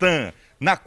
Natan. Na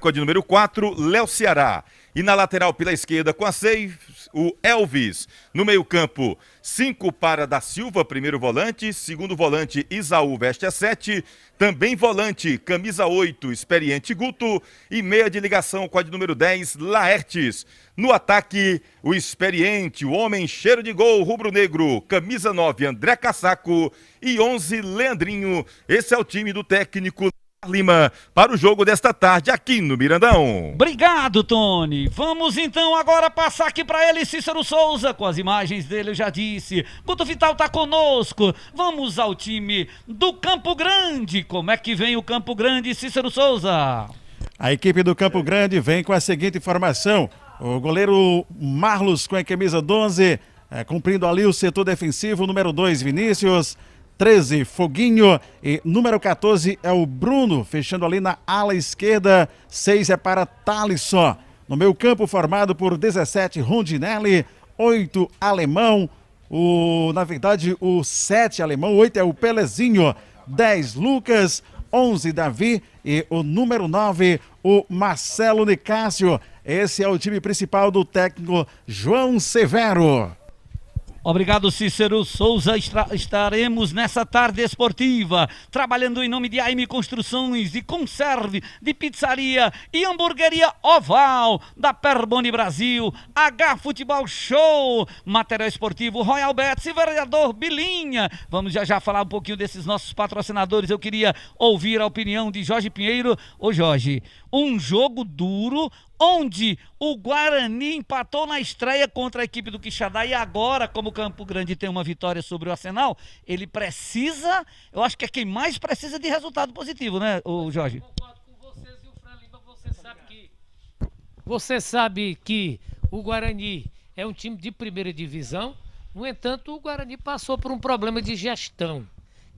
com de número 4, Léo Ceará. E na lateral pela esquerda com a 6, o Elvis. No meio campo, 5 para da Silva, primeiro volante. Segundo volante, Isaú, veste a 7. Também volante, camisa 8, experiente Guto. E meia de ligação com a de número 10, Laertes. No ataque, o experiente, o homem cheiro de gol, rubro-negro, camisa 9, André Cassaco. E 11, Leandrinho. Esse é o time do técnico Lima para o jogo desta tarde aqui no Mirandão. Obrigado, Tony. Vamos então agora passar aqui para ele, Cícero Souza, com as imagens dele, eu já disse. Guto Vital tá conosco. Vamos ao time do Campo Grande. Como é que vem o Campo Grande, Cícero Souza? A equipe do Campo Grande vem com a seguinte formação: o goleiro Marlos com a camisa 12, cumprindo ali o setor defensivo, número 2, Vinícius. 13, Foguinho, e número 14 é o Bruno, fechando ali na ala esquerda. 6 é para Thalisson. No meio campo, formado por 17, Rondinelli. 8, Alemão. Na verdade, o 7, Alemão. 8 é o Pelezinho. 10, Lucas. 11, Davi. E o número 9, o Marcelo Nicásio. Esse é o time principal do técnico João Severo. Obrigado, Cícero Souza. Estaremos nessa tarde esportiva trabalhando em nome de AM Construções, de Conserve, de Pizzaria e Hamburgueria Oval, da Perboni Brasil, H Futebol Show, material esportivo Royal Bets e vereador Bilinha. Vamos já falar um pouquinho desses nossos patrocinadores. Eu queria ouvir a opinião de Jorge Pinheiro. Ô Jorge, um jogo duro, onde o Guarani empatou na estreia contra a equipe do Quixadá e agora, como o Campo Grande tem uma vitória sobre o Arsenal, ele precisa, eu acho que é quem mais precisa de resultado positivo, né, o Jorge? Eu concordo com vocês e o Fran Lima, você sabe que o Guarani é um time de primeira divisão. No entanto, o Guarani passou por um problema de gestão.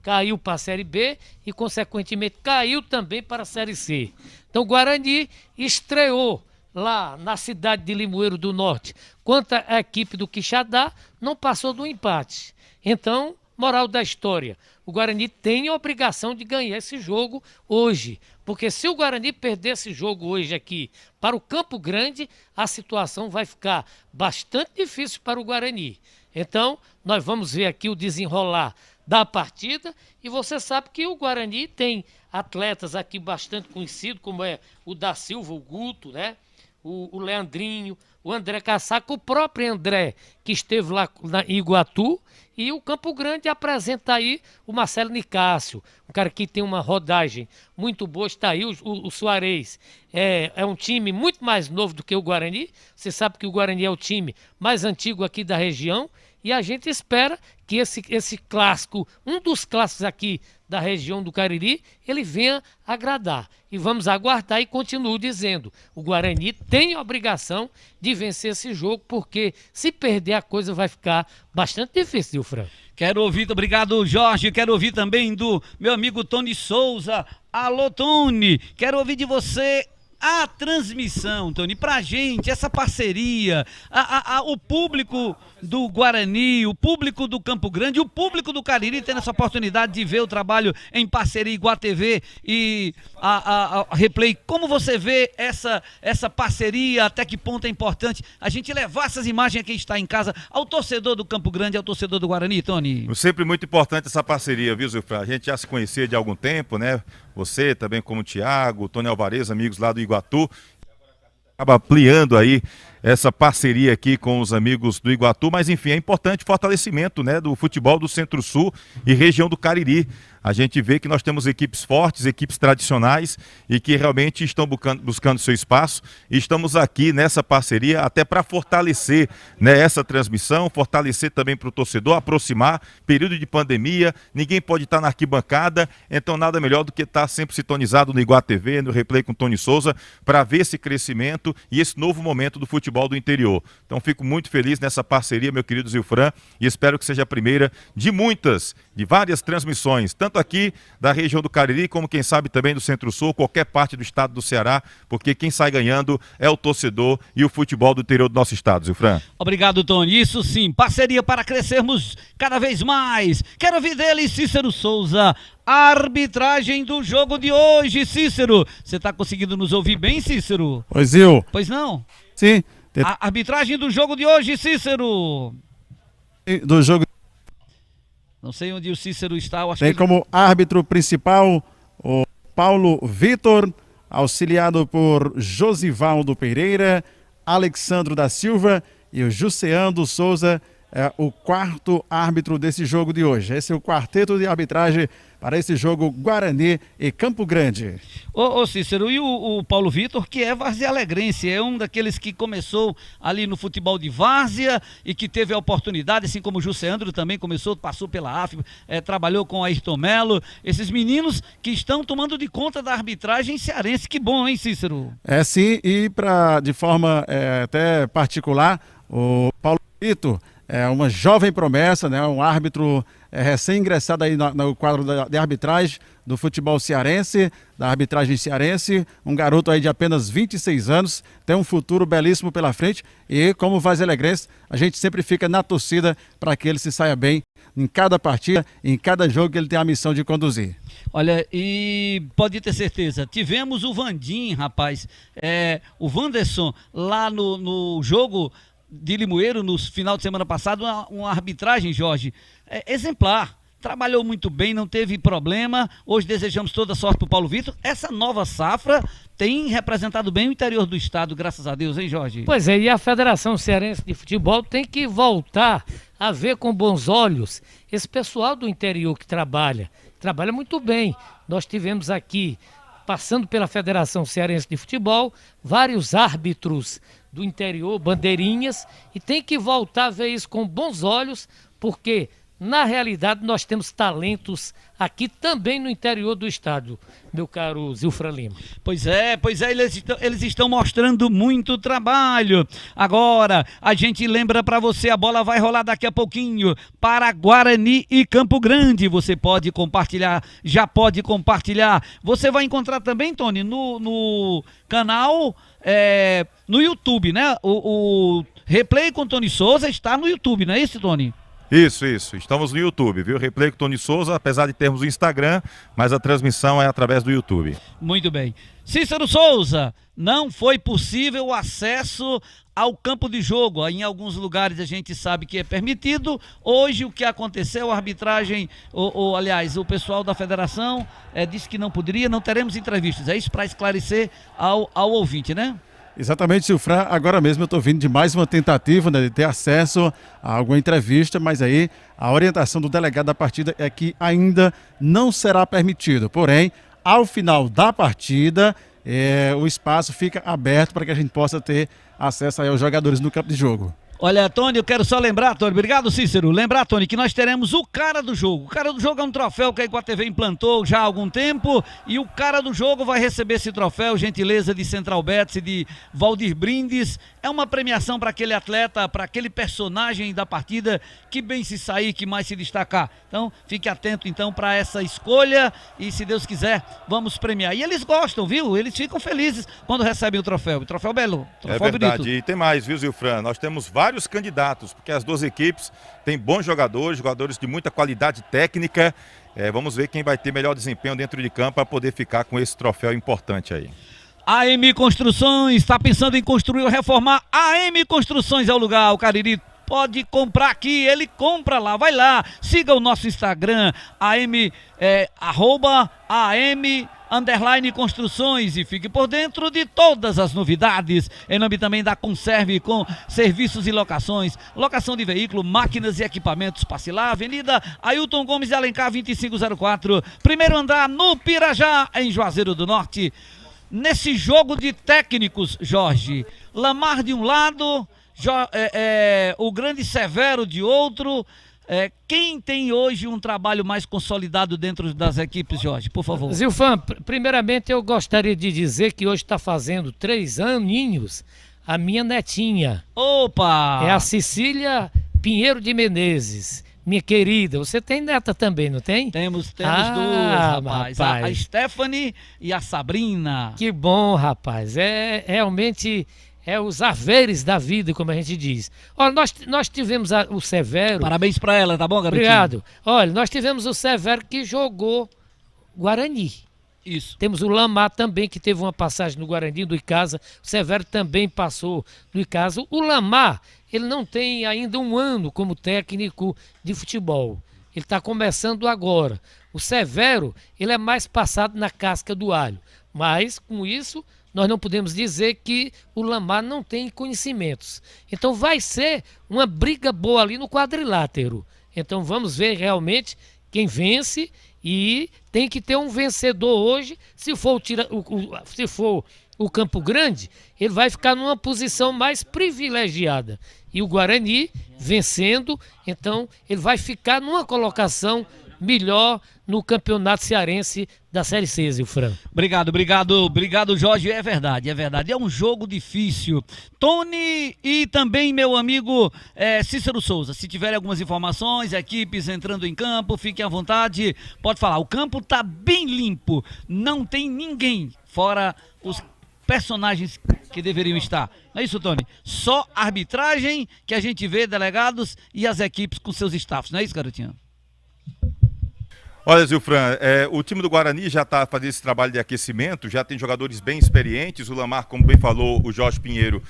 Caiu para a Série B e, consequentemente, caiu também para a Série C. Então, o Guarani estreou lá na cidade de Limoeiro do Norte contra a equipe do Quixadá, não passou do empate. Então, moral da história, o Guarani tem a obrigação de ganhar esse jogo hoje, porque se o Guarani perder esse jogo hoje aqui para o Campo Grande, a situação vai ficar bastante difícil para o Guarani. Então, nós vamos ver aqui o desenrolar da partida, e você sabe que o Guarani tem atletas aqui bastante conhecidos, como é o da Silva, o Guto, né? O Leandrinho, o André Cassaco, o próprio André, que esteve lá em Iguatu, e o Campo Grande apresenta aí o Marcelo Nicásio, um cara que tem uma rodagem muito boa. Está aí o Suarez, é um time muito mais novo do que o Guarani. Você sabe que o Guarani é o time mais antigo aqui da região, e a gente espera que esse clássico, um dos clássicos aqui da região do Cariri, ele venha agradar. E vamos aguardar, e continuo dizendo, o Guarani tem a obrigação de vencer esse jogo, porque se perder a coisa vai ficar bastante difícil, Fran. Quero ouvir, obrigado Jorge, quero ouvir também do meu amigo Tony Souza. Alô Tony, quero ouvir de você a transmissão, Tony, pra gente, essa parceria, o público do Guarani, o público do Campo Grande, o público do Cariri tendo essa oportunidade de ver o trabalho em parceria Iguá TV e a Replay. Como você vê essa parceria, até que ponto é importante a gente levar essas imagens a quem está em casa, ao torcedor do Campo Grande, ao torcedor do Guarani, Tony? Sempre muito importante essa parceria, viu, Zilfran? A gente já se conhecia de algum tempo, né? Você também, como o Thiago, o Tony Alvarez, amigos lá do Iguatu, acaba ampliando aí essa parceria aqui com os amigos do Iguatu, mas enfim, é importante o fortalecimento, né, do futebol do Centro-Sul e região do Cariri. A gente vê que nós temos equipes fortes, equipes tradicionais e que realmente estão buscando seu espaço, e estamos aqui nessa parceria até para fortalecer, né, essa transmissão, fortalecer também para o torcedor, aproximar. Período de pandemia, ninguém pode estar na arquibancada, então nada melhor do que estar sempre sintonizado no Iguá TV, no Replay com Tony Souza, para ver esse crescimento e esse novo momento do futebol do interior. Então fico muito feliz nessa parceria, meu querido Zilfran, e espero que seja a primeira de muitas, de várias transmissões, tanto aqui da região do Cariri, como quem sabe também do Centro-Sul, qualquer parte do estado do Ceará, porque quem sai ganhando é o torcedor e o futebol do interior do nosso estado, Zilfran. Obrigado, Tony. Isso sim, parceria para crescermos cada vez mais. Quero ouvir dele, Cícero Souza. arbitragem do jogo de hoje, Cícero. Você está conseguindo nos ouvir bem, Cícero? Oi, Zil. Pois não? Sim. A arbitragem do jogo de hoje, Cícero. Do jogo. Não sei onde o Cícero está. Eu acho Tem que como árbitro principal o Paulo Vitor, auxiliado por Josivaldo Pereira, Alexandro da Silva e o Juseando Souza, o quarto árbitro desse jogo de hoje. Esse é o quarteto de arbitragem para esse jogo Guarani e Campo Grande. Ô Cícero, e o Paulo Vitor, que é varzialegrense, é um daqueles que começou ali no futebol de várzea e que teve a oportunidade, assim como o Juseandro também começou, passou pela AF, trabalhou com Ayrton Melo, esses meninos que estão tomando de conta da arbitragem cearense. Que bom, hein, Cícero? É sim, e de forma até particular, o Paulo Vitor é uma jovem promessa, né? Um árbitro recém-ingressado aí no quadro de arbitragem do futebol cearense, da arbitragem cearense, um garoto aí de apenas 26 anos, tem um futuro belíssimo pela frente e, como varzialegrense, a gente sempre fica na torcida para que ele se saia bem em cada partida, em cada jogo que ele tem a missão de conduzir. Olha, e pode ter certeza, tivemos o Vandim, rapaz, o Wanderson lá no jogo de Limoeiro, no final de semana passado, uma arbitragem, Jorge, exemplar. Trabalhou muito bem, não teve problema. Hoje desejamos toda sorte para o Paulo Vitor. Essa nova safra tem representado bem o interior do estado, graças a Deus, hein, Jorge? Pois é, e a Federação Cearense de Futebol tem que voltar a ver com bons olhos esse pessoal do interior que trabalha muito bem. Nós tivemos aqui, passando pela Federação Cearense de Futebol, vários árbitros do interior, bandeirinhas, e tem que voltar a ver isso com bons olhos, porque na realidade nós temos talentos aqui também no interior do estado, meu caro Zilfran Lima. Pois é, eles estão mostrando muito trabalho. Agora, a gente lembra para você, a bola vai rolar daqui a pouquinho para Guarani e Campo Grande. Você pode compartilhar, já pode compartilhar. Você vai encontrar também, Tony, no canal, no YouTube, né? O Replay com Tony Souza está no YouTube, não é isso, Tony? Isso. Estamos no YouTube, viu? Replay com Tony Souza, apesar de termos o Instagram, mas a transmissão é através do YouTube. Muito bem. Cícero Souza, não foi possível o acesso ao campo de jogo. Em alguns lugares a gente sabe que é permitido. Hoje o que aconteceu, a arbitragem, aliás, o pessoal da federação disse que não poderia, não teremos entrevistas. É isso para esclarecer ao ouvinte, né? Exatamente, Zilfran. Agora mesmo eu estou vindo de mais uma tentativa, né, de ter acesso a alguma entrevista, mas aí a orientação do delegado da partida é que ainda não será permitido. Porém, ao final da partida, o espaço fica aberto para que a gente possa ter acesso aí aos jogadores no campo de jogo. Olha, Tony, eu quero só lembrar, Tony, obrigado, Cícero, lembrar, Tony, que nós teremos o cara do jogo. O cara do jogo é um troféu que a Iguatemi TV implantou já há algum tempo, e o cara do jogo vai receber esse troféu, gentileza de Central Betts e de Valdir Brindes. É uma premiação para aquele atleta, para aquele personagem da partida que bem se sair, que mais se destacar. Então, fique atento então para essa escolha e, se Deus quiser, vamos premiar. E eles gostam, viu? Eles ficam felizes quando recebem o troféu. O troféu belo, troféu verdade, bonito. E tem mais, viu, Zilfran? Nós temos vários candidatos, porque as duas equipes têm bons jogadores de muita qualidade técnica. Vamos ver quem vai ter melhor desempenho dentro de campo para poder ficar com esse troféu importante aí. AM Construções, está pensando em construir ou reformar? AM Construções é o lugar, o Cariri pode comprar aqui, ele compra lá, vai lá, siga o nosso Instagram, @AM Construções, e fique por dentro de todas as novidades. Em nome também da Conserve, com serviços e locações, locação de veículo, máquinas e equipamentos. Passe lá, Avenida Ailton Gomes de Alencar 2504, primeiro andar, no Pirajá, em Juazeiro do Norte. Nesse jogo de técnicos, Jorge, Lamar de um lado, o grande Severo de outro. Quem tem hoje um trabalho mais consolidado dentro das equipes, Jorge, por favor? Zilfran, primeiramente eu gostaria de dizer que hoje está fazendo 3 aninhos a minha netinha. Opa! É a Cecília Pinheiro de Menezes. Minha querida, você tem neta também, não tem? Temos duas, rapaz. A Stephanie e a Sabrina. Que bom, rapaz. Realmente os haveres da vida, como a gente diz. Olha, nós tivemos o Severo. Parabéns pra ela, tá bom, garotinho? Obrigado. Olha, nós tivemos o Severo que jogou Guarani. Isso. Temos o Lamar também, que teve uma passagem no Guarani, do Icasa. O Severo também passou no Icasa. O Lamar, ele não tem ainda um ano como técnico de futebol. Ele está começando agora. O Severo, ele é mais passado na casca do alho. Mas, com isso, nós não podemos dizer que o Lamar não tem conhecimentos. Então vai ser uma briga boa ali no quadrilátero. Então vamos ver realmente quem vence, e tem que ter um vencedor hoje. Se for o Campo Grande, ele vai ficar numa posição mais privilegiada. E o Guarani vencendo, então ele vai ficar numa colocação melhor no campeonato cearense da Série C, Zilfran. Obrigado, Jorge. É verdade. É um jogo difícil. Tony e também meu amigo Cícero Souza, se tiverem algumas informações, equipes entrando em campo, fiquem à vontade, pode falar. O campo tá bem limpo, não tem ninguém fora os personagens que deveriam estar. Não é isso, Tony? Só arbitragem que a gente vê, delegados e as equipes com seus staffs. Não é isso, garotinho? Olha, Zilfran, o time do Guarani já está fazendo esse trabalho de aquecimento, já tem jogadores bem experientes. O Lamar, como bem falou o Jorge Pinheiro,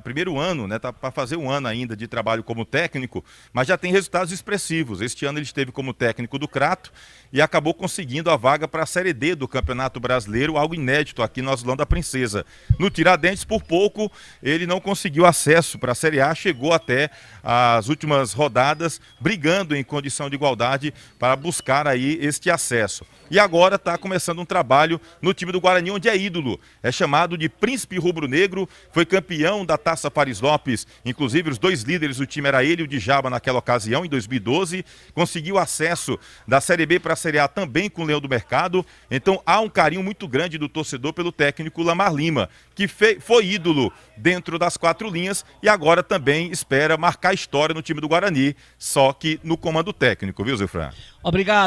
primeiro ano, né? Tá para fazer um ano ainda de trabalho como técnico, mas já tem resultados expressivos. Este ano ele esteve como técnico do Crato e acabou conseguindo a vaga para a Série D do Campeonato Brasileiro, algo inédito aqui no Azulão da Princesa. No Tiradentes, por pouco, ele não conseguiu acesso para a Série A, chegou até as últimas rodadas, brigando em condição de igualdade para buscar aí este acesso. E agora está começando um trabalho no time do Guarani, onde é ídolo. É chamado de Príncipe Rubro-Negro, foi campeão da Taça Faris Lopes, inclusive os dois líderes do time era ele e o Djaba naquela ocasião, em 2012. Conseguiu acesso da Série B para a Série A também com o Leão do Mercado. Então há um carinho muito grande do torcedor pelo técnico Lamar Lima, que foi ídolo dentro das quatro linhas e agora também espera marcar história no time do Guarani, só que no comando técnico, viu, Zilfran? Obrigado.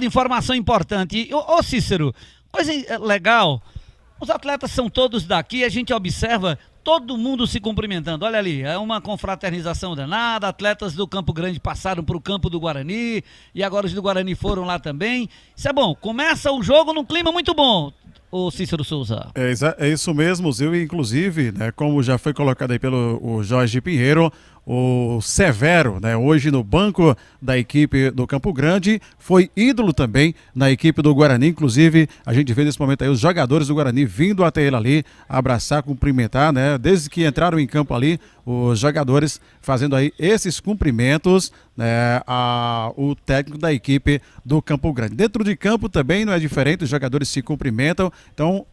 Informação importante. Ô Cícero, coisa legal, os atletas são todos daqui, a gente observa todo mundo se cumprimentando. Olha ali, é uma confraternização danada. Atletas do Campo Grande passaram para o campo do Guarani e agora os do Guarani foram lá também. Isso é bom, começa o jogo num clima muito bom. O Cícero Souza. É isso mesmo, Zil, inclusive, né, como já foi colocado aí pelo Jorge Pinheiro, o Severo, né, hoje no banco da equipe do Campo Grande, foi ídolo também na equipe do Guarani. Inclusive, a gente vê nesse momento aí os jogadores do Guarani vindo até ele ali, abraçar, cumprimentar, né, desde que entraram em campo ali, os jogadores fazendo aí esses cumprimentos, né, o técnico da equipe do Campo Grande. Dentro de campo também não é diferente, os jogadores se cumprimentam. Então,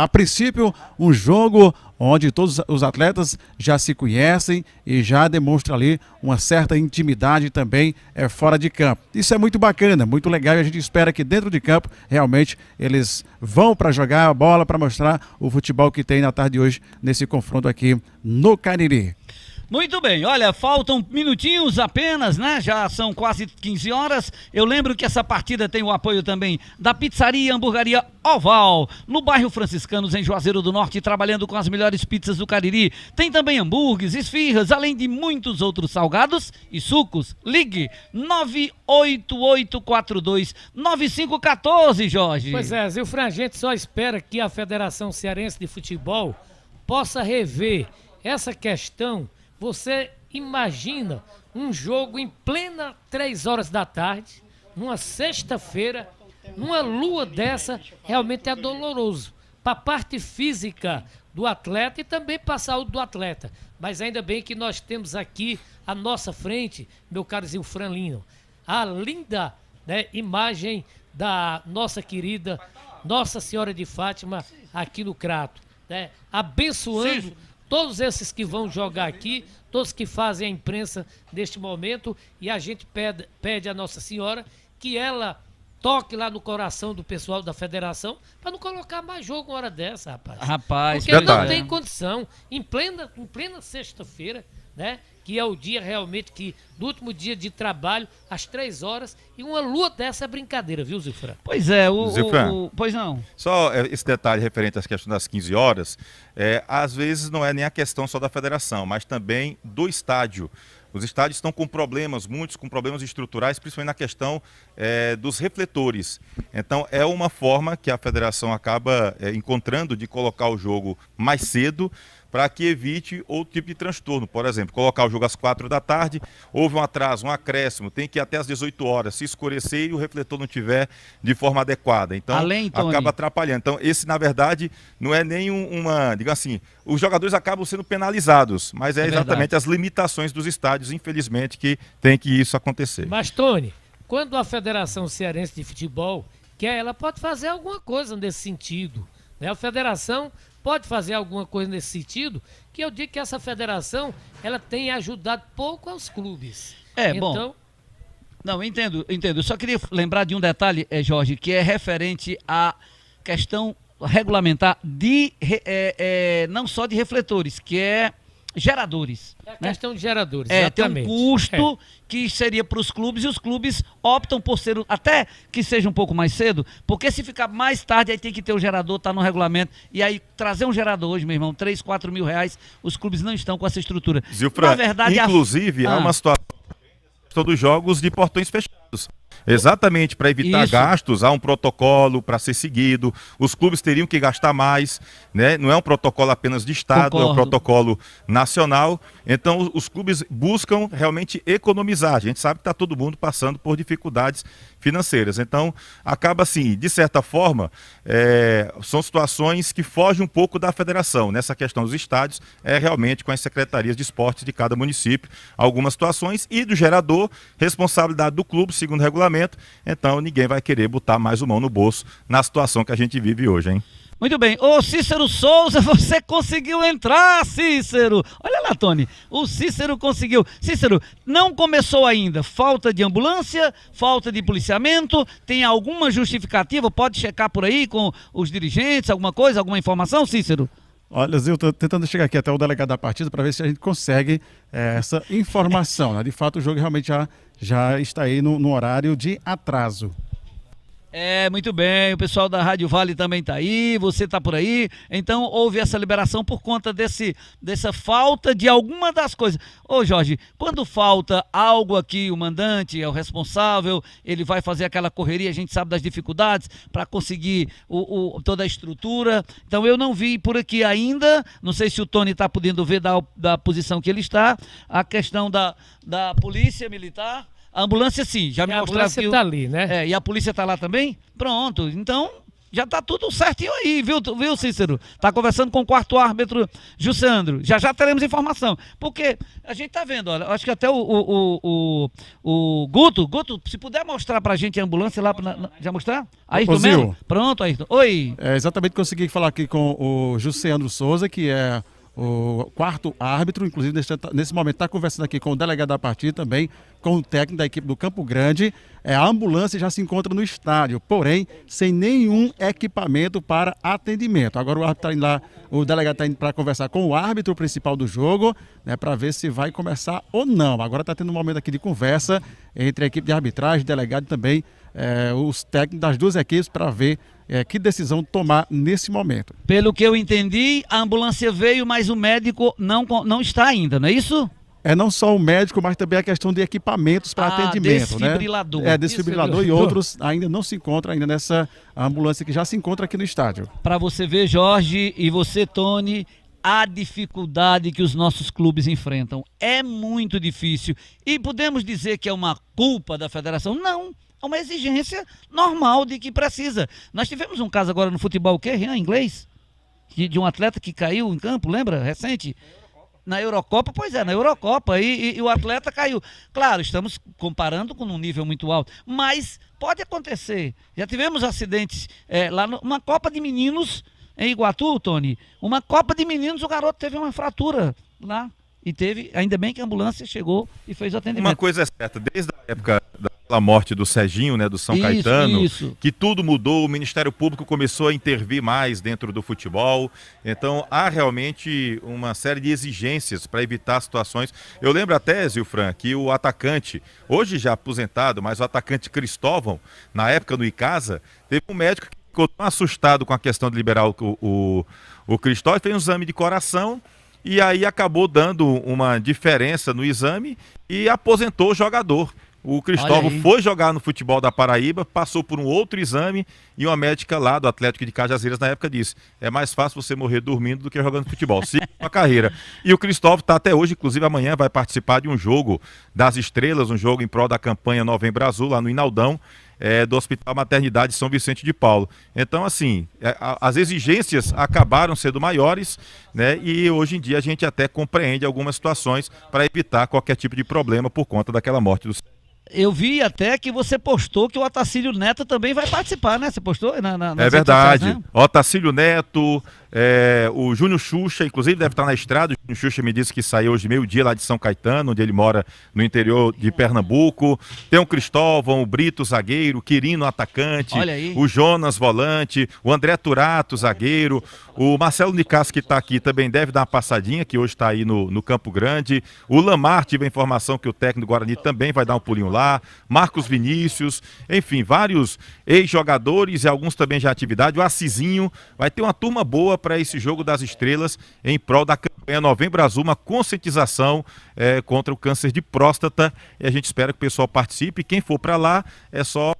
a princípio, um jogo onde todos os atletas já se conhecem e já demonstra ali uma certa intimidade também fora de campo. Isso é muito bacana, muito legal, e a gente espera que dentro de campo realmente eles vão para jogar a bola, para mostrar o futebol que tem na tarde de hoje nesse confronto aqui no Cariri. Muito bem, olha, faltam minutinhos apenas, né? Já são quase 15 horas. Eu lembro que essa partida tem o apoio também da Pizzaria e Hamburgueria Oval, no bairro Franciscanos, em Juazeiro do Norte, trabalhando com as melhores pizzas do Cariri. Tem também hambúrgueres, esfirras, além de muitos outros salgados e sucos. Ligue 988429514, Jorge. Pois é, Zilfran, a gente só espera que a Federação Cearense de Futebol possa rever essa questão. Você imagina um jogo em plena 3 horas da tarde, numa sexta-feira, numa lua dessa, realmente é doloroso. Para a parte física do atleta e também para a saúde do atleta. Mas ainda bem que nós temos aqui à nossa frente, meu caro Zilfran Lino, a linda, né, imagem da nossa querida Nossa Senhora de Fátima aqui no Crato, né, abençoando todos esses que vão jogar aqui, todos que fazem a imprensa neste momento, e a gente pede a Nossa Senhora que ela toque lá no coração do pessoal da federação para não colocar mais jogo uma hora dessa, rapaz. Porque não tem condição, em plena sexta-feira, né? Que é o dia realmente do último dia de trabalho, às 3 horas, e uma lua dessa é brincadeira, viu, Zilfran? Pois é, Zilfran, pois não. Só esse detalhe referente à questão das 15 horas, às vezes não é nem a questão só da federação, mas também do estádio. Os estádios estão com problemas, muitos com problemas estruturais, principalmente na questão dos refletores. Então é uma forma que a federação acaba encontrando de colocar o jogo mais cedo, para que evite outro tipo de transtorno. Por exemplo, colocar o jogo às 4 da tarde, houve um atraso, um acréscimo, tem que ir até às 18 horas, se escurecer e o refletor não tiver de forma adequada. Então, acaba atrapalhando. Então, esse, na verdade, não é nem diga assim, os jogadores acabam sendo penalizados, mas é exatamente as limitações dos estádios, infelizmente, que tem que isso acontecer. Mas, Tony, quando a Federação Cearense de Futebol quer, ela pode fazer alguma coisa nesse sentido, né? A federação pode fazer alguma coisa nesse sentido, que eu digo que essa federação, ela tem ajudado pouco aos clubes. Bom. Não, entendo. Eu só queria lembrar de um detalhe, Jorge, que é referente à questão regulamentar não só de refletores, que é geradores. É a questão de geradores, exatamente. Tem um custo que seria para os clubes, e os clubes optam por ser, até que seja um pouco mais cedo, porque se ficar mais tarde, aí tem que ter o gerador, tá no regulamento, e aí trazer um gerador hoje, meu irmão, 3, 4 mil reais, os clubes não estão com essa estrutura. Zilfran, na verdade, inclusive, há uma situação dos jogos de portões fechados. Exatamente, para evitar gastos, há um protocolo para ser seguido, os clubes teriam que gastar mais, né? Não é um protocolo apenas de estado, é um protocolo nacional, então os clubes buscam realmente economizar, a gente sabe que está todo mundo passando por dificuldades financeiras, então acaba assim, de certa forma, são situações que fogem um pouco da federação, nessa questão dos estádios, realmente com as secretarias de esportes de cada município, algumas situações, e do gerador, responsabilidade do clube, segundo o regulamento. Então ninguém vai querer botar mais mão no bolso na situação que a gente vive hoje, hein? Muito bem. Ô Cícero Souza, você conseguiu entrar, Cícero. Olha lá, Tony, o Cícero conseguiu. Cícero, não começou ainda. Falta de ambulância, falta de policiamento, tem alguma justificativa? Pode checar por aí com os dirigentes, alguma coisa, alguma informação, Cícero? Olha, Zil, estou tentando chegar aqui até o delegado da partida para ver se a gente consegue essa informação, né? De fato, o jogo realmente já está aí no horário de atraso. Muito bem, o pessoal da Rádio Vale também está aí, você está por aí, então houve essa liberação por conta dessa falta de alguma das coisas. Ô Jorge, quando falta algo aqui, o mandante é o responsável, ele vai fazer aquela correria, a gente sabe das dificuldades para conseguir toda a estrutura, então eu não vi por aqui ainda, não sei se o Tony está podendo ver da posição que ele está, a questão da polícia militar. A ambulância sim, já me mostraram que... A ambulância tá ali, né? E a polícia tá lá também? Pronto, então já tá tudo certinho aí, viu Cícero? Tá conversando com o quarto árbitro, Jussandro. Já teremos informação, porque a gente tá vendo, olha, acho que até o Guto, se puder mostrar pra gente a ambulância lá, já mostrar? Ayrton mesmo? Pronto, Ayrton. Oi. Exatamente, consegui falar aqui com o Jussandro Souza, que é o quarto árbitro, inclusive nesse momento está conversando aqui com o delegado da partida também, com o técnico da equipe do Campo Grande. A ambulância já se encontra no estádio, porém sem nenhum equipamento para atendimento. Agora o árbitro está indo lá, o delegado está indo para conversar com o árbitro principal do jogo, né, para ver se vai começar ou não. Agora está tendo um momento aqui de conversa entre a equipe de arbitragem, delegado e também os técnicos das duas equipes para ver que decisão tomar nesse momento. Pelo que eu entendi, a ambulância veio, mas o médico não está ainda, não é isso? Não só o médico, mas também a questão de equipamentos para atendimento. Desfibrilador. Né? Desfibrilador e outros ainda não se encontram ainda nessa ambulância que já se encontra aqui no estádio. Para você ver, Jorge, e você, Tony, a dificuldade que os nossos clubes enfrentam. É muito difícil. E podemos dizer que é uma culpa da federação? Não. É uma exigência normal de que precisa. Nós tivemos um caso agora no futebol, o quê? Em inglês? De um atleta que caiu em campo, lembra? Recente? Na Eurocopa, pois é, na Eurocopa, e o atleta caiu. Claro, estamos comparando com um nível muito alto, mas pode acontecer. Já tivemos acidentes lá numa Copa de Meninos em Iguatu, Tony. Uma Copa de Meninos, o garoto teve uma fratura lá. E ainda bem que a ambulância chegou e fez o atendimento. Uma coisa é certa, desde a época da morte do Serginho, né, do São Caetano, que tudo mudou, o Ministério Público começou a intervir mais dentro do futebol, então há realmente uma série de exigências para evitar situações. Eu lembro até, Zilfran, que o atacante, hoje já aposentado, mas o atacante Cristóvão, na época no Icasa, teve um médico que ficou tão assustado com a questão de liberar o Cristóvão, fez um exame de coração, e aí acabou dando uma diferença no exame e aposentou o jogador. O Cristóvão foi jogar no futebol da Paraíba, passou por um outro exame e uma médica lá do Atlético de Cajazeiras na época disse: é mais fácil você morrer dormindo do que jogando futebol. Siga a carreira. E o Cristóvão está até hoje, inclusive amanhã vai participar de um jogo das estrelas, um jogo em prol da campanha Novembro Azul, lá no Inaldão, do Hospital Maternidade São Vicente de Paulo. Então, assim, as exigências acabaram sendo maiores, né? E hoje em dia a gente até compreende algumas situações para evitar qualquer tipo de problema por conta daquela morte do... Eu vi até que você postou que o Otacílio Neto também vai participar, né? Você postou É verdade. Sociais, né? Otacílio Neto, o Júnior Xuxa, inclusive deve estar na estrada. O Júnior Xuxa me disse que saiu hoje meio-dia lá de São Caetano, onde ele mora no interior de Pernambuco. Tem o Cristóvão, o Brito, zagueiro, o Quirino, atacante, o Jonas, volante, o André Turato, zagueiro, o Marcelo Nicasso, que está aqui, também deve dar uma passadinha, que hoje está aí no Campo Grande. O Lamar, tive a informação que o técnico do Guarani também vai dar um pulinho lá. Marcos Vinícius, enfim, vários ex-jogadores e alguns também já atividade. O Assisinho, vai ter uma turma boa para esse jogo das estrelas em prol da campanha Novembro Azul, uma conscientização contra o câncer de próstata, e a gente espera que o pessoal participe. Quem for para lá é só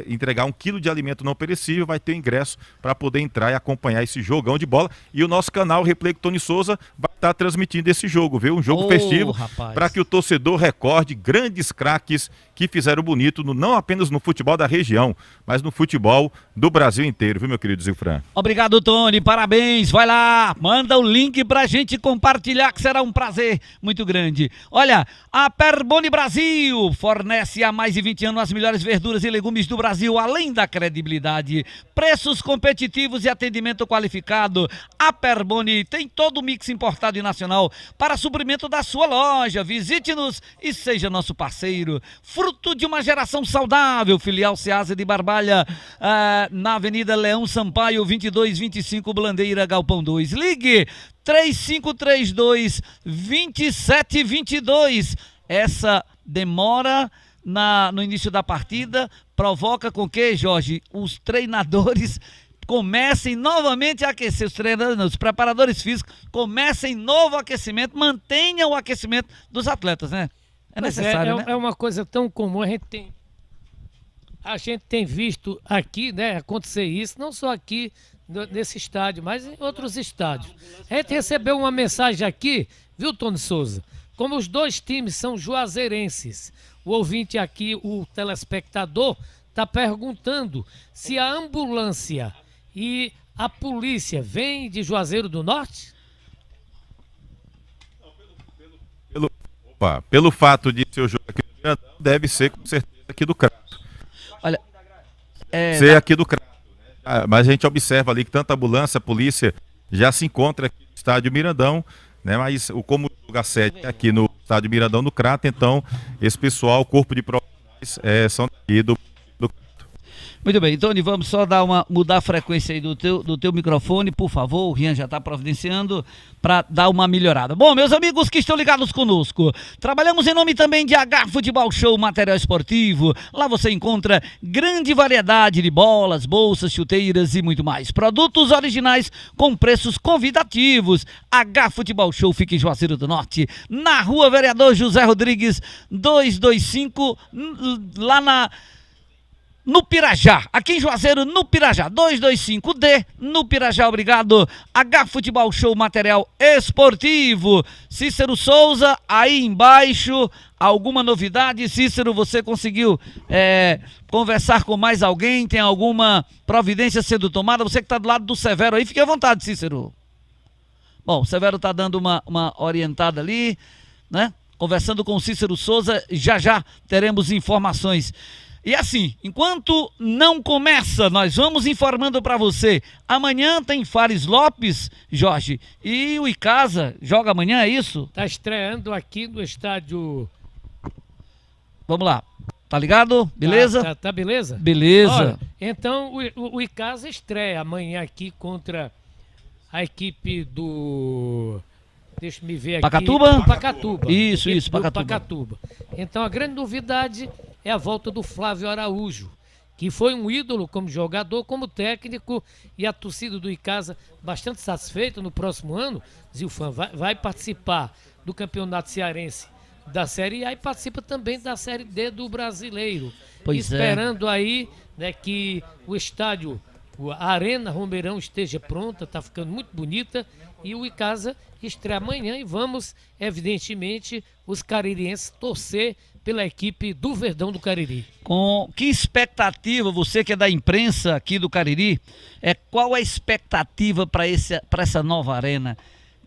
entregar 1 quilo de alimento não perecível, vai ter ingresso para poder entrar e acompanhar esse jogão de bola, e o nosso canal Replay com Tony Souza vai estar transmitindo esse jogo, viu? Um jogo festivo para que o torcedor recorde grandes craques que fizeram bonito, não apenas no futebol da região, mas no futebol do Brasil inteiro, viu, meu querido Zilfran? Obrigado, Tony, parabéns, vai lá, manda o link pra gente compartilhar, que será um prazer muito grande. Olha, a Perboni Brasil fornece há mais de 20 anos as melhores verduras e legumes do Brasil, além da credibilidade, preços competitivos e atendimento qualificado. A Perboni tem todo o mix importado e nacional para suprimento da sua loja. Visite-nos e seja nosso parceiro. Fruto de uma geração saudável, filial Ceasa de Barbalha, na Avenida Leão Sampaio, 2225, Blandeira, Galpão 2. Ligue 3532-2722. Essa demora no início da partida provoca com que, Jorge, os treinadores comecem novamente a aquecer, os preparadores físicos comecem novo aquecimento, mantenham o aquecimento dos atletas, né? É necessário, né? É uma coisa tão comum, a gente tem visto aqui, né, acontecer isso, não só aqui nesse estádio, mas em outros estádios. A gente recebeu uma mensagem aqui, viu, Tony Souza? Como os dois times são juazeirenses, o ouvinte aqui, o telespectador, está perguntando se a ambulância e a polícia vêm de Juazeiro do Norte? Pelo fato de ser o jogo aqui do Mirandão, deve ser com certeza aqui do Crato. Olha, ser aqui do Crato, né? Mas a gente observa ali que tanto a ambulância, a polícia já se encontra aqui no estádio Mirandão, né? Mas como o lugar sede é aqui no estádio Mirandão, no Crato, então esse pessoal, o corpo de profissionais, são daqui do Crato. Muito bem, Tony, vamos só mudar a frequência aí do teu microfone, por favor. O Rian já está providenciando para dar uma melhorada. Bom, meus amigos que estão ligados conosco, trabalhamos em nome também de H Futebol Show Material Esportivo. Lá você encontra grande variedade de bolas, bolsas, chuteiras e muito mais. Produtos originais com preços convidativos. H Futebol Show fica em Juazeiro do Norte, na Rua Vereador José Rodrigues 225, lá no Pirajá, aqui em Juazeiro, no Pirajá, 225D, no Pirajá, obrigado. H Futebol Show Material Esportivo. Cícero Souza, aí embaixo, alguma novidade? Cícero, você conseguiu conversar com mais alguém? Tem alguma providência sendo tomada? Você que está do lado do Severo aí, fique à vontade, Cícero. Bom, o Severo está dando uma orientada ali, né? Conversando com o Cícero Souza, já teremos informações. E assim, enquanto não começa, nós vamos informando para você. Amanhã tem Fares Lopes, Jorge, e o Icasa joga amanhã, é isso? Tá estreando aqui no estádio. Vamos lá, tá ligado? Beleza? Tá beleza? Beleza. Olha, então o Icasa estreia amanhã aqui contra a equipe do... Deixa eu me ver aqui. Pacatuba? Pacatuba. Isso, Pacatuba. Pacatuba. Então a grande novidade é a volta do Flávio Araújo, que foi um ídolo como jogador, como técnico, e a torcida do Icasa bastante satisfeita. No próximo ano, Zilfan vai participar do Campeonato Cearense da Série A e participa também da Série D do Brasileiro. Pois esperando aí, né, que o estádio, a Arena Romeirão esteja pronta, está ficando muito bonita, e o Icasa estreia amanhã e vamos, evidentemente, os caririenses torcer pela equipe do Verdão do Cariri. Com que expectativa, você que é da imprensa aqui do Cariri, qual é a expectativa para essa nova arena?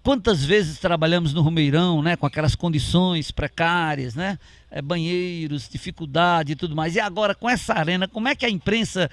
Quantas vezes trabalhamos no Romeirão, né, com aquelas condições precárias, né, banheiros, dificuldade e tudo mais. E agora com essa arena, como é que a imprensa,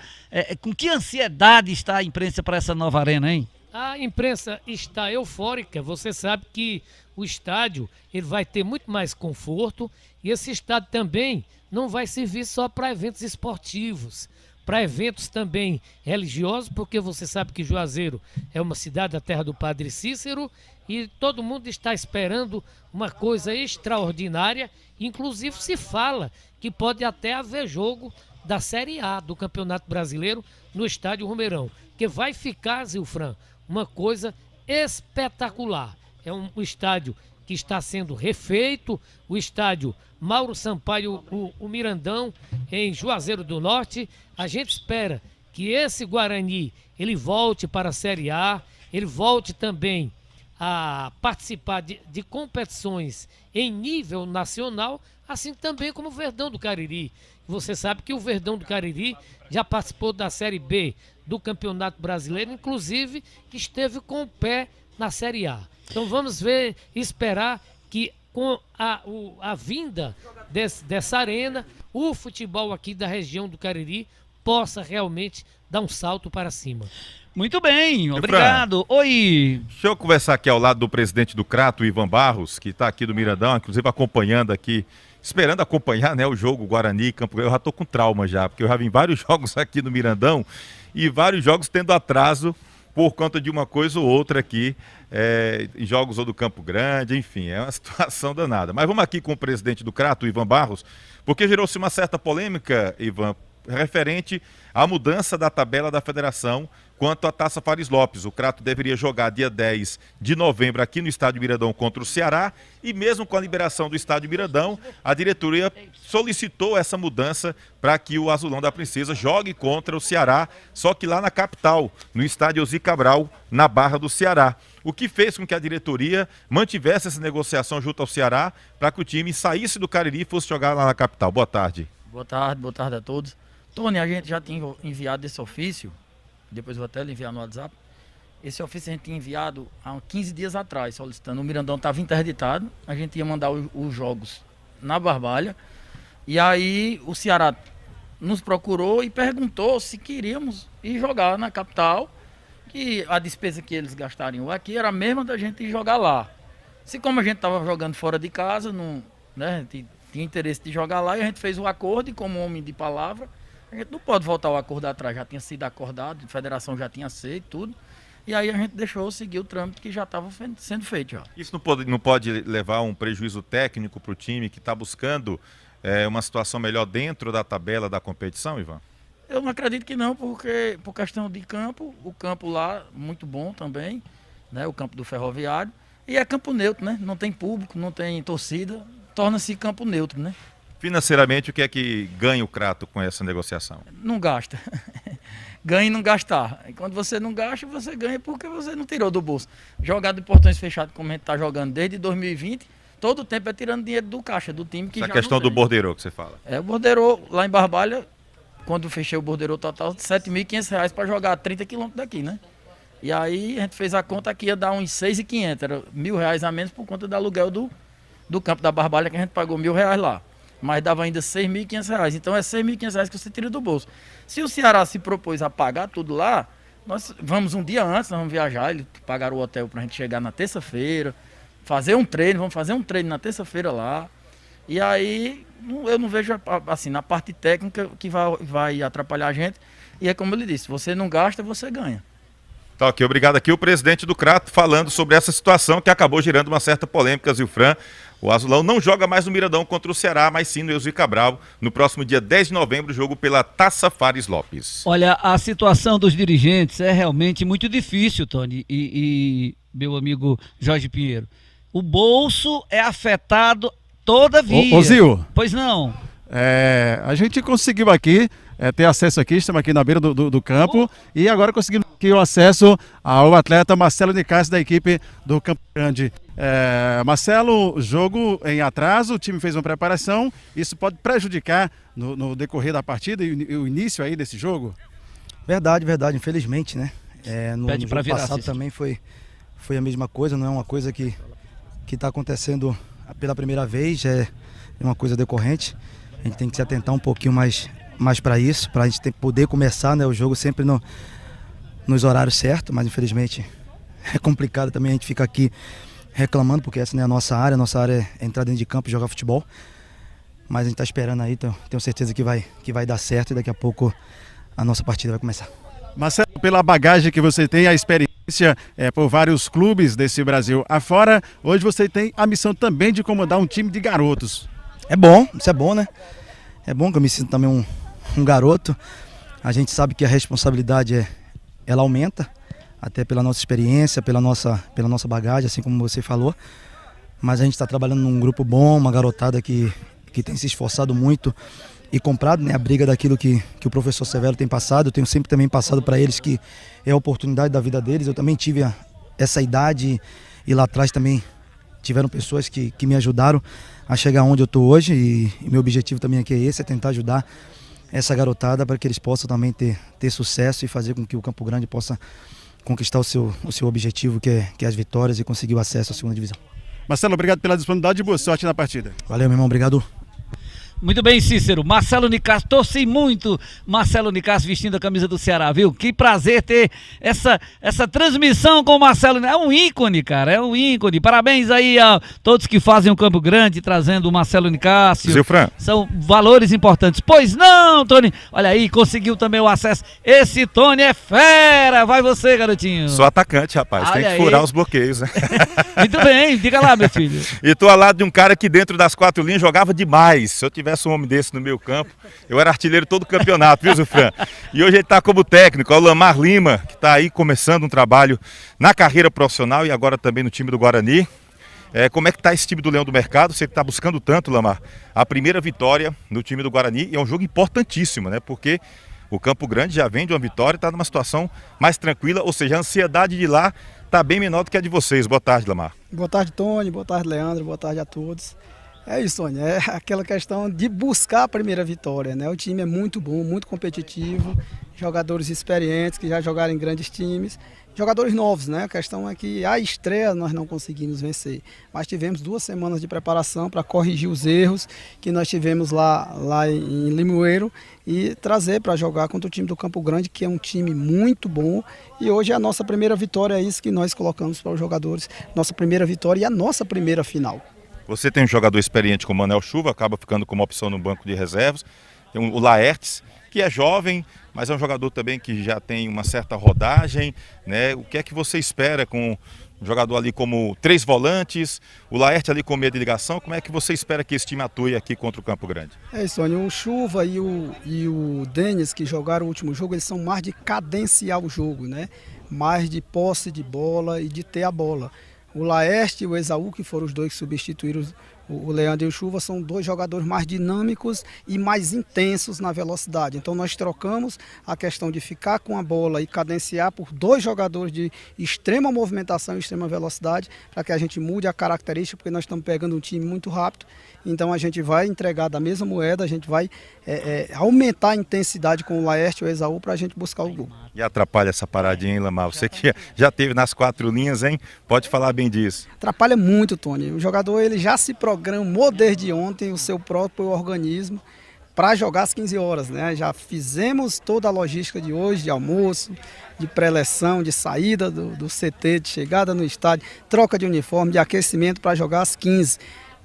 com que ansiedade está a imprensa para essa nova arena, hein? A imprensa está eufórica. Você sabe que o estádio ele vai ter muito mais conforto, e esse estádio também não vai servir só para eventos esportivos, para eventos também religiosos, porque você sabe que Juazeiro é uma cidade da terra do Padre Cícero e todo mundo está esperando uma coisa extraordinária. Inclusive se fala que pode até haver jogo da Série A do Campeonato Brasileiro no estádio Romeirão, que vai ficar, Zilfran, uma coisa espetacular. É um estádio que está sendo refeito, o estádio Mauro Sampaio, o Mirandão, em Juazeiro do Norte. A gente espera que esse Guarani ele volte para a Série A, ele volte também a participar de competições em nível nacional, assim também como o Verdão do Cariri. Você sabe que o Verdão do Cariri já participou da Série B do Campeonato Brasileiro, inclusive esteve com o pé na Série A. Então vamos ver, esperar que com a vinda dessa arena, o futebol aqui da região do Cariri possa realmente dar um salto para cima. Muito bem, obrigado. Oi. Deixa eu conversar aqui ao lado do presidente do Crato, Ivan Barros, que está aqui do Mirandão, inclusive acompanhando aqui, esperando acompanhar, né, o jogo Guarani e Campo Grande. Eu já estou com trauma já, porque eu já vi vários jogos aqui no Mirandão e vários jogos tendo atraso por conta de uma coisa ou outra aqui, em jogos ou do Campo Grande, enfim, é uma situação danada. Mas vamos aqui com o presidente do Crato, Ivan Barros, porque gerou-se uma certa polêmica, Ivan, referente à mudança da tabela da federação quanto à Taça Fares Lopes. O Crato deveria jogar dia 10 de novembro aqui no Estádio Mirandão contra o Ceará, e mesmo com a liberação do Estádio Mirandão, a diretoria solicitou essa mudança para que o Azulão da Princesa jogue contra o Ceará, só que lá na capital, no Estádio Osir Cabral, na Barra do Ceará. O que fez com que a diretoria mantivesse essa negociação junto ao Ceará para que o time saísse do Cariri e fosse jogar lá na capital. Boa tarde. Boa tarde a todos. Tony, a gente já tinha enviado esse ofício, depois vou até lhe enviar no WhatsApp. Esse ofício a gente tinha enviado há 15 dias atrás, solicitando. O Mirandão estava interditado, a gente ia mandar os jogos na Barbalha. E aí o Ceará nos procurou e perguntou se queríamos ir jogar na capital, que a despesa que eles gastariam aqui era a mesma da gente ir jogar lá. Se como a gente estava jogando fora de casa, não, né, tinha interesse de jogar lá, e a gente fez o acordo, e como homem de palavra, a gente não pode voltar ao acordo atrás, já tinha sido acordado, a federação já tinha aceito tudo, e aí a gente deixou seguir o trâmite que já estava sendo feito. Já. Isso não pode levar um prejuízo técnico para o time que está buscando uma situação melhor dentro da tabela da competição, Ivan? Eu não acredito que não, porque por questão de campo, o campo lá, muito bom também, né, o campo do Ferroviário, e é campo neutro, né? Não tem público, não tem torcida, torna-se campo neutro, né? Financeiramente, o que é que ganha o Crato com essa negociação? Não gasta. Ganha e não gastar. E quando você não gasta, você ganha porque você não tirou do bolso. Jogar de portões fechados, como a gente está jogando desde 2020, todo o tempo é tirando dinheiro do caixa, do time que essa já questão não do tem. borderô que você fala. O borderô, lá em Barbalha, quando fechei o borderô total, R$ 7.500 para jogar 30 quilômetros daqui, né? E aí a gente fez a conta que ia dar uns 6.500, era R$1.000 a menos por conta do aluguel do campo da Barbalha, que a gente pagou R$1.000 lá. Mas dava ainda R$6.500. Então é R$6.500 que você tira do bolso. Se o Ceará se propôs a pagar tudo lá, nós vamos um dia antes, nós vamos viajar, eles pagaram o hotel pra gente chegar na terça-feira, vamos fazer um treino na terça-feira lá. E aí eu não vejo, assim, na parte técnica que vai atrapalhar a gente. E é como ele disse, você não gasta, você ganha. Tá, ok, obrigado aqui o presidente do Crato falando sobre essa situação que acabou gerando uma certa polêmica, Zilfran. O Azulão não joga mais no Mirandão contra o Ceará, mas sim no Osir Cabral, no próximo dia 10 de novembro, jogo pela Taça Fares Lopes. Olha, a situação dos dirigentes é realmente muito difícil, Tony e meu amigo Jorge Pinheiro. O bolso é afetado Todavia. Ô Zil, Pois não. a gente conseguiu aqui ter acesso aqui, estamos aqui na beira do campo e agora conseguimos aqui o acesso ao atleta Marcelo Nicásio da equipe do Campo Grande. Marcelo, jogo em atraso, o time fez uma preparação, isso pode prejudicar no decorrer da partida e o início aí desse jogo? Verdade, infelizmente, né? No Pede pra jogo virar, passado Cícero. também foi a mesma coisa, não é uma coisa que está acontecendo pela primeira vez, é uma coisa decorrente. A gente tem que se atentar um pouquinho mais para isso, para a gente poder começar, né, o jogo sempre nos horários certos, mas infelizmente é complicado também, a gente fica aqui reclamando, porque essa não é a nossa área é entrar dentro de campo e jogar futebol. Mas a gente está esperando aí, tenho certeza que vai dar certo e daqui a pouco a nossa partida vai começar. Marcelo, pela bagagem que você tem, a experiência por vários clubes desse Brasil afora, hoje você tem a missão também de comandar um time de garotos. É bom, isso é bom, né? É bom que eu me sinto também um garoto. A gente sabe que a responsabilidade ela aumenta, até pela nossa experiência, pela nossa bagagem, assim como você falou. Mas a gente está trabalhando num grupo bom, uma garotada que tem se esforçado muito e comprado, né, a briga daquilo que o professor Severo tem passado. Eu tenho sempre também passado para eles que é a oportunidade da vida deles. Eu também tive essa idade e lá atrás também tiveram pessoas que me ajudaram a chegar onde eu estou hoje e meu objetivo também aqui é esse, é tentar ajudar essa garotada para que eles possam também ter sucesso e fazer com que o Campo Grande possa conquistar o seu objetivo, que é as vitórias e conseguir o acesso à segunda divisão. Marcelo, obrigado pela disponibilidade e boa sorte na partida. Valeu, meu irmão, obrigado. Muito bem, Cícero. Marcelo Nicásio, torci muito Marcelo Nicásio vestindo a camisa do Ceará, viu? Que prazer ter essa transmissão com o Marcelo Nicásio. É um ícone, cara, é um ícone. Parabéns aí a todos que fazem o Campo Grande, trazendo o Marcelo Nicásio. Zilfran. São valores importantes. Pois não, Tony? Olha aí, conseguiu também o acesso. Esse Tony é fera. Vai você, garotinho. Sou atacante, rapaz. Olha Tem que aí. furar os bloqueios, né? Muito bem, diga lá, meu filho. E tô ao lado de um cara que dentro das 4 linhas jogava demais. Se eu tivesse um homem desse no meu campo, eu era artilheiro todo o campeonato, viu, Zilfran? E hoje ele está como técnico, é o Lamar Lima, que está aí começando um trabalho na carreira profissional e agora também no time do Guarani. Como é que está esse time do Leão do Mercado? Você que está buscando tanto, Lamar, a primeira vitória no time do Guarani, e é um jogo importantíssimo, né? Porque o Campo Grande já vem de uma vitória e está numa situação mais tranquila, ou seja, a ansiedade de lá está bem menor do que a de vocês. Boa tarde, Lamar. Boa tarde, Tony. Boa tarde, Leandro. Boa tarde a todos. É isso, Tony. É aquela questão de buscar a primeira vitória, né? O time é muito bom, muito competitivo, jogadores experientes que já jogaram em grandes times, jogadores novos, né? A questão é que a estreia nós não conseguimos vencer, mas tivemos 2 semanas de preparação para corrigir os erros que nós tivemos lá em Limoeiro e trazer para jogar contra o time do Campo Grande, que é um time muito bom, e hoje é a nossa primeira vitória, é isso que nós colocamos para os jogadores, nossa primeira vitória e a nossa primeira final. Você tem um jogador experiente como o Manel Chuva, acaba ficando como opção no banco de reservas. Tem o Laertes, que é jovem, mas é um jogador também que já tem uma certa rodagem, né? O que é que você espera com um jogador ali como 3 volantes, o Laertes ali com meia de ligação? Como é que você espera que esse time atue aqui contra o Campo Grande? É isso, Tony. O Chuva e o Denis, que jogaram o último jogo, eles são mais de cadenciar o jogo, né? Mais de posse de bola e de ter a bola. O Laerte e o Esaú, que foram os dois que substituíram o Leandro e o Chuva, são 2 jogadores mais dinâmicos e mais intensos na velocidade. Então nós trocamos a questão de ficar com a bola e cadenciar por 2 jogadores de extrema movimentação e extrema velocidade, para que a gente mude a característica, porque nós estamos pegando um time muito rápido. Então a gente vai entregar da mesma moeda, a gente vai aumentar a intensidade com o Laerte e o Esaú para a gente buscar o gol. E atrapalha essa paradinha, hein, Lamar? Você que já teve nas 4 linhas, hein? Pode falar bem disso. Atrapalha muito, Tony. O jogador ele já se programou desde ontem o seu próprio organismo para jogar às 15 horas, né? Já fizemos toda a logística de hoje, de almoço, de pré-eleção, de saída do CT, de chegada no estádio, troca de uniforme, de aquecimento para jogar às 15.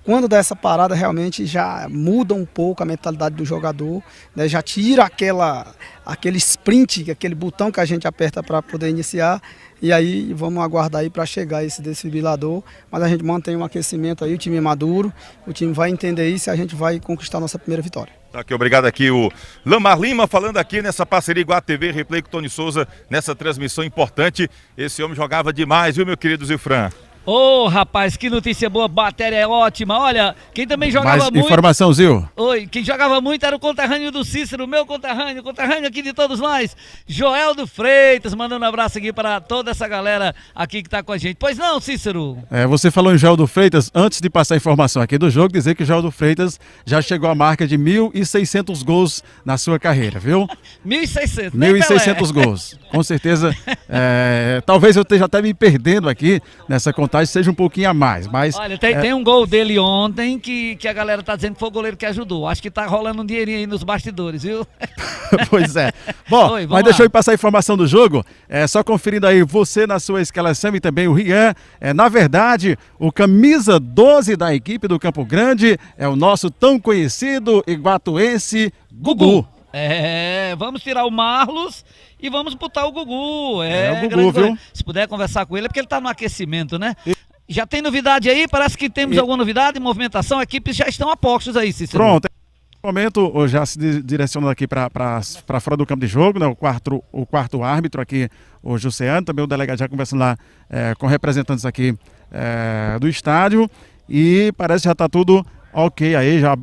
Quando dá essa parada, realmente já muda um pouco a mentalidade do jogador, né? Já tira aquele sprint, aquele botão que a gente aperta para poder iniciar, e aí vamos aguardar aí para chegar esse desfibrilador, mas a gente mantém um aquecimento aí, o time é maduro, o time vai entender isso e a gente vai conquistar a nossa primeira vitória. Tá aqui, obrigado aqui o Lamar Lima falando aqui nessa parceria Iguatu TV, replay com o Tony Souza, nessa transmissão importante. Esse homem jogava demais, viu, meu querido Zilfran? Ô, rapaz, que notícia boa, matéria é ótima. Olha, quem também jogava Mais muito... informação, Zil. Oi, quem jogava muito era o conterrâneo do Cícero, meu conterrâneo aqui de todos nós, Joeldo Freitas, mandando um abraço aqui para toda essa galera aqui que tá com a gente. Pois não, Cícero? Você falou em Joeldo Freitas, antes de passar a informação aqui do jogo, dizer que Joeldo Freitas já chegou à marca de 1.600 gols na sua carreira, viu? 1.600, 1.600 gols. Com certeza, talvez eu esteja até me perdendo aqui nessa contagem, seja um pouquinho a mais, mas... Olha, tem um gol dele ontem que a galera tá dizendo que foi o goleiro que ajudou. Acho que tá rolando um dinheirinho aí nos bastidores, viu? Pois é. Bom, mas deixa eu passar a informação do jogo. Só conferindo aí você na sua escalação e também o Rian. Na verdade, o camisa 12 da equipe do Campo Grande é o nosso tão conhecido iguatuense Gugu. Vamos tirar o Marlos e vamos botar o Gugu. O Gugu, viu? Se puder conversar com ele, é porque ele tá no aquecimento, né? Já tem novidade aí? Parece que temos alguma novidade, movimentação, equipes já estão a postos aí, Cícero. Pronto. No momento, já se direcionando aqui para fora do campo de jogo, né? O quarto árbitro aqui, o Juseano, também o delegado já conversando lá com representantes aqui do estádio, e parece que já está tudo ok aí, já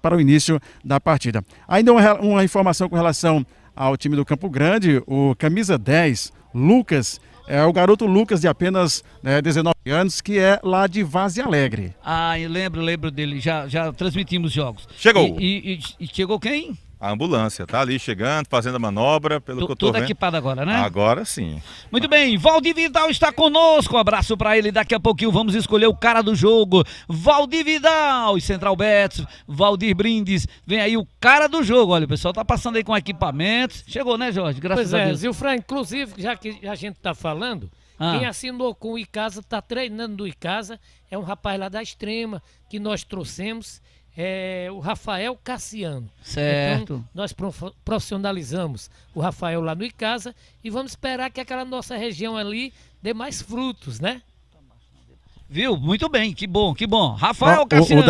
para o início da partida. Ainda uma informação com relação ao time do Campo Grande, o camisa 10, Lucas, o garoto Lucas, de apenas 19 anos, que é lá de Vaze Alegre. Eu lembro dele, já transmitimos jogos. Chegou. E chegou quem? A ambulância tá ali chegando, fazendo a manobra, pelo que eu tô vendo. Tudo equipado agora, né? Agora sim. Muito bem, Valdir Vidal está conosco, um abraço para ele, daqui a pouquinho vamos escolher o cara do jogo, Valdir Vidal e Central Betis, Valdir Brindes, vem aí o cara do jogo, olha, o pessoal tá passando aí com equipamentos, chegou, né, Jorge? Graças a Deus. Zilfran, inclusive, já que a gente tá falando, quem assinou com o Icasa, tá treinando no Icasa, é um rapaz lá da Extrema, que nós trouxemos, o Rafael Cassiano. Certo. Então, nós profissionalizamos o Rafael lá no Icasa e vamos esperar que aquela nossa região ali dê mais frutos, né? Viu? Muito bem, que bom. Rafael Cassiano.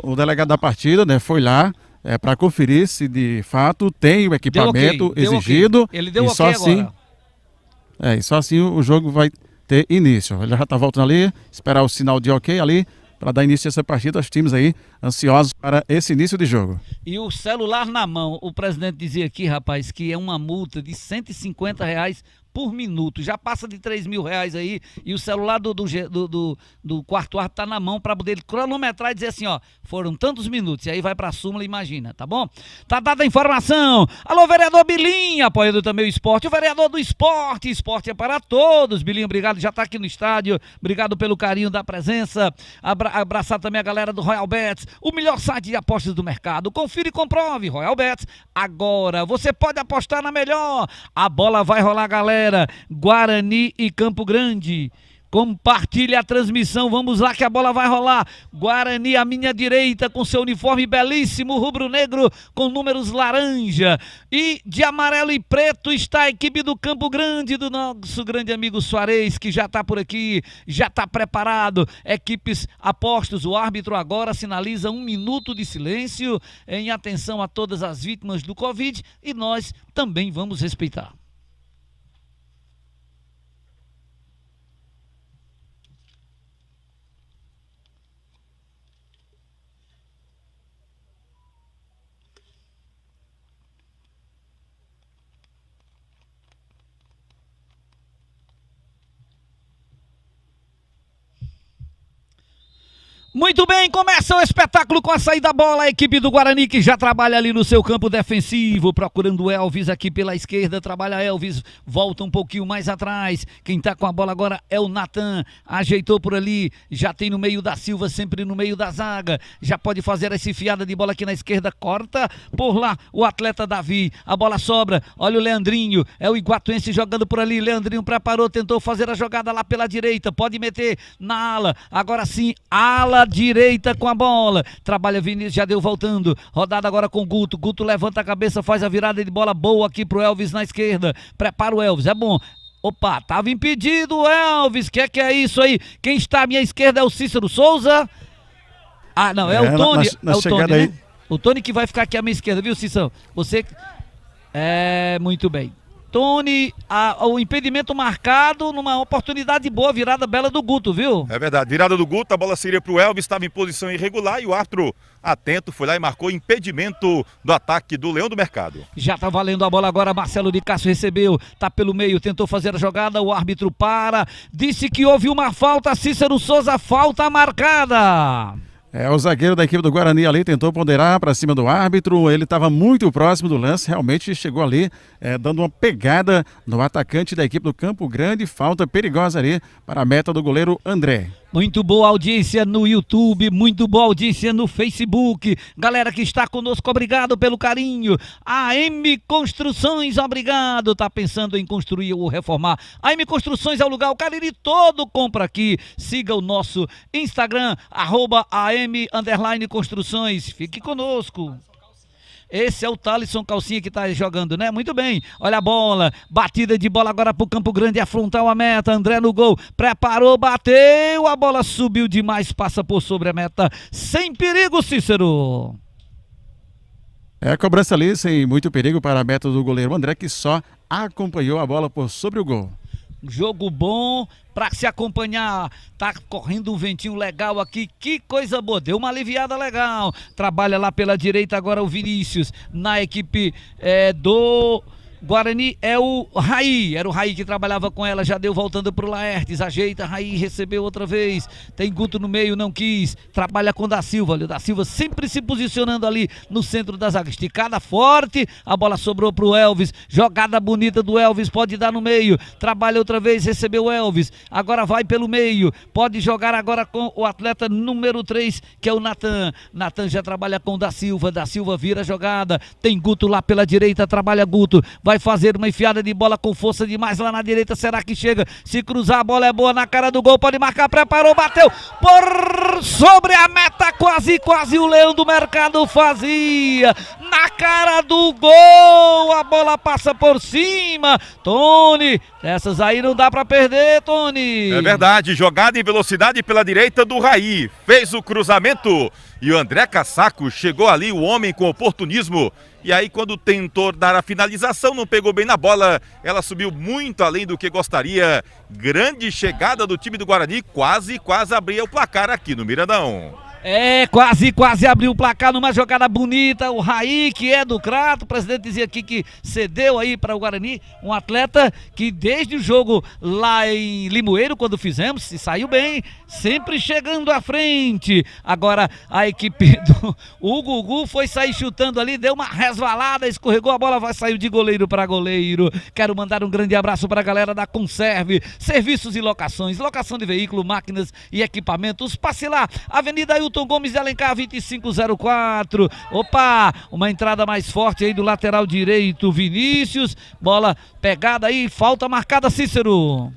O delegado da partida, né, foi lá para conferir se de fato tem o equipamento exigido. Okay. Ele deu e ok só assim, agora. E só assim o jogo vai ter início. Ele já está voltando ali, esperar o sinal de ok ali, para dar início a essa partida, os times aí ansiosos para esse início de jogo. E o celular na mão, o presidente dizia aqui, rapaz, que é uma multa de R$150 por minuto, já passa de R$3.000 aí, e o celular do quarto árbitro tá na mão para poder cronometrar e dizer assim, ó, foram tantos minutos, e aí vai pra súmula, imagina, tá bom? Tá dada a informação. Alô, vereador Bilinha, apoiando também o esporte, o vereador do esporte é para todos. Bilinha, obrigado, já tá aqui no estádio, obrigado pelo carinho da presença, abraçar também a galera do Royal Bets, o melhor site de apostas do mercado, confira e comprove, Royal Bets, agora você pode apostar na melhor, a bola vai rolar, galera, Guarani e Campo Grande. Compartilha a transmissão, vamos lá que a bola vai rolar. Guarani à minha direita com seu uniforme belíssimo rubro-negro com números laranja, e de amarelo e preto está a equipe do Campo Grande, do nosso grande amigo Soares, que já está por aqui, já está preparado. Equipes apostos, o árbitro agora sinaliza 1 minuto de silêncio em atenção a todas as vítimas do Covid, e nós também vamos respeitar. Muito bem, começa o espetáculo com a saída da bola, a equipe do Guarani que já trabalha ali no seu campo defensivo, procurando o Elvis aqui pela esquerda, trabalha Elvis, volta um pouquinho mais atrás, quem tá com a bola agora é o Natan, ajeitou por ali, já tem no meio da Silva, sempre no meio da zaga, já pode fazer essa enfiada de bola aqui na esquerda, corta por lá o atleta Davi, a bola sobra, olha o Leandrinho, é o iguatuense jogando por ali, Leandrinho preparou, tentou fazer a jogada lá pela direita, pode meter na ala, agora sim, ala direita com a bola, trabalha Vinícius, já deu voltando, rodada agora com Guto, Guto levanta a cabeça, faz a virada de bola boa aqui pro Elvis na esquerda, prepara o Elvis, é bom, opa, tava impedido o Elvis, que é isso aí, quem está à minha esquerda é o Cícero Souza, não, é o Tony, é o Tony, né? O Tony que vai ficar aqui à minha esquerda, viu, Cícero? Você, muito bem. Tony, o impedimento marcado numa oportunidade boa, virada bela do Guto, viu? É verdade, virada do Guto, a bola seria para o Elvis, estava em posição irregular e o árbitro atento foi lá e marcou impedimento do ataque do Leão do Mercado. Já tá valendo a bola agora, Marcelo de Castro recebeu, tá pelo meio, tentou fazer a jogada, o árbitro para, disse que houve uma falta, Cícero Souza, falta marcada. O zagueiro da equipe do Guarani ali tentou ponderar para cima do árbitro, ele estava muito próximo do lance, realmente chegou ali dando uma pegada no atacante da equipe do Campo Grande, falta perigosa ali para a meta do goleiro André. Muito boa audiência no YouTube, muito boa audiência no Facebook. Galera que está conosco, obrigado pelo carinho. AM Construções, obrigado. Tá pensando em construir ou reformar? AM Construções é o lugar, o Cariri todo compra aqui. Siga o nosso Instagram, @AM_Construções. Fique conosco. Esse é o Thalisson Calcinha que tá jogando, né? Muito bem, olha a bola, batida de bola agora pro Campo Grande, afrontar a meta, André no gol, preparou, bateu, a bola subiu demais, passa por sobre a meta, sem perigo, Cícero. Cobrança ali, sem muito perigo para a meta do goleiro André, que só acompanhou a bola por sobre o gol. Jogo bom para se acompanhar, tá correndo um ventinho legal aqui, que coisa boa, deu uma aliviada legal, trabalha lá pela direita agora o Vinícius, na equipe do Guarani é o Raí, era o Raí que trabalhava com ela, já deu voltando pro Laertes, ajeita, Raí recebeu outra vez, tem Guto no meio, não quis, trabalha com o Da Silva, o Da Silva sempre se posicionando ali no centro da zaga, esticada forte, a bola sobrou pro Elvis, jogada bonita do Elvis, pode dar no meio, trabalha outra vez, recebeu o Elvis, agora vai pelo meio, pode jogar agora com o atleta número 3, que é o Natan já trabalha com o Da Silva vira a jogada, tem Guto lá pela direita, trabalha Guto, vai fazer uma enfiada de bola com força demais lá na direita, será que chega? Se cruzar a bola é boa na cara do gol, pode marcar, preparou, bateu por sobre a meta, quase o Leão do Mercado fazia, na cara do gol, a bola passa por cima, Tony, essas aí não dá pra perder, Tony. É verdade, jogada em velocidade pela direita do Raí, fez o cruzamento e o André Cassaco chegou ali, o homem com oportunismo. E aí quando tentou dar a finalização, não pegou bem na bola, ela subiu muito além do que gostaria. Grande chegada do time do Guarani, quase abria o placar aqui no Mirandão. Quase abriu o placar numa jogada bonita, o Raí, que é do Crato, o presidente dizia aqui que cedeu aí para o Guarani, um atleta que desde o jogo lá em Limoeiro, quando fizemos, se saiu bem, sempre chegando à frente. Agora a equipe do Gugu foi sair chutando ali, deu uma resvalada, escorregou a bola, saiu de goleiro para goleiro. Quero mandar um grande abraço para a galera da Conserve, serviços e locações, locação de veículo, máquinas e equipamentos. Passe lá, Avenida Ailton Gomes de Alencar 2504. Opa, uma entrada mais forte aí do lateral direito, Vinícius, bola pegada aí, falta marcada, Cícero.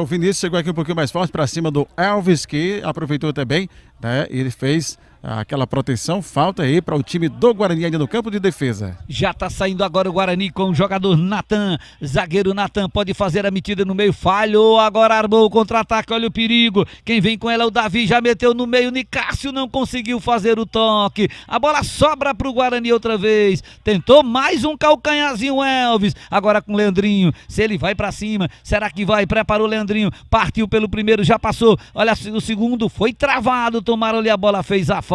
O Vinícius chegou aqui um pouquinho mais forte para cima do Elvis, que aproveitou também, né? Ele fez aquela proteção, falta aí para o time do Guarani ainda no campo de defesa. Já tá saindo agora o Guarani com o jogador Natan, zagueiro Natan, pode fazer a metida no meio, falhou, agora armou o contra-ataque, olha o perigo, quem vem com ela é o Davi, já meteu no meio, Nicásio não conseguiu fazer o toque, a bola sobra pro Guarani outra vez, tentou mais um calcanhazinho Elvis, agora com o Leandrinho, se ele vai pra cima, será que vai, preparou o Leandrinho, partiu pelo primeiro, já passou, olha o segundo, foi travado, tomaram ali a bola, fez a falta.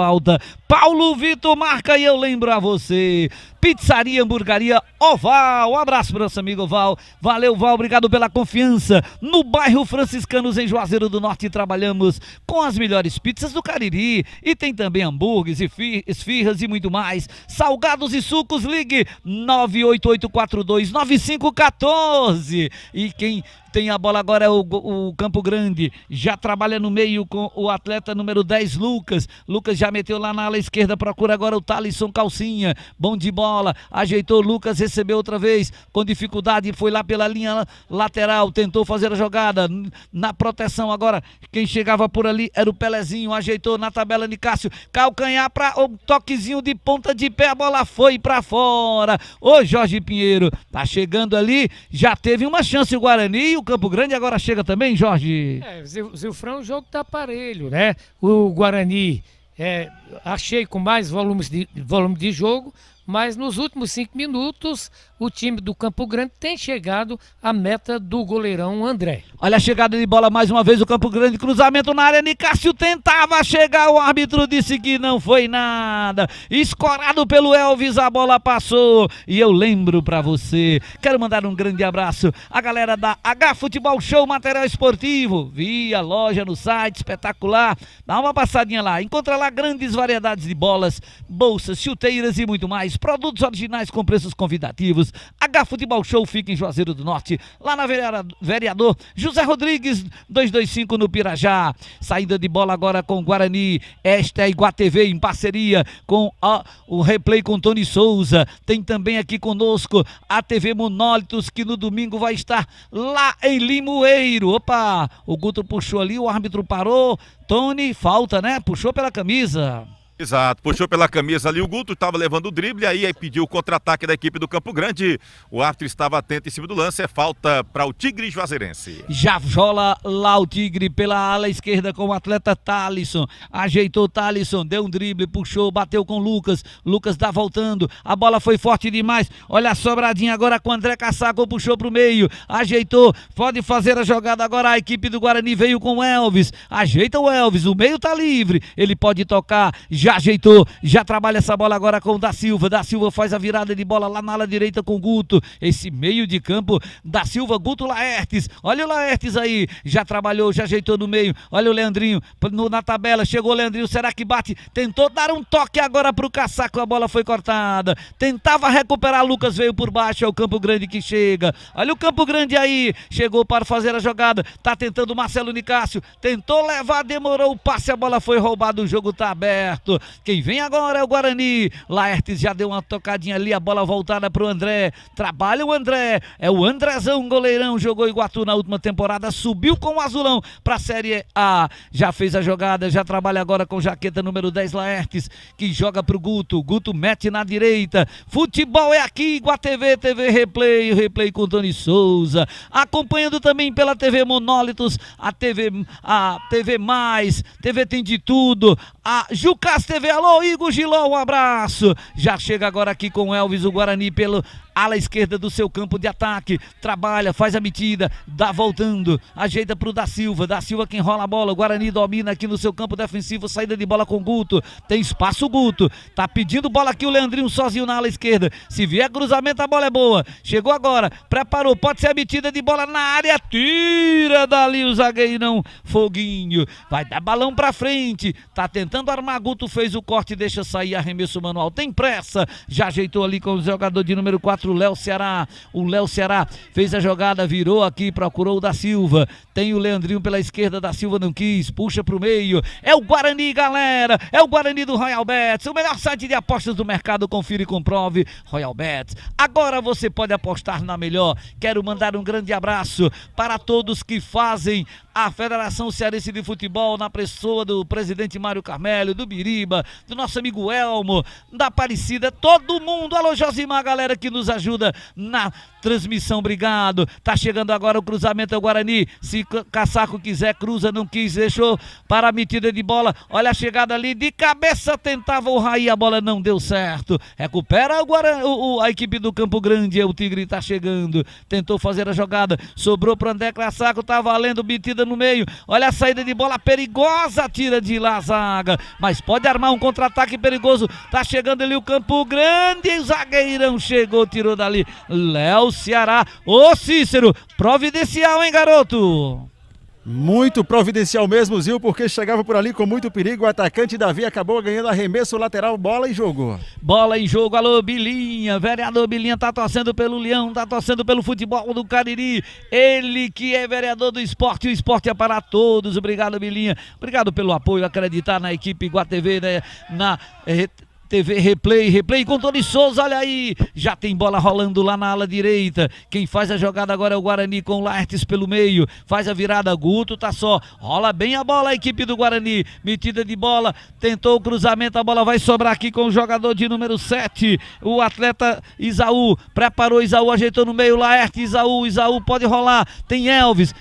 Paulo Vitor marca e eu lembro a você, Pizzaria Hamburgaria Oval, um abraço para nosso amigo Val, valeu Val, obrigado pela confiança, no bairro Franciscanos em Juazeiro do Norte trabalhamos com as melhores pizzas do Cariri e tem também hambúrgueres e esfirras e muito mais, salgados e sucos, ligue 988429514 e quem tem a bola agora é o Campo Grande, já trabalha no meio com o atleta número 10, Lucas já meteu lá na ala esquerda, procura agora o Thalisson Calcinha, bom de bola, ajeitou, Lucas recebeu outra vez, com dificuldade, foi lá pela linha lateral, tentou fazer a jogada, na proteção agora, quem chegava por ali era o Pelezinho, ajeitou na tabela de Cássio, calcanhar para o toquezinho de ponta de pé, a bola foi para fora, ô Jorge Pinheiro, tá chegando ali, já teve uma chance o Guarani, o Campo Grande agora chega também, Jorge. Zilfrão, o jogo tá parelho, né? O Guarani achei com mais volume de jogo, mas nos últimos 5 minutos o time do Campo Grande tem chegado à meta do goleirão André. Olha a chegada de bola mais uma vez, o Campo Grande, cruzamento na área, Nicásio tentava chegar, o árbitro disse que não foi nada, escorado pelo Elvis, a bola passou, e eu lembro pra você, quero mandar um grande abraço à galera da H Futebol Show Material Esportivo, via loja no site, espetacular, dá uma passadinha lá, encontra lá grandes variedades de bolas, bolsas, chuteiras e muito mais, produtos originais com preços convidativos. H Futebol Show fica em Juazeiro do Norte, lá na Vereador José Rodrigues 225 no Pirajá. Saída de bola agora com o Guarani, esta é a Iguatv em parceria com o Replay com Tony Souza. Tem também aqui conosco a TV Monólitos, que no domingo vai estar lá em Limoeiro. Opa, o Guto puxou ali, o árbitro parou, Tony, falta, né? Puxou pela camisa. Exato, puxou pela camisa ali, o Guto estava levando o drible, aí pediu o contra-ataque da equipe do Campo Grande, o árbitro estava atento em cima do lance, é falta para o Tigre Juazeirense. Já rola lá o Tigre pela ala esquerda com o atleta Thalisson, ajeitou Thalisson, deu um drible, puxou, bateu com Lucas, Lucas tá voltando, a bola foi forte demais, olha a sobradinha agora com o André Caçaco, puxou pro meio, ajeitou, pode fazer a jogada agora, a equipe do Guarani veio com o Elvis, ajeita o Elvis, o meio tá livre, ele pode tocar, já ajeitou, já trabalha essa bola agora com o Da Silva faz a virada de bola lá na ala direita com o Guto, esse meio de campo, Da Silva, Guto, Laertes, olha o Laertes aí, já trabalhou, já ajeitou no meio, olha o Leandrinho, na tabela, chegou o Leandrinho, será que bate? Tentou dar um toque agora pro Caçaco, a bola foi cortada, tentava recuperar, Lucas veio por baixo, é o Campo Grande que chega, olha o Campo Grande aí, chegou para fazer a jogada, tá tentando o Marcelo Nicásio, tentou levar, demorou o passe, a bola foi roubada, o jogo tá aberto. Quem vem agora é o Guarani, Laertes já deu uma tocadinha ali, a bola voltada pro André, trabalha o André, é o Andrezão, goleirão, jogou Iguatu na última temporada, subiu com o azulão pra Série A, já fez a jogada, já trabalha agora com jaqueta número 10, Laertes, que joga pro Guto, Guto mete na direita, futebol é aqui, Iguatv, TV Replay, Replay com Tony Souza, acompanhando também pela TV Monólitos, a TV Mais, TV Tem de Tudo, a Jucas TV, alô Igor Giló, um abraço, já chega agora aqui com o Elvis, o Guarani pelo ala esquerda do seu campo de ataque, trabalha, faz a metida, dá voltando, ajeita pro Da Silva que enrola a bola, o Guarani domina aqui no seu campo defensivo, saída de bola com o Guto, tem espaço o Guto, tá pedindo bola aqui o Leandrinho sozinho na ala esquerda, se vier cruzamento a bola é boa, chegou agora, preparou, pode ser a metida de bola na área, tira dali o zagueirão Foguinho, vai dar balão pra frente, tá tentando armar, Guto fez o corte, deixa sair, arremesso manual, tem pressa, já ajeitou ali com o jogador de número 4, o Léo Ceará fez a jogada, virou aqui, procurou o Da Silva, tem o Leandrinho pela esquerda, Da Silva não quis, puxa pro meio, é o Guarani, galera, é o Guarani do Royal Bets, o melhor site de apostas do mercado, confira e comprove, Royal Bets, agora você pode apostar na melhor. Quero mandar um grande abraço para todos que fazem a Federação Cearense de Futebol, na pessoa do presidente Mário Carmelo, do Biriba, do nosso amigo Elmo, da Aparecida, todo mundo, alô Josimar, galera que nos ajuda na transmissão, obrigado, tá chegando agora o cruzamento ao Guarani, se Caçaco quiser, cruza, não quis, deixou para a metida de bola, olha a chegada ali, de cabeça tentava o Raí, a bola não deu certo, recupera a equipe do Campo Grande, o Tigre tá chegando, tentou fazer a jogada, sobrou pro André Caçaco, tá valendo, metida no meio, olha a saída de bola perigosa, tira de lá a zaga, mas pode armar um contra-ataque perigoso, tá chegando ali o Campo Grande, o zagueirão chegou, tirou dali, Léo Ceará, ô Cícero, providencial, hein, garoto? Muito providencial mesmo, Zil, porque chegava por ali com muito perigo, o atacante Davi acabou ganhando arremesso lateral, bola em jogo. Bola em jogo, alô Bilinha, vereador Bilinha tá torcendo pelo Leão, tá torcendo pelo futebol do Cariri, ele que é vereador do esporte, o esporte é para todos, obrigado Bilinha, obrigado pelo apoio, acreditar na equipe Iguatv, né, na TV Replay com Tony Souza, olha aí, já tem bola rolando lá na ala direita, quem faz a jogada agora é o Guarani com o Laertes pelo meio, faz a virada, Guto tá só, rola bem a bola a equipe do Guarani, metida de bola, tentou o cruzamento, a bola vai sobrar aqui com o jogador de número 7, o atleta Isaú, preparou Isaú, ajeitou no meio, Laertes, Isaú pode rolar, tem Elvis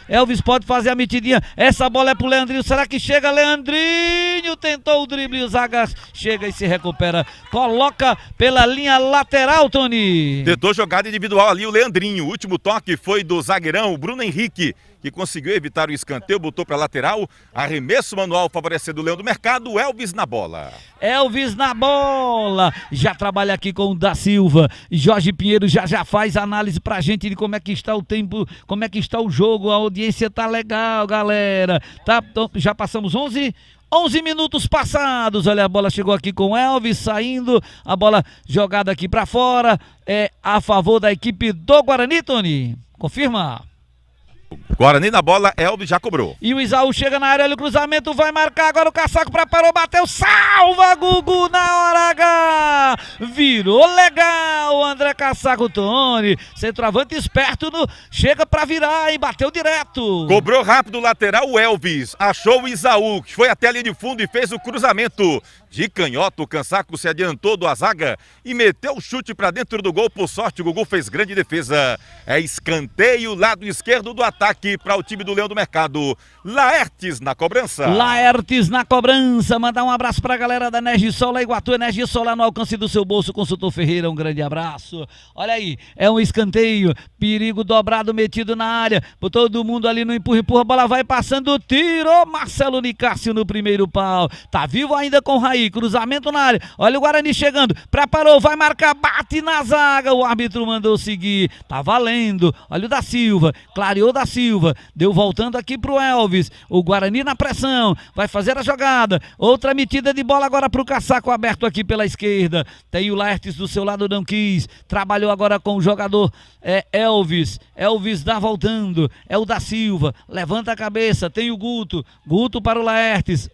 pode fazer a metidinha, essa bola é pro Leandrinho, será que chega Leandrinho, tentou o drible, o zaga chega e se recupera galera. Coloca pela linha lateral, Tony. Tentou jogada individual ali o Leandrinho. O último toque foi do zagueirão, o Bruno Henrique, que conseguiu evitar o escanteio, botou para lateral. Arremesso manual favorecendo o Leão do Mercado. Elvis na bola. Elvis na bola. Já trabalha aqui com o da Silva. Jorge Pinheiro já faz análise pra gente de como é que está o tempo, como é que está o jogo. A audiência tá legal, galera. Tá, já passamos 11 minutos passados. Olha, a bola chegou aqui com o Elvis saindo. A bola jogada aqui pra fora. É a favor da equipe do Guarani, Tony. Confirma. Guarani na bola, Elvis já cobrou. E o Isaú chega na área, olha o cruzamento, vai marcar agora o Caçaco, preparou, bateu, salva Gugu na hora H. Virou legal, André Caçaco, Tony. Centroavante esperto, chega pra virar e bateu direto. Cobrou rápido o lateral, o Elvis. Achou o Isaú, que foi até a linha de fundo e fez o cruzamento. De canhota, o Caçaco se adiantou da zaga e meteu o chute pra dentro do gol. Por sorte, o Gugu fez grande defesa. É escanteio, lado esquerdo do ataque para o time do Leão do Mercado. Laertes na cobrança. Laertes na cobrança. Mandar um abraço pra galera da Energisol, lá Iguatu. Energia solar no alcance do seu bolso. Consultor Ferreira, um grande abraço. Olha aí, é um escanteio. Perigo dobrado metido na área. Por todo mundo ali no empurra, a bola vai passando. Tirou Marcelo Nicásio no primeiro pau. Tá vivo ainda com o Raí. Cruzamento na área, olha o Guarani chegando, preparou, vai marcar, bate na zaga, o árbitro mandou seguir, tá valendo, olha o da Silva, clareou da Silva, deu voltando aqui pro Elvis, o Guarani na pressão, vai fazer a jogada, outra metida de bola agora pro Caçaco aberto aqui pela esquerda, tem o Laertes do seu lado, não quis, trabalhou agora com o jogador Elvis dá voltando, é o da Silva, levanta a cabeça, tem o Guto para o Laertes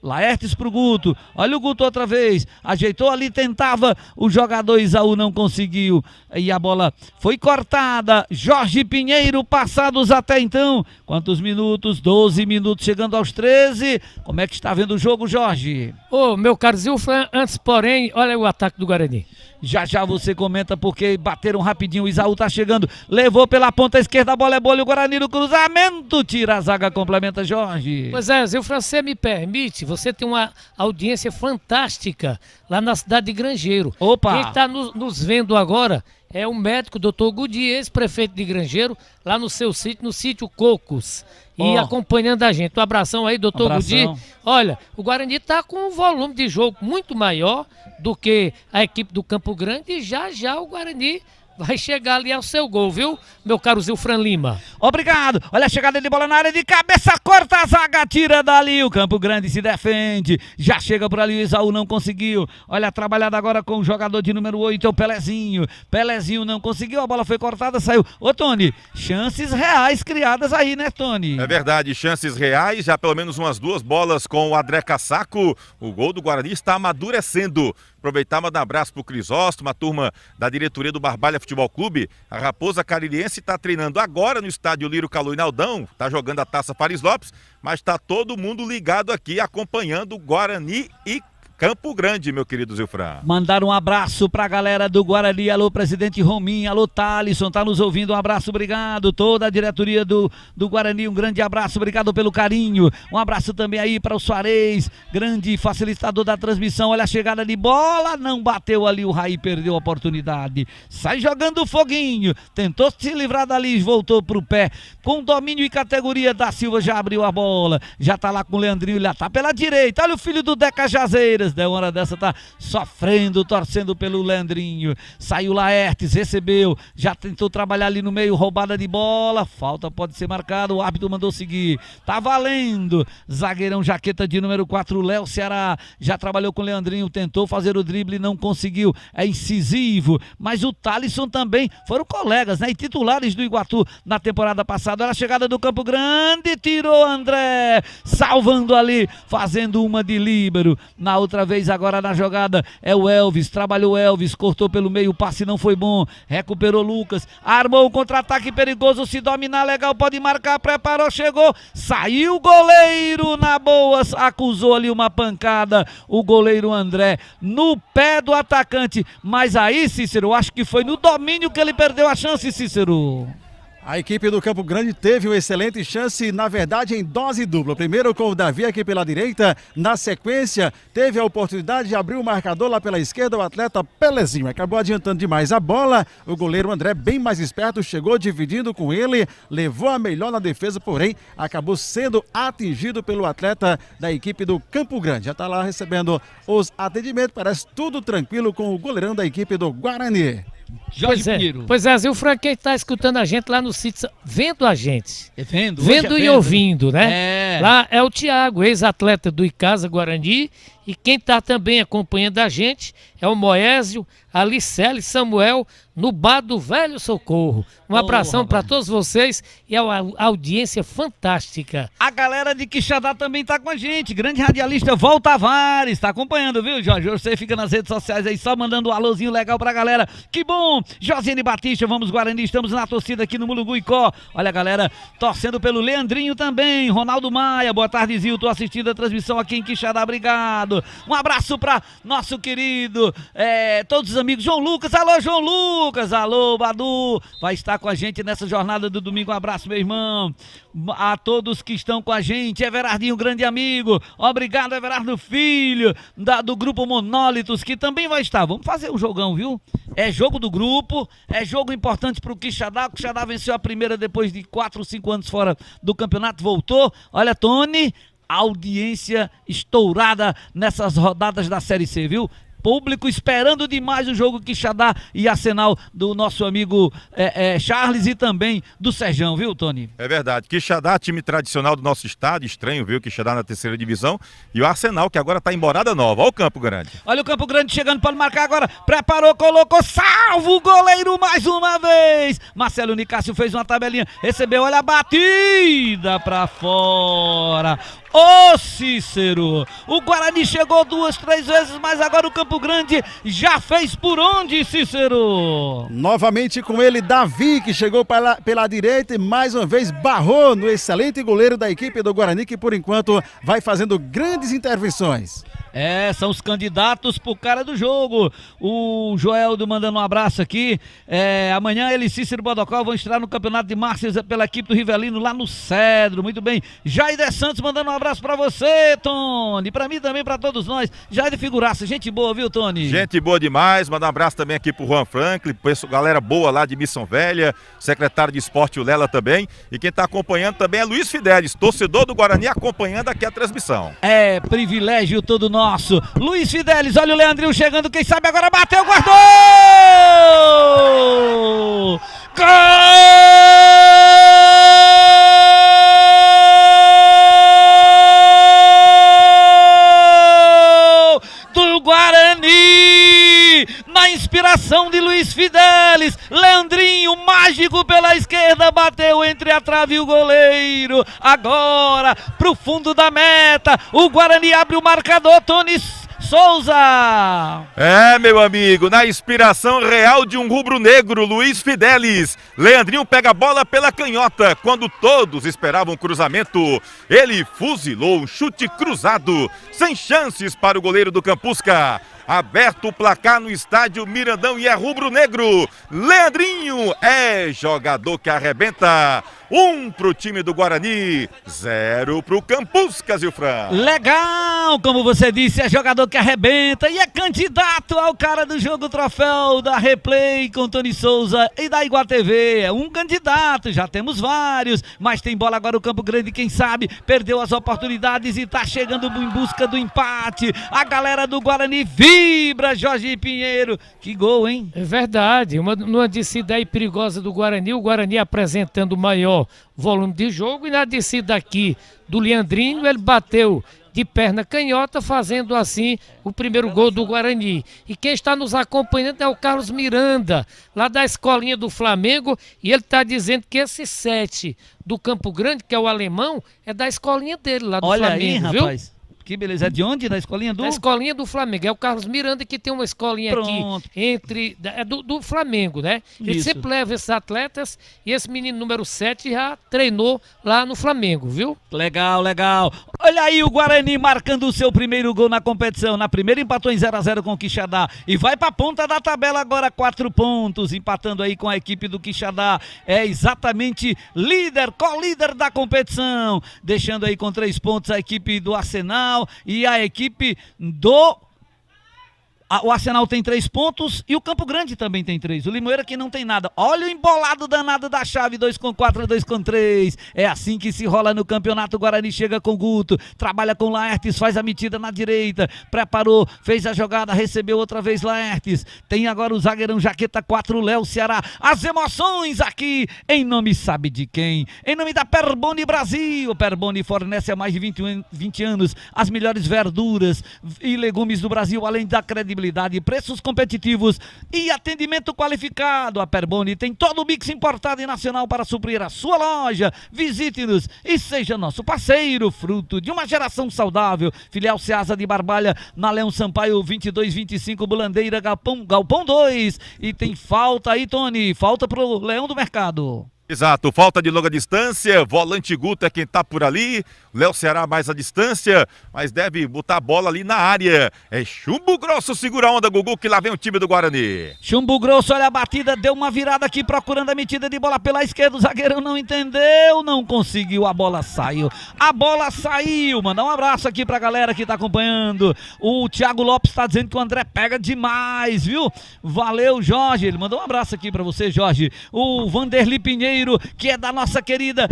pro Guto, olha o Guto outra vez, ajeitou ali, tentava, o jogador Isaú não conseguiu, e a bola foi cortada. Jorge Pinheiro, passados até então, quantos minutos? 12 minutos, chegando aos 13, como é que está vendo o jogo, Jorge? Ô, meu caro Zilfran, antes porém, olha o ataque do Guarani. Já você comenta porque bateram rapidinho, o Isaú tá chegando, levou pela ponta esquerda, a bola é boa, e o Guarani no cruzamento, tira a zaga, complementa Jorge. Pois é, Zilfran, você me permite, você tem uma audiência fantástica lá na cidade de Grangeiro. Opa! Quem está nos vendo agora é o médico Dr. Gudi, ex-prefeito de Grangeiro, lá no seu sítio, no sítio Cocos. E acompanhando a gente. Um abração aí, doutor Gudi. Olha, o Guarani está com um volume de jogo muito maior do que a equipe do Campo Grande e já o Guarani vai chegar ali ao seu gol, viu, meu caro Zilfran Lima? Obrigado. Olha a chegada de bola na área de cabeça, corta a zaga, tira dali. O Campo Grande se defende. Já chega por ali, o Isaú não conseguiu. Olha a trabalhada agora com o jogador de número 8, é o Pelezinho. Pelezinho não conseguiu, a bola foi cortada, saiu. Ô, Tony, chances reais criadas aí, né, Tony? É verdade, chances reais, já pelo menos umas 2 bolas com o André Caçaco. O gol do Guarani está amadurecendo. Aproveitar, mandar um abraço pro Crisóstomo, a turma da diretoria do Barbalha Futebol Clube. A Raposa Caririense está treinando agora no estádio Lírio Calu e Naldão, está jogando a Taça Fares Lopes, mas está todo mundo ligado aqui, acompanhando Guarani e Campo Grande, meu querido Zilfran. Mandar um abraço pra galera do Guarani, alô presidente Rominho, alô Thalisson, tá nos ouvindo, um abraço, obrigado, toda a diretoria do Guarani, um grande abraço, obrigado pelo carinho, um abraço também aí para o Soares, grande facilitador da transmissão, olha a chegada de bola, não bateu ali, o Raí perdeu a oportunidade, sai jogando o foguinho, tentou se livrar dali, voltou pro pé, com domínio e categoria, da Silva já abriu a bola, já tá lá com o Leandrinho, já tá pela direita, olha o filho do Deca Jazeiras, da hora dessa tá sofrendo, torcendo pelo Leandrinho, saiu Laertes, recebeu, já tentou trabalhar ali no meio, roubada de bola, falta pode ser marcada, o árbitro mandou seguir, tá valendo, zagueirão jaqueta de número 4, Léo Ceará, já trabalhou com o Leandrinho, tentou fazer o drible, não conseguiu, é incisivo, mas o Thalisson também, foram colegas, né, e titulares do Iguatu na temporada passada, olha a chegada do Campo Grande, tirou André, salvando ali, fazendo uma de líbero, na outra vez agora na jogada é o Elvis, trabalhou o Elvis, cortou pelo meio, o passe não foi bom, recuperou Lucas, armou o contra-ataque perigoso, se dominar legal, pode marcar, preparou, chegou, saiu o goleiro na boa, acusou ali uma pancada, o goleiro André, no pé do atacante, mas aí, Cícero, acho que foi no domínio que ele perdeu a chance, Cícero. A equipe do Campo Grande teve uma excelente chance, na verdade, em dose dupla. Primeiro com o Davi aqui pela direita, na sequência teve a oportunidade de abrir o marcador lá pela esquerda, o atleta Pelezinho. Acabou adiantando demais a bola, o goleiro André, bem mais esperto, chegou dividindo com ele, levou a melhor na defesa, porém acabou sendo atingido pelo atleta da equipe do Campo Grande. Já está lá recebendo os atendimentos, parece tudo tranquilo com o goleirão da equipe do Guarani. Jorge Pinheiro. Pois é, o Franquinho está escutando a gente lá no sítio, vendo a gente. Vendo E ouvindo, né? Lá é o Thiago, ex-atleta do Icasa Guarani, e quem está também acompanhando a gente é o Moésio, Alicele, Samuel, no Bar do Velho Socorro. Um abração para todos vocês e a audiência fantástica. A galera de Quixadá também está com a gente. Grande radialista Val Tavares está acompanhando, viu, Jorge? Você fica nas redes sociais aí só mandando um alôzinho legal pra galera. Que bom! Josiane Batista, vamos Guarani, estamos na torcida aqui no Mulunguicó. Olha a galera torcendo pelo Leandrinho também. Ronaldo Maia, boa tarde, Zil. Tô assistindo a transmissão aqui em Quixadá, obrigado. Um abraço para nosso querido, todos os amigos. João Lucas, alô João Lucas, alô Badu, vai estar com a gente nessa jornada do domingo. Um abraço, meu irmão. A todos que estão com a gente. Everardinho, grande amigo. Obrigado, Everardo Filho, do grupo Monólitos, que também vai estar. Vamos fazer um jogão, viu? É jogo do grupo, é jogo importante pro Quixadá. O Quixadá venceu a primeira depois de 4 ou 5 anos fora do campeonato, voltou. Olha, Tony, audiência estourada nessas rodadas da Série C, viu? Público esperando demais o jogo Quixadá e Arsenal do nosso amigo Charles e também do Serjão, viu, Tony? É verdade. Quixadá, time tradicional do nosso estado, estranho, viu? Quixadá na terceira divisão. E o Arsenal, que agora tá em Morada Nova. Olha o Campo Grande. Olha o Campo Grande chegando, pode marcar agora. Preparou, colocou, salva o goleiro mais uma vez. Marcelo Nicásio fez uma tabelinha, recebeu, olha a batida pra fora. Ô Cícero, o Guarani chegou 2, 3 vezes, mas agora o Campo Grande já fez por onde, Cícero? Novamente com ele, Davi, que chegou pela direita e mais uma vez barrou no excelente goleiro da equipe do Guarani, que por enquanto vai fazendo grandes intervenções. São os candidatos pro cara do jogo. O Joeldo mandando um abraço aqui. Amanhã ele e Cícero Bodocó vão estrear no Campeonato de Márcias pela equipe do Rivelino lá no Cedro. Muito bem. Jair Santos mandando um abraço pra você, Tony. Pra mim também, pra todos nós. Jair de figuraça, gente boa, viu, Tony? Gente boa demais. Mandar um abraço também aqui pro Juan Franklin, galera boa lá de Missão Velha, secretário de esporte, o Lela também. E quem tá acompanhando também é Luiz Fidelis, torcedor do Guarani, acompanhando aqui a transmissão. É privilégio todo nosso. Luiz Fidelis, olha o Leandrinho chegando, quem sabe agora bateu, guardou! Gol! Do Guarani! Na inspiração de Luiz Fidelis, Leandrinho, mágico pela esquerda, bateu entre a trave e o goleiro. Agora, pro fundo da meta, o Guarani abre o marcador, Tony Souza. Meu amigo, na inspiração real de um rubro-negro, Luiz Fidelis. Leandrinho pega a bola pela canhota. Quando todos esperavam um cruzamento, ele fuzilou um chute cruzado, sem chances para o goleiro do Campusca. Aberto o placar no estádio Mirandão e é rubro-negro. Leandrinho é jogador que arrebenta. 1 pro time do Guarani, 0 pro Campusca, Zilfran. Legal, como você disse, é jogador que arrebenta e é candidato ao cara do jogo troféu da Replay com Tony Souza e da Iguá TV. É um candidato, já temos vários, mas tem bola agora o Campo Grande, quem sabe, perdeu as oportunidades e tá chegando em busca do empate. A galera do Guarani vibra, Jorge Pinheiro. Que gol, hein? É verdade, numa descida aí perigosa do Guarani, o Guarani apresentando o maior volume de jogo, e na descida aqui do Leandrinho, ele bateu de perna canhota, fazendo assim o primeiro gol do Guarani. E quem está nos acompanhando é o Carlos Miranda, lá da escolinha do Flamengo, e ele está dizendo que esse 7 do Campo Grande, que é o alemão, é da escolinha dele lá do Flamengo. Olha aí, viu? Rapaz. Que beleza, é de onde? Da escolinha do? Da escolinha do Flamengo, é o Carlos Miranda que tem uma escolinha Pronto. aqui, do Flamengo, né? Ele sempre leva esses atletas e esse menino número 7 já treinou lá no Flamengo, viu? Legal, legal. Olha aí o Guarani marcando o seu primeiro gol na competição. Na primeira empatou em 0-0 com o Quixadá e vai para a ponta da tabela agora, 4 pontos, empatando aí com a equipe do Quixadá. É exatamente líder, co-líder da competição, deixando aí com 3 pontos a equipe do Arsenal e a equipe do... O Arsenal tem 3 pontos e o Campo Grande também tem 3. O Limoeiro que não tem nada. Olha o embolado danado da chave, 2-4, 2-3. É assim que se rola no campeonato. O Guarani chega com Guto, trabalha com Laertes, faz a metida na direita, preparou, fez a jogada, recebeu outra vez Laertes. Tem agora o zagueirão Jaqueta 4, Léo Ceará. As emoções aqui, em nome sabe de quem? Em nome da Perboni Brasil. O Perboni fornece há mais de 20 anos as melhores verduras e legumes do Brasil, além da credibilidade, preços competitivos e atendimento qualificado. A Perboni tem todo o mix importado e nacional para suprir a sua loja. Visite-nos e seja nosso parceiro, fruto de uma geração saudável. Filial Ceasa de Barbalha, na Leão Sampaio 2225, Bulandeira, Galpão 2. E tem falta aí, Tony, falta pro Leão do Mercado. Exato, falta de longa distância, volante Guto é quem tá por ali, Léo Ceará mais a distância, mas deve botar a bola ali na área. É Chumbo Grosso, segura a onda, Gugu, que lá vem o time do Guarani. Chumbo Grosso, olha a batida, deu uma virada aqui procurando a metida de bola pela esquerda, o zagueirão não entendeu, não conseguiu, a bola saiu. Mandar um abraço aqui pra galera que tá acompanhando. O Thiago Lopes tá dizendo que o André pega demais, viu? Valeu, Jorge, ele mandou um abraço aqui pra você, Jorge. O Vanderly Pinheiro, que é da nossa querida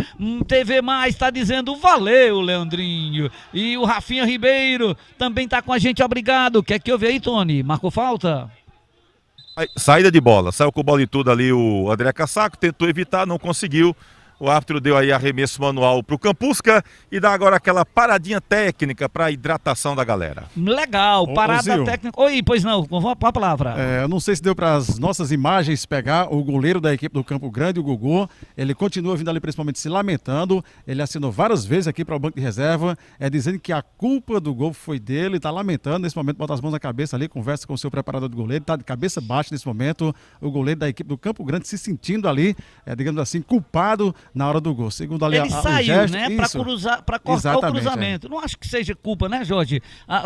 TV Mais, tá dizendo valeu, Leandrinho. E o Rafinha Ribeiro também tá com a gente, obrigado. Quer que eu veja aí, Tony? Marcou falta? Saída de bola, saiu com bola e tudo ali o André Cassaco, tentou evitar, não conseguiu. O árbitro deu aí arremesso manual pro Campusca e dá agora aquela paradinha técnica para hidratação da galera. Legal, parada técnica. Oi, pois não, com a palavra. Eu não sei se deu para as nossas imagens pegar o goleiro da equipe do Campo Grande, o Gugu. Ele continua vindo ali principalmente se lamentando. Ele assinou várias vezes aqui para o banco de reserva, dizendo que a culpa do gol foi dele, tá lamentando. Nesse momento bota as mãos na cabeça ali, conversa com o seu preparador de goleiro, tá de cabeça baixa nesse momento. O goleiro da equipe do Campo Grande se sentindo ali, digamos assim, culpado na hora do gol. Segundo ali ele saiu, gesto, né, para cortar o cruzamento. Não acho que seja culpa, né, Jorge?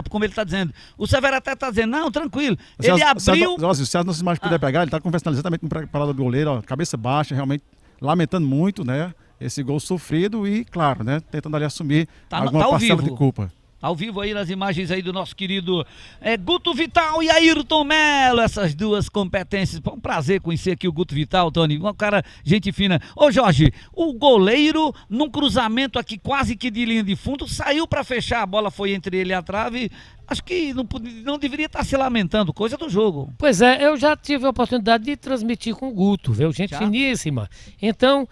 Como ele está dizendo. O Severo até está dizendo, não, tranquilo. Ele abriu... Se as nossas imagens puder pegar, ele está conversando exatamente com o preparador do goleiro, ó, cabeça baixa, realmente lamentando muito, né, esse gol sofrido e, claro, né, tentando ali assumir alguma parcela de culpa. Ao vivo aí nas imagens aí do nosso querido Guto Vital e Ayrton Melo, essas duas competências. Foi um prazer conhecer aqui o Guto Vital, Tony, um cara, gente fina. Ô Jorge, o goleiro num cruzamento aqui quase que de linha de fundo, saiu para fechar, a bola foi entre ele e a trave. Acho que não deveria estar se lamentando, coisa do jogo. Pois é, eu já tive a oportunidade de transmitir com o Guto, viu? Gente finíssima. Então,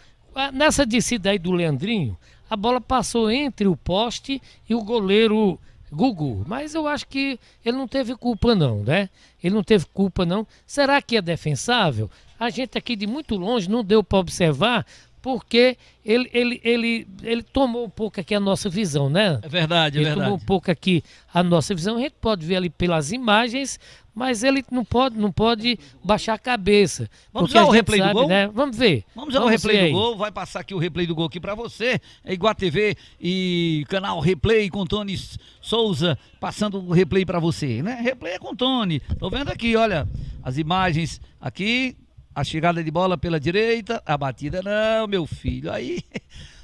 nessa descida aí do Leandrinho, a bola passou entre o poste e o goleiro Gugu. Mas eu acho que ele não teve culpa não, né? Ele não teve culpa não. Será que é defensável? A gente aqui de muito longe não deu para observar, porque ele tomou um pouco aqui a nossa visão, né? É verdade, ele tomou um pouco aqui a nossa visão. A gente pode ver ali pelas imagens, mas ele não pode baixar a cabeça. Vamos ver o replay do gol? Né? Vamos ver. Vamos ver o replay do gol. Vai passar aqui o replay do gol aqui para você. É Iguá TV e canal Replay com Tony Souza passando o replay para você, né? Replay é com Tony. Tô vendo aqui, olha, as imagens aqui. A chegada de bola pela direita, a batida não, meu filho. Aí,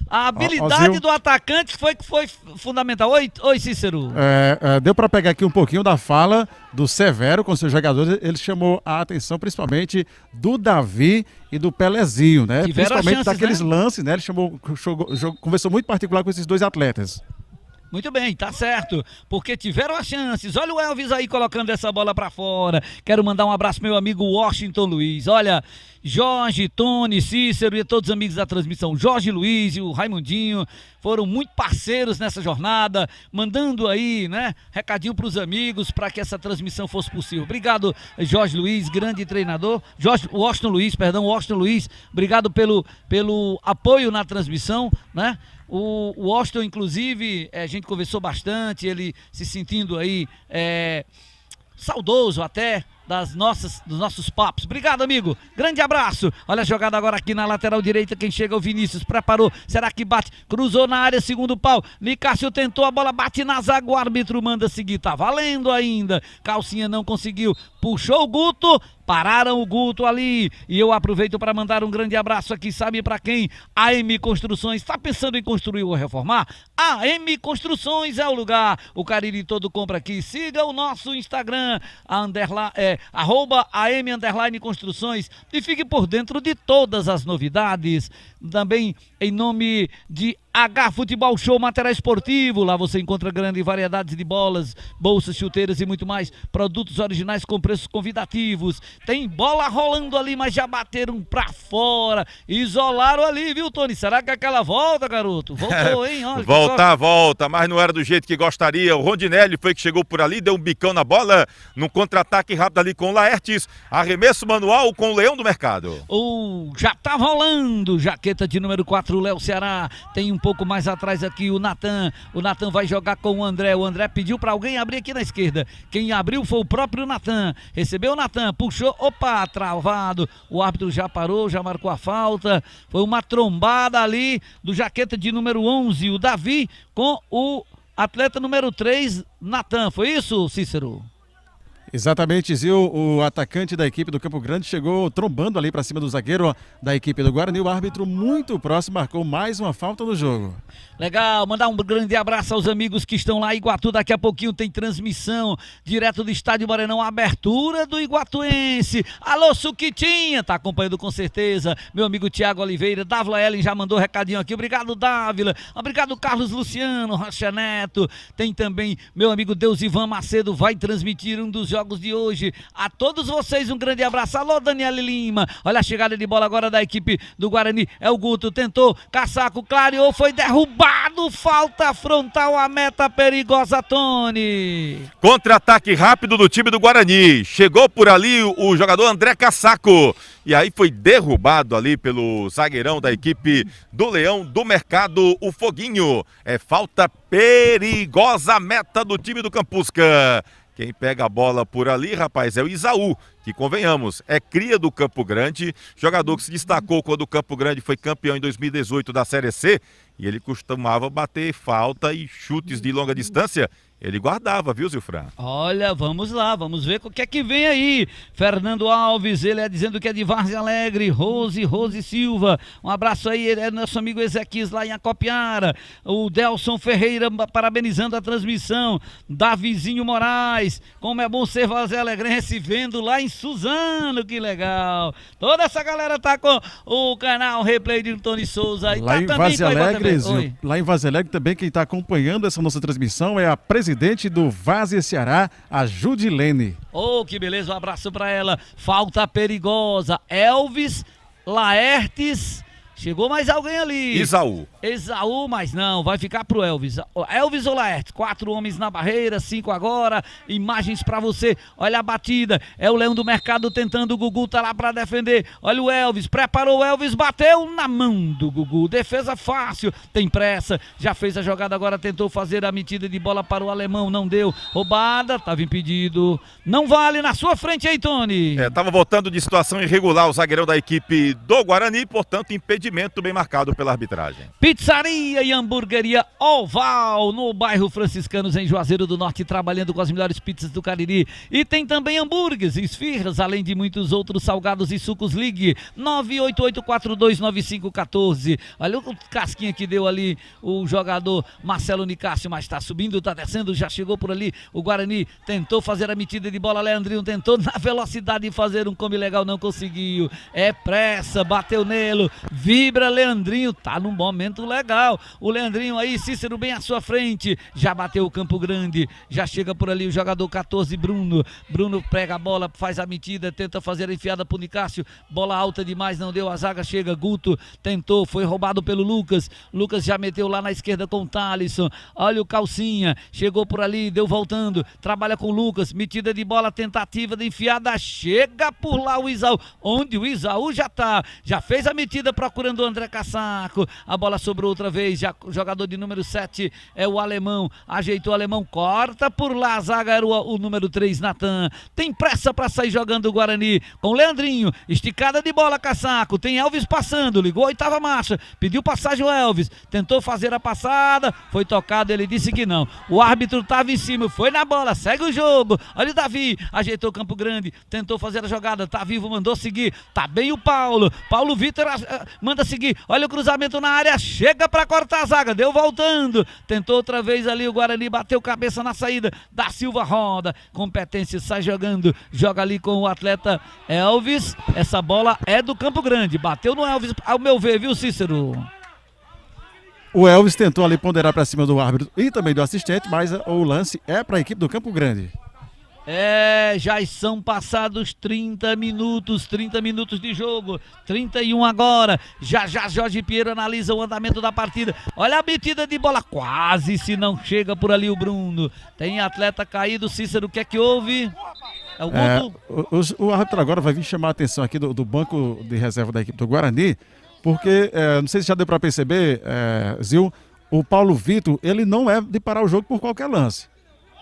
a habilidade do atacante que foi fundamental. Oi Cícero. Deu para pegar aqui um pouquinho da fala do Severo com seus jogadores. Ele chamou a atenção principalmente do Davi e do Pelezinho, né? Principalmente daqueles lances, né? Ele conversou muito particular com esses dois atletas. Muito bem, tá certo, porque tiveram as chances. Olha o Elvis aí colocando essa bola pra fora. Quero mandar um abraço pro meu amigo Washington Luiz. Olha, Jorge, Tony, Cícero e todos os amigos da transmissão. Jorge Luiz e o Raimundinho foram muito parceiros nessa jornada, mandando aí, né, recadinho pros amigos para que essa transmissão fosse possível. Obrigado, Jorge Luiz, grande treinador. Washington Luiz, obrigado pelo apoio na transmissão, né? O Washington, inclusive, a gente conversou bastante, ele se sentindo aí saudoso até dos nossos papos. Obrigado, amigo. Grande abraço. Olha a jogada agora aqui na lateral direita. Quem chega é o Vinícius. Preparou. Será que bate? Cruzou na área, segundo pau. Nicásio tentou, a bola bate na zaga. O árbitro manda seguir. Tá valendo ainda. Calcinha não conseguiu. Puxou o Guto. Pararam o Guto ali. E eu aproveito para mandar um grande abraço aqui, sabe para quem? AM Construções. Está pensando em construir ou reformar? AM Construções é o lugar. O Cariri todo compra aqui. Siga o nosso Instagram, @AM Construções, e fique por dentro de todas as novidades. Também em nome de H Futebol Show Material Esportivo. Lá você encontra grande variedade de bolas, bolsas, chuteiras e muito mais. Produtos originais com preços convidativos. Tem bola rolando ali, mas já bateram pra fora. Isolaram ali, viu, Tony? Será que aquela volta, garoto? Voltou, hein? Olha, volta, mas não era do jeito que gostaria. O Rondinelli foi que chegou por ali, deu um bicão na bola, num contra-ataque rápido ali com o Laertes. Arremesso manual com o Leão do Mercado. Já tá rolando. Jaqueta de número 4, o Léo Ceará. Tem um pouco mais atrás aqui o Natan. O Natan vai jogar com o André. O André pediu pra alguém abrir aqui na esquerda. Quem abriu foi o próprio Natan. Recebeu o Natan, puxou. Opa, travado. O árbitro já parou, já marcou a falta. Foi uma trombada ali do jaqueta de número 11, o Davi, com o atleta número 3, Natan. Foi isso, Cícero? Exatamente, Zil, o atacante da equipe do Campo Grande chegou trombando ali para cima do zagueiro da equipe do Guarani. O árbitro muito próximo marcou mais uma falta no jogo. Legal, mandar um grande abraço aos amigos que estão lá em Iguatu. Daqui a pouquinho tem transmissão direto do Estádio Morenão, abertura do Iguatuense. Alô, Suquitinha, tá acompanhando com certeza. Meu amigo Tiago Oliveira, Dávila Ellen já mandou recadinho aqui. Obrigado, Dávila. Obrigado, Carlos Luciano, Rocha Neto. Tem também meu amigo Deus Ivan Macedo, vai transmitir um dos jogos de hoje. A todos vocês um grande abraço. Alô, Daniel Lima. Olha a chegada de bola agora da equipe do Guarani. É o Guto, tentou, Caçaco clareou, foi derrubado. Falta frontal, a meta perigosa, Tony. Contra-ataque rápido do time do Guarani. Chegou por ali o jogador André Caçaco. E aí foi derrubado ali pelo zagueirão da equipe do Leão do Mercado, o Foguinho. É falta perigosa, meta do time do Campusca. Quem pega a bola por ali, rapaz, é o Isaú, que convenhamos, é cria do Campo Grande, jogador que se destacou quando o Campo Grande foi campeão em 2018 da Série C, e ele costumava bater falta e chutes de longa distância. Ele guardava, viu, Zilfran? Olha, vamos lá, vamos ver o que é que vem aí. Fernando Alves, ele é dizendo que é de Várzea Alegre. Rose Silva, um abraço aí, ele é nosso amigo Ezequias lá em Acopiara. O Delson Ferreira parabenizando a transmissão. Davizinho Moraes, como é bom ser Várzea Alegrense vendo lá em Suzano, que legal. Toda essa galera tá com o canal Replay de Tony Souza. E lá tá em também Várzea Alegre, lá em Várzea Alegre também quem tá acompanhando essa nossa transmissão é a presidente do Várzea Ceará, a Judilene. Oh, que beleza, um abraço pra ela. Falta perigosa, Elvis, Laertes, chegou mais alguém ali. Esaú, mas não, vai ficar pro Elvis. Elvis ou Laertes, 4 homens na barreira, 5 agora, imagens pra você. Olha a batida, é o Leão do Mercado tentando, o Gugu tá lá pra defender. Olha o Elvis, preparou o Elvis, bateu na mão do Gugu, defesa fácil, tem pressa, já fez a jogada agora, tentou fazer a metida de bola para o alemão, não deu, roubada, tava impedido, não vale na sua frente aí, Tony. Tava voltando de situação irregular o zagueirão da equipe do Guarani, portanto impedimento bem marcado pela arbitragem. Pizzaria e Hamburgueria Oval, no bairro Franciscanos, em Juazeiro do Norte, trabalhando com as melhores pizzas do Cariri. E tem também hambúrgueres, esfirras, além de muitos outros salgados e sucos. Ligue 988429514. Olha o casquinha que deu ali o jogador Marcelo Nicásio, mas está subindo, está descendo, já chegou por ali. O Guarani tentou fazer a metida de bola, Leandrinho tentou na velocidade de fazer um come legal, não conseguiu. É pressa, bateu nele, vibra Leandrinho, tá num momento legal, o Leandrinho aí, Cícero bem à sua frente, já bateu o Campo Grande, já chega por ali o jogador 14, Bruno pega a bola, faz a metida, tenta fazer a enfiada pro Nicásio, bola alta demais, não deu, a zaga chega, Guto tentou, foi roubado pelo Lucas já meteu lá na esquerda com o Thalisson, olha o Calcinha, chegou por ali, deu voltando, trabalha com o Lucas, metida de bola, tentativa de enfiada, chega por lá o Isaú, onde o Isaú já fez a metida procurando procurando o André Cassaco, a bola sobrou outra vez, já o jogador de número 7 é o Alemão, ajeitou o Alemão, corta por lá, a zaga era o número 3, Natan, tem pressa para sair jogando o Guarani, com o Leandrinho, esticada de bola, Cassaco, tem Elvis passando, ligou a oitava marcha, pediu passagem o Elvis, tentou fazer a passada, foi tocado, ele disse que não, o árbitro estava em cima, foi na bola, segue o jogo, olha o Davi, ajeitou o Campo Grande, tentou fazer a jogada, tá vivo, mandou seguir, tá bem o Paulo Vitor manda seguir, olha o cruzamento na área, chega para cortar a zaga, deu voltando, tentou outra vez ali o Guarani, bateu cabeça na saída, da Silva roda, competência, sai jogando, joga ali com o atleta Elvis, essa bola é do Campo Grande, bateu no Elvis, ao meu ver, viu, Cícero? O Elvis tentou ali ponderar para cima do árbitro e também do assistente, mas o lance é para a equipe do Campo Grande. Já são passados 30 minutos de jogo, 31 agora, já Jorge Pinheiro analisa o andamento da partida, olha a metida de bola, quase se não chega por ali o Bruno, tem atleta caído, Cícero, o que é que houve? É o gol o árbitro agora vai vir chamar a atenção aqui do banco de reserva da equipe do Guarani, porque, não sei se já deu para perceber, Zil, o Paulo Vitor, ele não é de parar o jogo por qualquer lance.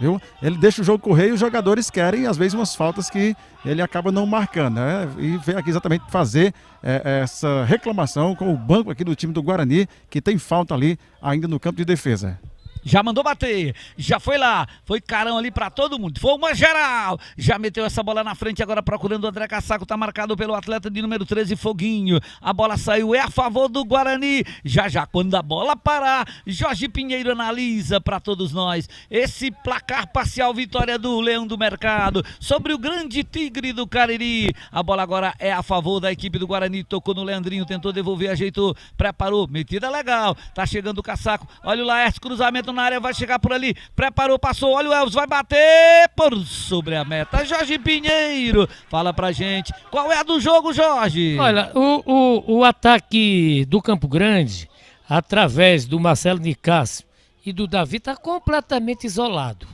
Viu? Ele deixa o jogo correr e os jogadores querem, às vezes, umas faltas que ele acaba não marcando, né? E vem aqui exatamente fazer essa reclamação com o banco aqui do time do Guarani, que tem falta ali ainda no campo de defesa. Já mandou bater, já foi lá, foi carão ali pra todo mundo, foi uma geral, já meteu essa bola na frente, agora procurando o André Cassaco, tá marcado pelo atleta de número 13, Foguinho, a bola saiu, é a favor do Guarani, já quando a bola parar, Jorge Pinheiro analisa pra todos nós, esse placar parcial, vitória do Leão do Mercado, sobre o grande Tigre do Cariri, a bola agora é a favor da equipe do Guarani, tocou no Leandrinho, tentou devolver, ajeitou, preparou, metida legal, tá chegando o Cassaco, olha o Laércio, cruzamento na área, vai chegar por ali, preparou, passou, olha o Elvis, vai bater por sobre a meta, Jorge Pinheiro, fala pra gente, qual é a do jogo, Jorge? Olha, o ataque do Campo Grande, através do Marcelo Nicásio e do Davi, tá completamente isolado,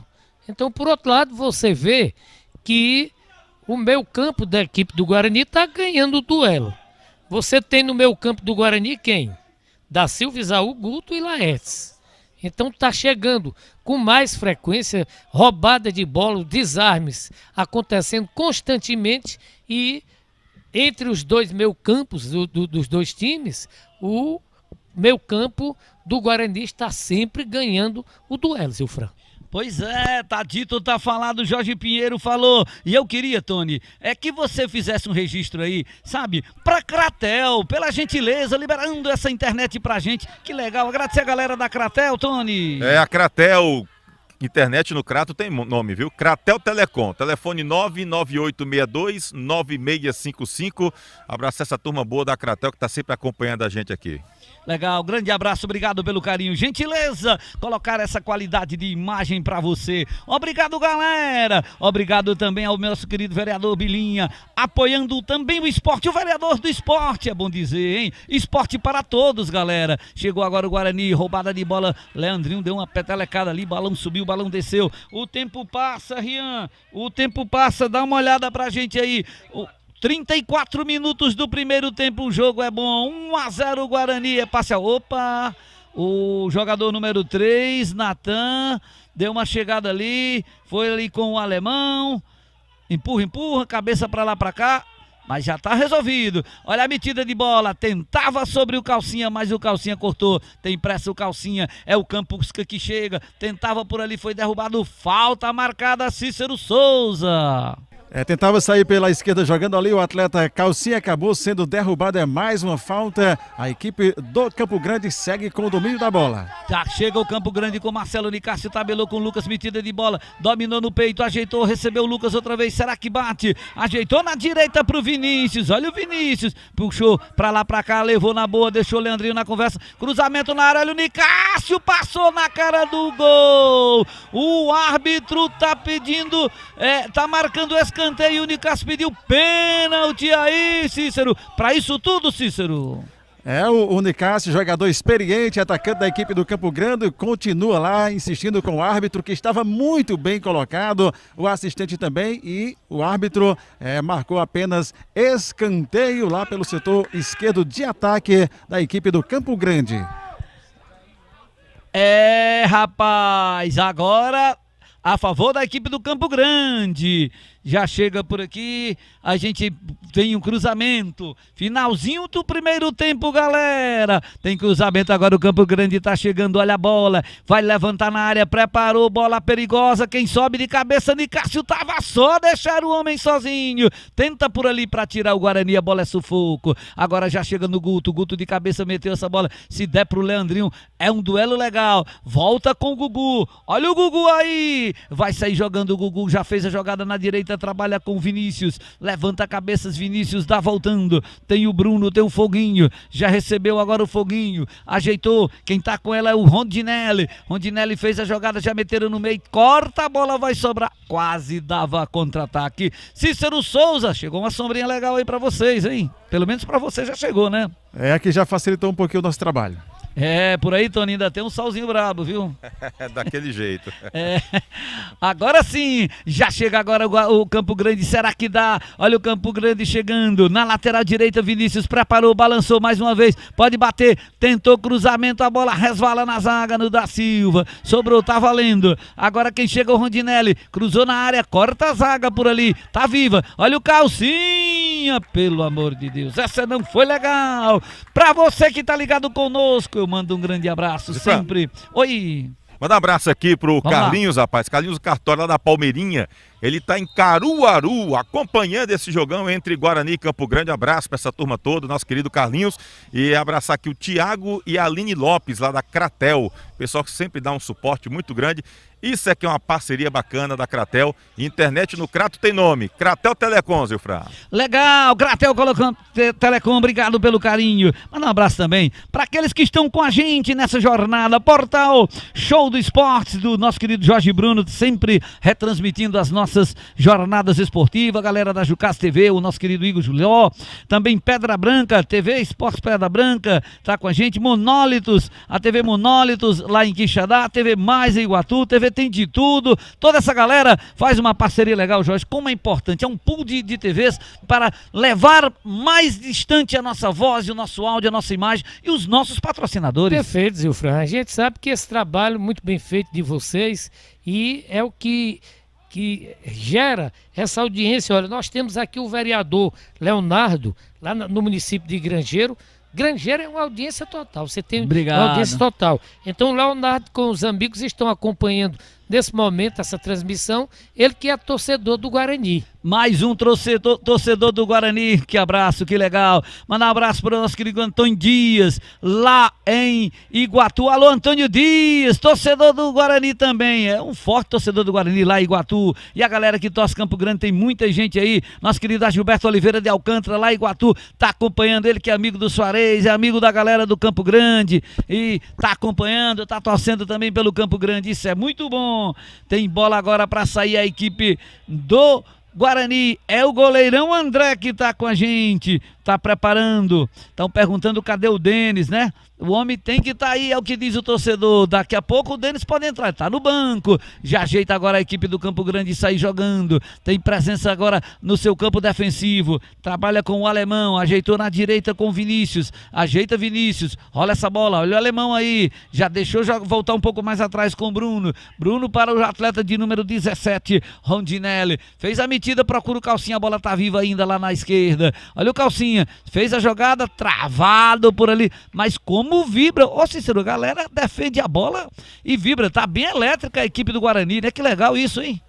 então por outro lado, você vê que o meio campo da equipe do Guarani tá ganhando o duelo, você tem no meio campo do Guarani quem? Da Silva, Isaú, Guto e Laércio. Então está chegando com mais frequência, roubada de bola, desarmes acontecendo constantemente e entre os dois meio-campos dos dois times, o meio-campo do Guarani está sempre ganhando o duelo, Zilfran. Pois é, tá dito, tá falado, Jorge Pinheiro falou, e eu queria, Tony, que você fizesse um registro aí, sabe, pra Cratel, pela gentileza, liberando essa internet pra gente, que legal, agradecer a galera da Cratel, Tony. A Cratel, internet no Crato tem nome, viu? Cratel Telecom, telefone 998629655, abraço essa turma boa da Cratel que tá sempre acompanhando a gente aqui. Legal, grande abraço, obrigado pelo carinho, gentileza, colocar essa qualidade de imagem pra você. Obrigado, galera. Obrigado também ao nosso querido vereador Bilinha, apoiando também o esporte, o vereador do esporte, é bom dizer, hein? Esporte para todos, galera. Chegou agora o Guarani, roubada de bola, Leandrinho deu uma petelecada ali, balão subiu, balão desceu. O tempo passa, Rian, o tempo passa, dá uma olhada pra gente aí. 34 minutos do primeiro tempo, o jogo é bom, 1-0 Guarani, é parcial. Opa, o jogador número 3, Natan, deu uma chegada ali, foi ali com o Alemão, empurra, cabeça pra lá pra cá, mas já tá resolvido. Olha a metida de bola, tentava sobre o Calcinha, mas o Calcinha cortou, tem pressa o Calcinha, é o Campos que chega, tentava por ali, foi derrubado, falta marcada, Cícero Souza. Tentava sair pela esquerda jogando ali, o atleta Calcinha acabou sendo derrubado, é mais uma falta, a equipe do Campo Grande segue com o domínio da bola. Já chega o Campo Grande com Marcelo Nicásio, tabelou com o Lucas, metida de bola, dominou no peito, ajeitou, recebeu o Lucas outra vez, será que bate? Ajeitou na direita pro Vinícius, olha o Vinícius, puxou pra lá pra cá, levou na boa, deixou o Leandrinho na conversa, cruzamento na área, olha o Nicásio, passou na cara do gol, o árbitro tá pedindo, tá marcando o escanteio, o Nicásio pediu pênalti aí, Cícero, pra isso tudo, Cícero. O Nicásio, jogador experiente, atacante da equipe do Campo Grande, continua lá insistindo com o árbitro, que estava muito bem colocado, o assistente também, e o árbitro marcou apenas escanteio lá pelo setor esquerdo de ataque da equipe do Campo Grande. Rapaz, agora a favor da equipe do Campo Grande. Já chega por aqui, a gente tem um cruzamento, finalzinho do primeiro tempo, galera. Tem cruzamento agora, o Campo Grande tá chegando, olha a bola, vai levantar na área, preparou, bola perigosa, quem sobe de cabeça, Nicásio tava só, deixar o homem sozinho, tenta por ali pra tirar o Guarani, a bola é sufoco, agora já chega no Guto, Guto de cabeça meteu essa bola, se der pro Leandrinho, é um duelo legal, volta com o Gugu, olha o Gugu aí, vai sair jogando o Gugu, já fez a jogada na direita, trabalha com o Vinícius, levanta a cabeça, Vinícius dá voltando, tem o Bruno, tem o Foguinho, já recebeu agora o Foguinho, ajeitou, quem tá com ela é o Rondinelli, Rondinelli fez a jogada, já meteram no meio, corta a bola, vai sobrar, quase dava contra-ataque, Cícero Souza, chegou uma sombrinha legal aí pra vocês, hein? Pelo menos pra você já chegou, né? Aqui já facilitou um pouquinho o nosso trabalho. Por aí, Tony, ainda tem um solzinho brabo, viu? Daquele jeito. Agora sim, já chega agora o Campo Grande, será que dá? Olha o Campo Grande chegando, na lateral direita, Vinícius preparou, balançou mais uma vez, pode bater, tentou cruzamento, a bola resvala na zaga, no da Silva, sobrou, tá valendo, agora quem chega é o Rondinelli, cruzou na área, corta a zaga por ali, tá viva, olha o Calcinha, pelo amor de Deus, essa não foi legal, pra você que tá ligado conosco, eu mando um grande abraço sempre. Oi. Manda um abraço aqui pro Carlinhos, rapaz. Carlinhos Cartola lá da Palmeirinha. Ele tá em Caruaru, acompanhando esse jogão entre Guarani e Campo Grande. Abraço pra essa turma toda, nosso querido Carlinhos. E abraçar aqui o Tiago e a Aline Lopes, lá da Cratel. Pessoal que sempre dá um suporte muito grande. Isso aqui é uma parceria bacana da Cratel. Internet no Crato tem nome. Cratel Telecom, Zilfra. Legal, Cratel Telecom, obrigado pelo carinho. Manda um abraço também para aqueles que estão com a gente nessa jornada. Portal Show do Esportes, do nosso querido Jorge Bruno, sempre retransmitindo as nossas jornadas esportivas. Galera da Jucás TV, o nosso querido Igor Julió. Também Pedra Branca, TV Esportes Pedra Branca, tá com a gente. Monólitos, a TV Monólitos lá em Quixadá, a TV Mais em Iguatu, TV Tem de Tudo, toda essa galera faz uma parceria legal, Jorge, como é importante, é um pool de TVs para levar mais distante a nossa voz, o nosso áudio, a nossa imagem e os nossos patrocinadores. Perfeito, Zilfran, a gente sabe que esse trabalho muito bem feito de vocês e é o que gera essa audiência. Olha, nós temos aqui o vereador Leonardo, lá no município de Grangeiro. Grangeiro é uma audiência total, você tem uma audiência total. Então o Leonardo com os amigos estão acompanhando nesse momento essa transmissão, ele que é torcedor do Guarani. Mais um torcedor do Guarani, que abraço, que legal. Mandar um abraço para o nosso querido Antônio Dias, lá em Iguatu. Alô, Antônio Dias, torcedor do Guarani também, é um forte torcedor do Guarani lá em Iguatu. E a galera que torce Campo Grande, tem muita gente aí. Nosso querido Gilberto Oliveira de Alcântara, lá em Iguatu, tá acompanhando, ele que é amigo do Suarez, é amigo da galera do Campo Grande, e tá acompanhando, tá torcendo também pelo Campo Grande, isso é muito bom. Tem bola agora para sair a equipe do Guarani, é o goleirão André que tá com a gente, tá preparando, estão perguntando cadê o Denis, né? O homem tem que estar aí, é o que diz o torcedor. Daqui a pouco o Denis pode entrar, ele tá no banco. Já ajeita agora a equipe do Campo Grande e sair jogando. Tem presença agora no seu campo defensivo. Trabalha com o alemão, ajeitou na direita com o Vinícius. Ajeita Vinícius, rola essa bola, olha o alemão aí. Já deixou voltar um pouco mais atrás com o Bruno. Bruno para o atleta de número 17, Rondinelli. Fez a metida, procura o Calcinha, a bola tá viva ainda lá na esquerda. Olha o Calcinha, fez a jogada, travado por ali, mas como vibra, ô Cícero, a galera defende a bola e vibra, tá bem elétrica a equipe do Guarani, né? Que legal isso, hein?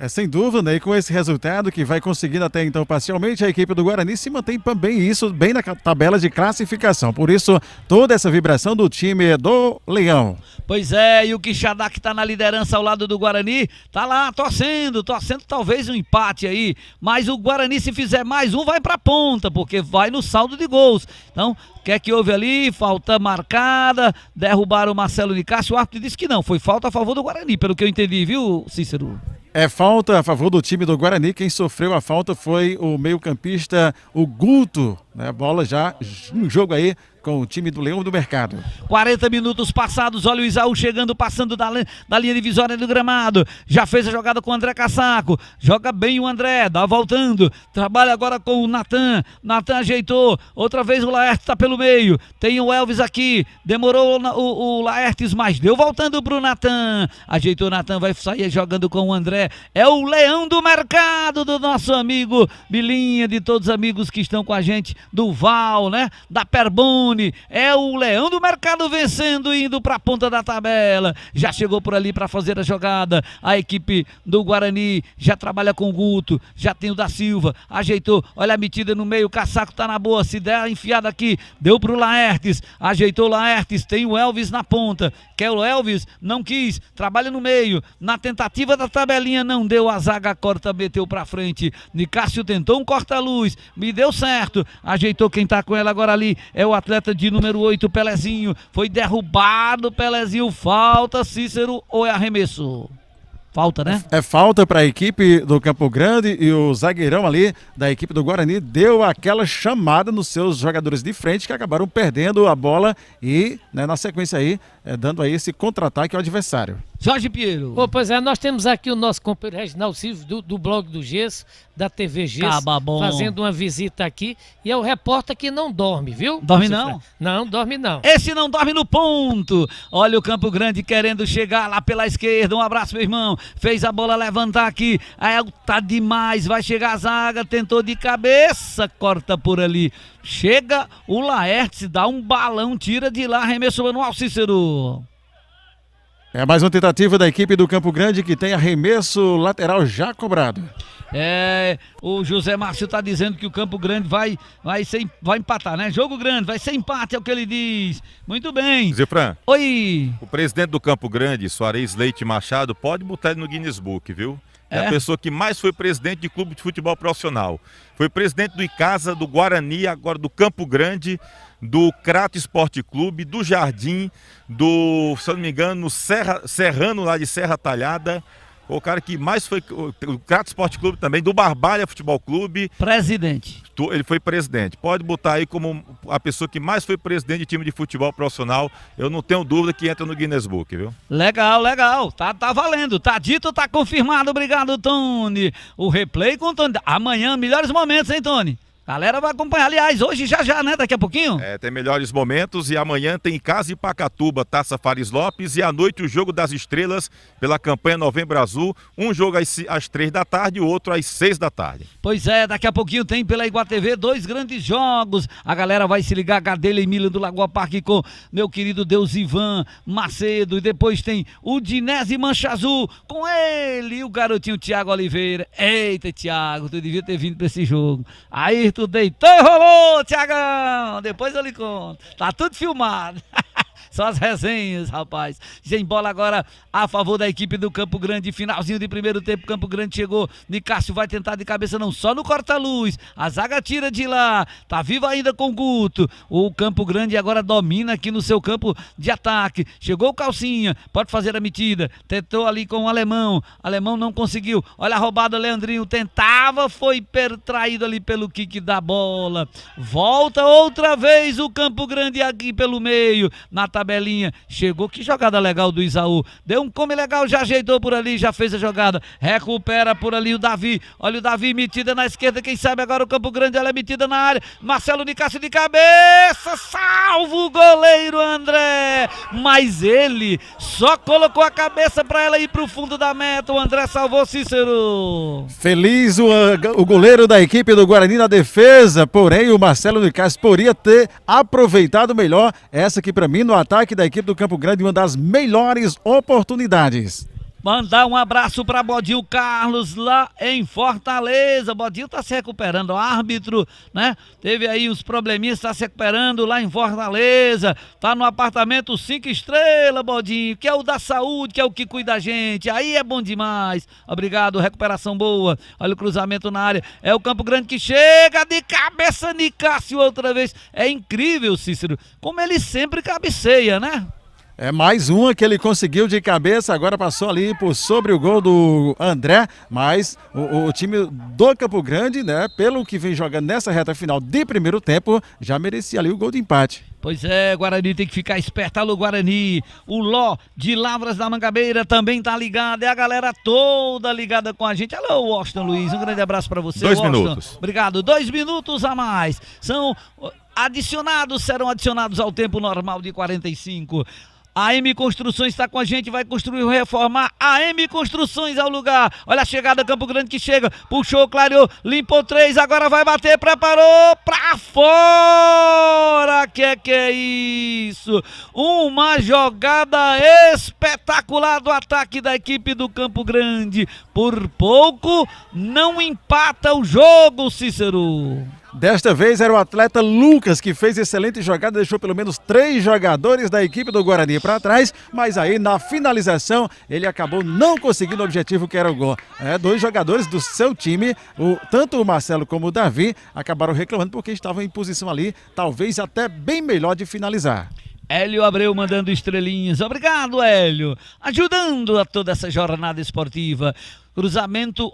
Sem dúvida, né? E com esse resultado que vai conseguindo até então parcialmente, a equipe do Guarani se mantém bem isso, bem na tabela de classificação. Por isso, toda essa vibração do time do Leão. Pois é, e o Quixadá que tá na liderança ao lado do Guarani, tá lá torcendo talvez um empate aí, mas o Guarani se fizer mais um vai pra ponta, porque vai no saldo de gols. Então, o que houve ali? Falta marcada, derrubaram o Marcelo Nicásio, o árbitro disse que não, foi falta a favor do Guarani, pelo que eu entendi, viu, Cícero? É falta a favor do time do Guarani. Quem sofreu a falta foi o meio-campista, o Guto, né? Bola já no jogo aí com o time do Leão do Mercado. 40 minutos passados, olha o Isaú chegando, passando da linha divisória do gramado, já fez a jogada com o André Cassaco, joga bem o André, dá voltando, trabalha agora com o Natan ajeitou, outra vez o Laertes tá pelo meio, tem o Elvis aqui, demorou o Laertes, mas deu voltando pro Natan, ajeitou o Natan, vai sair jogando com o André, é o Leão do Mercado do nosso amigo Bilinha, de todos os amigos que estão com a gente, do Val, né, da Perbon, é o Leão do Mercado vencendo, indo para a ponta da tabela, já chegou por ali para fazer a jogada, a equipe do Guarani já trabalha com o Guto, já tem o da Silva, ajeitou, olha a metida no meio, o Cassaco tá na boa, se der a enfiada aqui, deu pro Laertes, ajeitou o Laertes, tem o Elvis na ponta, quer o Elvis, não quis, trabalha no meio, na tentativa da tabelinha não deu, a zaga corta, meteu pra frente, Nicásio tentou um corta-luz, me deu certo, ajeitou, quem tá com ela agora ali é o atleta de número 8, Pelezinho, foi derrubado, Pelezinho, falta, Cícero, ou é arremesso? Falta, né? É falta para a equipe do Campo Grande e o zagueirão ali da equipe do Guarani deu aquela chamada nos seus jogadores de frente que acabaram perdendo a bola e, né, na sequência aí, dando aí esse contra-ataque ao adversário. Jorge Piero. Pois é, nós temos aqui o nosso companheiro Reginaldo Silva do blog do Gesso, da TV Gesso, fazendo uma visita aqui, e é o repórter que não dorme, viu? Dorme não? Não, dorme não. Esse não dorme no ponto. Olha o Campo Grande querendo chegar lá pela esquerda, um abraço, meu irmão, fez a bola levantar aqui, aí tá demais, vai chegar a zaga, tentou de cabeça, corta por ali, chega o Laertes, dá um balão, tira de lá, arremesso manual, Cícero. É mais uma tentativa da equipe do Campo Grande que tem arremesso lateral já cobrado. O José Márcio tá dizendo que o Campo Grande vai empatar, né? Jogo grande, vai ser empate, é o que ele diz. Muito bem. Zefran. Oi. O presidente do Campo Grande, Soares Leite Machado, pode botar ele no Guinness Book, viu? É a pessoa que mais foi presidente de clube de futebol profissional. Foi presidente do Icasa, do Guarani, agora do Campo Grande, do Crato Esporte Clube, do Jardim, do, se eu não me engano, no Serrano lá de Serra Talhada. O cara que mais foi, o Crato Esporte Clube também, do Barbalha Futebol Clube. Presidente. Ele foi presidente. Pode botar aí como a pessoa que mais foi presidente de time de futebol profissional. Eu não tenho dúvida que entra no Guinness Book, viu? Legal, legal. Tá valendo. Tá dito, tá confirmado. Obrigado, Tony. O replay com o Tony. Amanhã, melhores momentos, hein, Tony? Galera vai acompanhar, aliás, hoje já, né, daqui a pouquinho? Tem melhores momentos e amanhã tem Casa Ipacatuba, Taça Fares Lopes e à noite o Jogo das Estrelas pela campanha Novembro Azul, um jogo às 3 da tarde e o outro às 6 da tarde. Pois é, daqui a pouquinho tem pela Iguá TV 2 grandes jogos, a galera vai se ligar, Gadelha e Emílio do Lagoa Parque com meu querido Deus Ivan Macedo, e depois tem o Dinese Mancha Azul, com ele, o garotinho Thiago Oliveira. Eita, Thiago, tu devia ter vindo pra esse jogo. Aí tu deitou e rolou, Thiagão. Depois eu lhe conto. Tá tudo filmado. Só as resenhas, rapaz. Sem bola agora a favor da equipe do Campo Grande. Finalzinho de primeiro tempo, Campo Grande chegou. Nicásio vai tentar de cabeça, não, só no corta-luz. A zaga tira de lá. Tá vivo ainda com o Guto. O Campo Grande agora domina aqui no seu campo de ataque. Chegou o Calcinha, pode fazer a metida. Tentou ali com o Alemão. Alemão não conseguiu. Olha a roubada, Leandrinho tentava, foi traído ali pelo kick da bola. Volta outra vez o Campo Grande aqui pelo meio. Na tabelinha, chegou, que jogada legal do Isaú, deu um come legal, já ajeitou por ali, já fez a jogada, recupera por ali o Davi, olha o Davi, metida na esquerda, quem sabe agora o Campo Grande, ela é metida na área, Marcelo Nicásio de cabeça, salvo o goleiro André, mas ele só colocou a cabeça pra ela ir pro fundo da meta, o André salvou, Cícero. Feliz o goleiro da equipe do Guarani na defesa, porém o Marcelo Nicásio poderia ter aproveitado melhor essa aqui pra mim no ataque da equipe do Campo Grande, uma das melhores oportunidades. Mandar um abraço para Bodinho Carlos lá em Fortaleza. Bodinho tá se recuperando, o árbitro, né? Teve aí uns probleminhas, tá se recuperando lá em Fortaleza. Tá no apartamento 5 estrelas, Bodinho, que é o da saúde, que é o que cuida da gente. Aí é bom demais. Obrigado, recuperação boa. Olha o cruzamento na área. É o Campo Grande que chega de cabeça, Nicásio outra vez. É incrível, Cícero, como ele sempre cabeceia, né? É mais uma que ele conseguiu de cabeça, agora passou ali por sobre o gol do André, mas o time do Campo Grande, né, pelo que vem jogando nessa reta final de primeiro tempo, já merecia ali o gol de empate. Pois é, Guarani tem que ficar esperto. Alô, Guarani. O Ló de Lavras da Mangabeira também tá ligado. É a galera toda ligada com a gente. Alô, Washington Luiz, um grande abraço para você. 2 Washington. minutos. Obrigado. 2 minutos a mais. Serão adicionados ao tempo normal de 45. A M Construções está com a gente, vai construir ou reformar. A M Construções ao lugar. Olha a chegada, Campo Grande que chega. Puxou, clareou, limpou 3, agora vai bater, preparou pra fora. Que é isso? Uma jogada espetacular do ataque da equipe do Campo Grande. Por pouco não empata o jogo, Cícero. Desta vez era o atleta Lucas que fez excelente jogada, deixou pelo menos 3 jogadores da equipe do Guarani para trás, mas aí na finalização ele acabou não conseguindo o objetivo que era o gol. 2 jogadores do seu time, tanto o Marcelo como o Davi, acabaram reclamando porque estavam em posição ali, talvez até bem melhor de finalizar. Hélio Abreu mandando estrelinhas. Obrigado, Hélio. Ajudando a toda essa jornada esportiva. Cruzamento,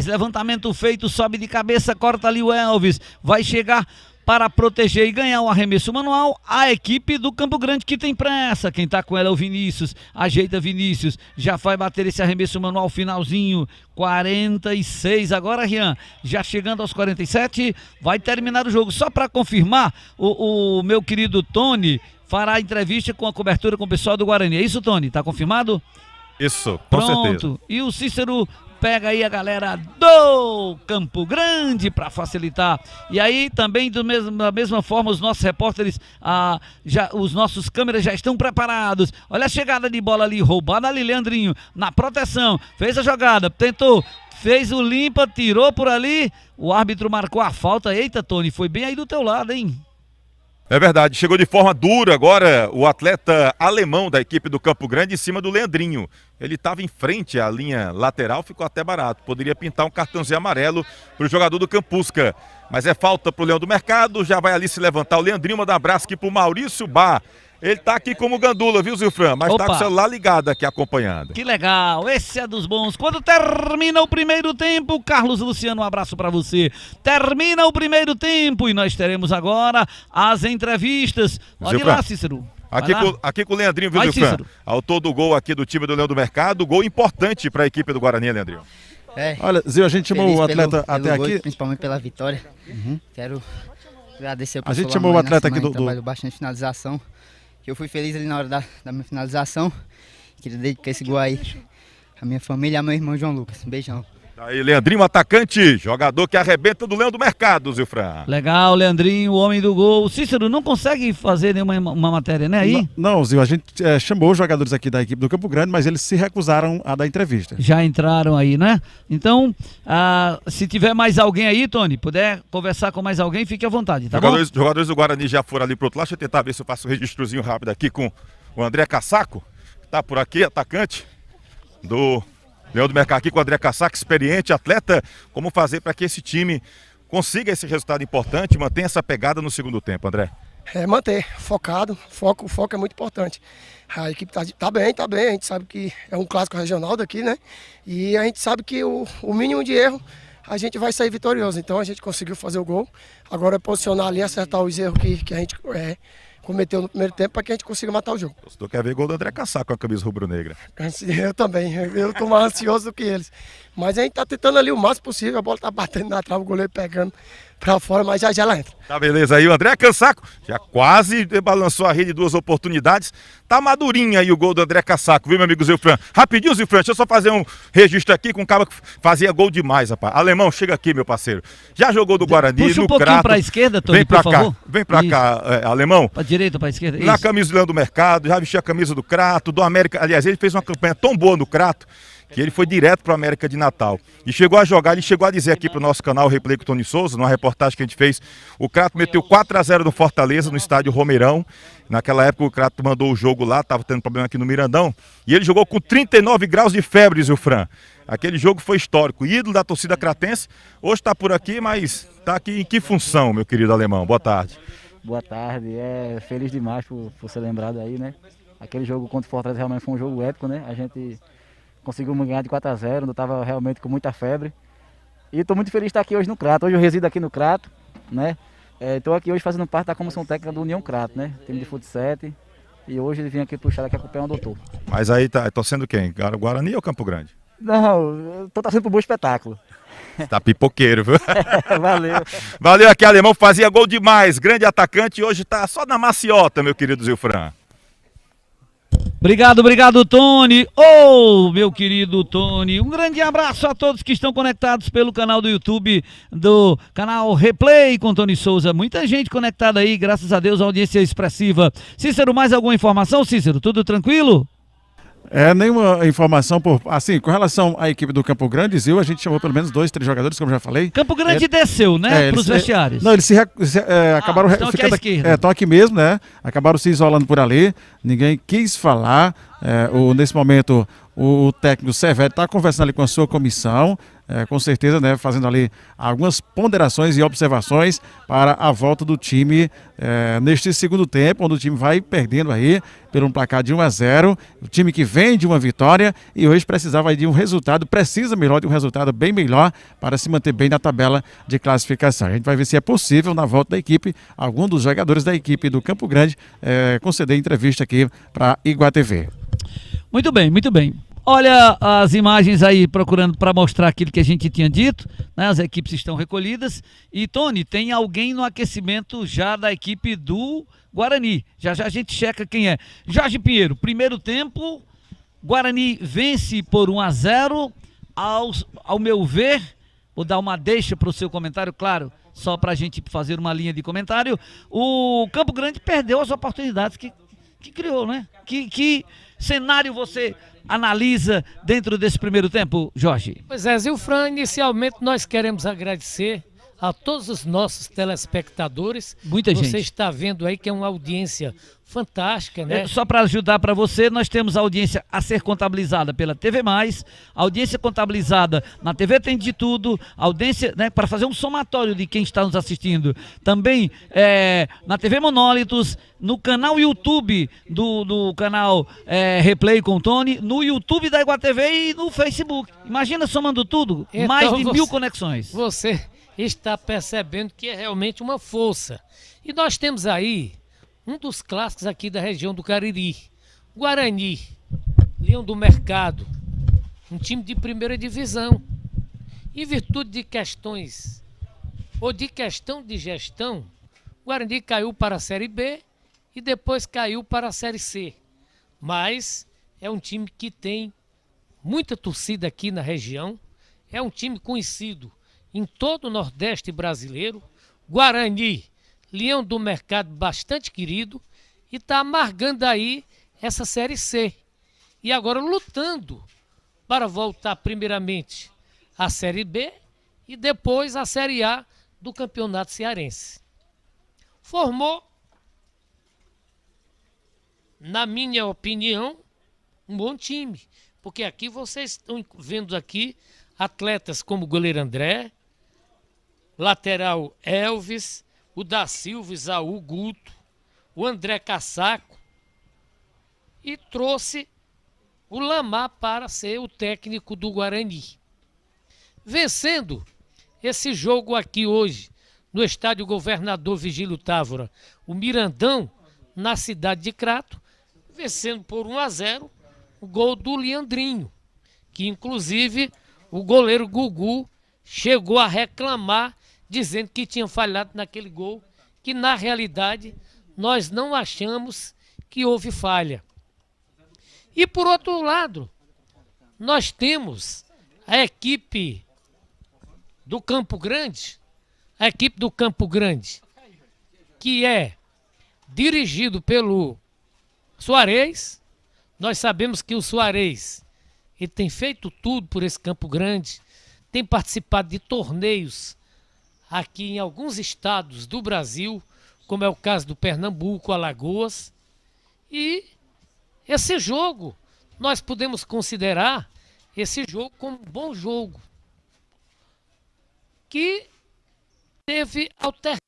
levantamento feito, sobe de cabeça, corta ali o Elvis. Vai chegar para proteger e ganhar o arremesso manual a equipe do Campo Grande que tem pressa. Quem tá com ela é o Vinícius. Ajeita Vinícius. Já vai bater esse arremesso manual finalzinho. 46 agora, Rian. Já chegando aos 47. Vai terminar o jogo. Só para confirmar, o meu querido Tony fará entrevista com a cobertura com o pessoal do Guarani. É isso, Tony? Tá confirmado? Isso, com certeza. Pronto. E o Cícero pega aí a galera do Campo Grande para facilitar. E aí também da mesma forma os nossos repórteres, os nossos câmeras já estão preparados. Olha a chegada de bola ali, roubada ali, Leandrinho, na proteção, fez a jogada, tentou, fez o limpa, tirou por ali, o árbitro marcou a falta. Eita, Tony, foi bem aí do teu lado, hein? É verdade, chegou de forma dura agora o atleta alemão da equipe do Campo Grande em cima do Leandrinho. Ele estava em frente à linha lateral, ficou até barato. Poderia pintar um cartãozinho amarelo para o jogador do Campusca. Mas é falta para o Leão do Mercado, já vai ali se levantar o Leandrinho, manda um abraço aqui para o Maurício Bar. Ele tá aqui como gandula, viu, Zilfran? Mas tá com o celular ligado aqui acompanhando. Que legal, esse é dos bons. Quando termina o primeiro tempo, Carlos Luciano, um abraço pra você. Termina o primeiro tempo e nós teremos agora as entrevistas. Pode ir lá, Cícero. Aqui com o Leandrinho, viu, Zilfran? Autor do gol aqui do time do Leão do Mercado, gol importante para a equipe do Guarani, Leandrinho. Olha, Zil, a gente chamou o atleta até gol, aqui. Principalmente pela vitória. Quero agradecer ao pessoal. A gente chamou o atleta aqui do... Trabalhou bastante finalização. Eu fui feliz ali na hora da minha finalização. Queria dedicar esse gol aí à minha família e ao meu irmão João Lucas. Um beijão. Aí, Leandrinho, atacante, jogador que arrebenta do Leão do Mercado, Zilfran. Legal, Leandrinho, o homem do gol. Cícero não consegue fazer nenhuma matéria, né? Aí? Não, Zil, a gente chamou os jogadores aqui da equipe do Campo Grande, mas eles se recusaram a dar entrevista. Já entraram aí, né? Então, se tiver mais alguém aí, Tony, puder conversar com mais alguém, fique à vontade, tá bom? Jogadores do Guarani já foram ali pro outro lado. Deixa eu tentar ver se eu faço um registrozinho rápido aqui com o André Cassaco, que tá por aqui, atacante do Leão do Mercado, aqui com o André Cassaco, experiente, atleta. Como fazer para que esse time consiga esse resultado importante, mantenha essa pegada no segundo tempo, André? Manter, focado, o foco é muito importante. A equipe tá bem, a gente sabe que é um clássico regional daqui, né? E a gente sabe que o mínimo de erro a gente vai sair vitorioso. Então a gente conseguiu fazer o gol, agora é posicionar ali, acertar os erros que a gente cometeu no primeiro tempo para que a gente consiga matar o jogo. Você quer ver gol do André Cassaco com a camisa rubro-negra? Eu também, eu tô mais ansioso do que eles. Mas a gente tá tentando ali o máximo possível, a bola tá batendo na trave, o goleiro pegando pra fora, mas já ela entra. Tá, beleza. Aí o André Cassaco já quase balançou a rede em 2 oportunidades. Tá madurinho aí o gol do André Cassaco, viu, meu amigo Zilfran? Rapidinho, Zilfran, deixa eu só fazer um registro aqui com um cara que fazia gol demais, rapaz. Alemão, chega aqui, meu parceiro. Já jogou do Guarani, puxa um no pouquinho Crato. Pra esquerda, Tony, vem pra por cá, favor. vem pra cá, Alemão. Pra direita ou pra esquerda? Na camisa do Leão do Mercado, já vestiu a camisa do Crato, do América. Aliás, ele fez uma campanha tão boa no Crato que ele foi direto para a América de Natal. E chegou a jogar, ele chegou a dizer aqui para o nosso canal, o Replay com o Tony Souza, numa reportagem que a gente fez, o Crato meteu 4-0 no Fortaleza, no estádio Romeirão. Naquela época o Crato mandou o jogo lá, estava tendo problema aqui no Mirandão, e ele jogou com 39 graus de febre, Zilfran. Aquele jogo foi histórico, ídolo da torcida cratense. Hoje está por aqui, mas está aqui em que função, meu querido alemão? Boa tarde. Boa tarde, feliz demais por ser lembrado aí, né? Aquele jogo contra o Fortaleza realmente foi um jogo épico, né? A gente conseguiu ganhar de 4-0, eu estava realmente com muita febre. E estou muito feliz de estar aqui hoje no Crato. Hoje eu resido aqui no Crato, né? Estou aqui hoje fazendo parte da comissão técnica do União Crato, né? Time de futsal. E hoje ele vem aqui puxar aqui acompanhar o doutor. Mas aí tá torcendo quem? Guarani ou Campo Grande? Não, eu tô torcendo pro bom espetáculo. Tá pipoqueiro, viu? Valeu. Valeu aqui, Alemão, fazia gol demais. Grande atacante e hoje tá só na maciota, meu querido Zilfran. Obrigado, Tony. Ô, meu querido Tony, um grande abraço a todos que estão conectados pelo canal do YouTube, do canal Replay com Tony Souza. Muita gente conectada aí, graças a Deus, a audiência expressiva. Cícero, mais alguma informação, Cícero? Tudo tranquilo? Nenhuma informação assim, com relação à equipe do Campo Grande, Zil, a gente chamou pelo menos 2, 3 jogadores, como já falei. Campo Grande desceu, né, para os vestiários. Não, eles acabaram estão aqui à esquerda. Estão aqui mesmo, né? Acabaram se isolando por ali. Ninguém quis falar. Nesse momento, o técnico Severo está conversando ali com a sua comissão, com certeza, né, fazendo ali algumas ponderações e observações para a volta do time neste segundo tempo, onde o time vai perdendo aí por um placar de 1-0, o time que vem de uma vitória e hoje precisava de um resultado, precisa melhor de um resultado bem melhor para se manter bem na tabela de classificação. A gente vai ver se é possível, na volta da equipe, algum dos jogadores da equipe do Campo Grande conceder entrevista aqui para Iguá TV. Muito bem, muito bem. Olha as imagens aí, procurando para mostrar aquilo que a gente tinha dito, né? As equipes estão recolhidas. E, Tony, tem alguém no aquecimento já da equipe do Guarani. Já a gente checa quem é. Jorge Pinheiro, primeiro tempo, Guarani vence por 1-0. Ao meu ver, vou dar uma deixa para o seu comentário, claro, só para a gente fazer uma linha de comentário. O Campo Grande perdeu as oportunidades que criou, né? Que cenário você analisa dentro desse primeiro tempo, Jorge? Pois é, Zilfran, inicialmente nós queremos agradecer a todos os nossos telespectadores. Muita gente. Você está vendo aí que é uma audiência fantástica, né? Só para ajudar para você, nós temos a audiência a ser contabilizada pela TV+, audiência contabilizada na TV Tem de Tudo, audiência, né, para fazer um somatório de quem está nos assistindo. Também na TV Monólitos, no canal YouTube do canal Replay com Tony, no YouTube da Iguá TV e no Facebook. Imagina somando tudo, então, mais de 1000 conexões. Você está percebendo que é realmente uma força. E nós temos aí um dos clássicos aqui da região do Cariri, Guarani, Leão do Mercado, um time de primeira divisão. Em virtude de questões, ou de questão de gestão, Guarani caiu para a Série B e depois caiu para a Série C. Mas é um time que tem muita torcida aqui na região, é um time conhecido em todo o Nordeste brasileiro. Guarani, Leão do Mercado, bastante querido, e está amargando aí essa Série C. E agora lutando para voltar primeiramente à Série B e depois à Série A do Campeonato Cearense. Formou, na minha opinião, um bom time, porque aqui vocês estão vendo aqui atletas como o goleiro André, lateral Elvis, o da Silva, Isaú, Guto, o André Cassaco, e trouxe o Lamar para ser o técnico do Guarani. Vencendo esse jogo aqui hoje, no estádio Governador Vigílio Távora, o Mirandão, na cidade de Crato, vencendo por 1-0, o gol do Leandrinho, que inclusive o goleiro Gugu chegou a reclamar, dizendo que tinha falhado naquele gol, que na realidade nós não achamos que houve falha. E por outro lado, nós temos a equipe do Campo Grande, que é dirigido pelo Soares. Nós sabemos que o Soares, ele tem feito tudo por esse Campo Grande, tem participado de torneios aqui em alguns estados do Brasil, como é o caso do Pernambuco, Alagoas. E esse jogo, nós podemos considerar esse jogo como um bom jogo, que teve alternativas.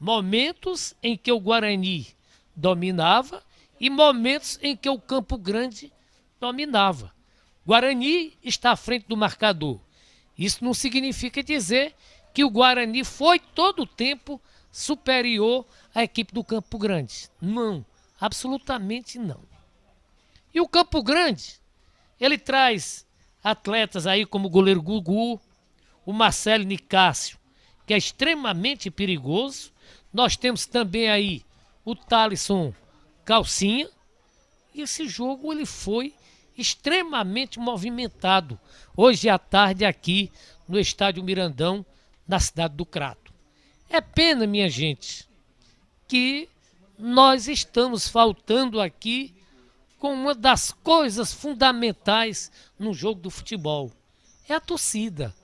Momentos em que o Guarani dominava e momentos em que o Campo Grande dominava. Guarani está à frente do marcador. Isso não significa dizer que o Guarani foi todo o tempo superior à equipe do Campo Grande. Não, absolutamente não. E o Campo Grande, ele traz atletas aí como o goleiro Gugu, o Marcelo Nicásio, que é extremamente perigoso. Nós temos também aí o Thalisson Calcinha. E esse jogo ele foi extremamente movimentado hoje à tarde aqui no Estádio Mirandão, na cidade do Crato. É pena, minha gente, que nós estamos faltando aqui com uma das coisas fundamentais no jogo do futebol. É a torcida.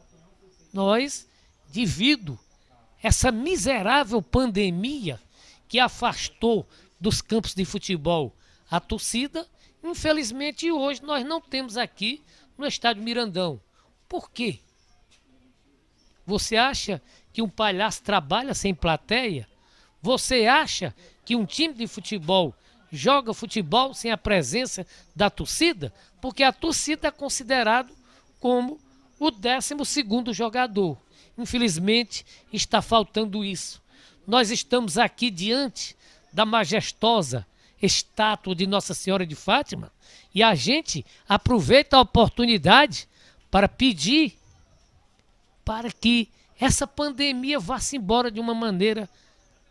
Nós, devido a essa miserável pandemia que afastou dos campos de futebol a torcida, infelizmente hoje nós não temos aqui no Estádio Mirandão. Por quê? Você acha que um palhaço trabalha sem plateia? Você acha que um time de futebol joga futebol sem a presença da torcida? Porque a torcida é considerado como o 12º jogador. Infelizmente está faltando isso. Nós estamos aqui diante da majestosa estátua de Nossa Senhora de Fátima e a gente aproveita a oportunidade para pedir para que essa pandemia vá-se embora de uma maneira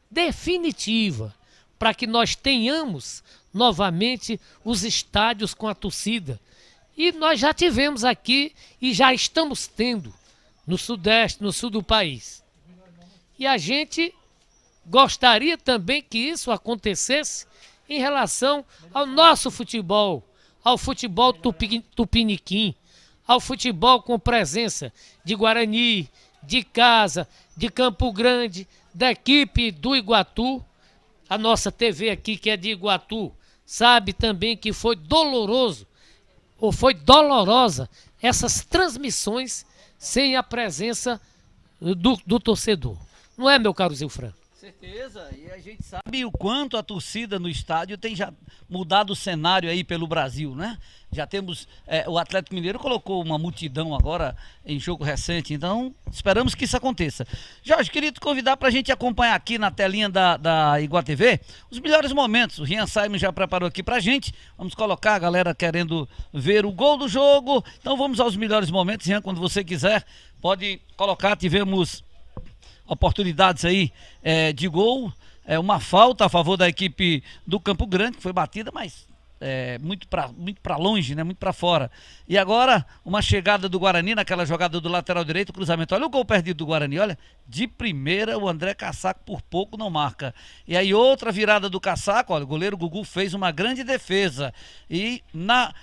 definitiva, para que nós tenhamos novamente os estádios com a torcida. E nós já tivemos aqui e já estamos tendo no Sudeste, no sul do país. E a gente gostaria também que isso acontecesse em relação ao nosso futebol, ao futebol tupiniquim, ao futebol com presença de Guarani, de Casa, de Campo Grande, da equipe do Iguatu. A nossa TV aqui, que é de Iguatu, sabe também que foi doloroso, ou foi dolorosa, essas transmissões sem a presença do torcedor. Não é, meu caro Zilfran? Certeza, e a gente sabe o quanto a torcida no estádio tem já mudado o cenário aí pelo Brasil, né? Já temos, o Atlético Mineiro colocou uma multidão agora em jogo recente, então esperamos que isso aconteça. Jorge, queria te convidar para a gente acompanhar aqui na telinha da Iguatu TV os melhores momentos. O Rian Simon já preparou aqui pra gente, vamos colocar a galera querendo ver o gol do jogo, então vamos aos melhores momentos. Rian, quando você quiser, pode colocar. Tivemos oportunidades aí de gol, uma falta a favor da equipe do Campo Grande, que foi batida, mas muito para longe, né? Muito para fora. E agora uma chegada do Guarani naquela jogada do lateral direito, cruzamento. Olha o gol perdido do Guarani, olha, de primeira o André Cassaco por pouco não marca. E aí outra virada do Cassaco, olha, o goleiro Gugu fez uma grande defesa. E na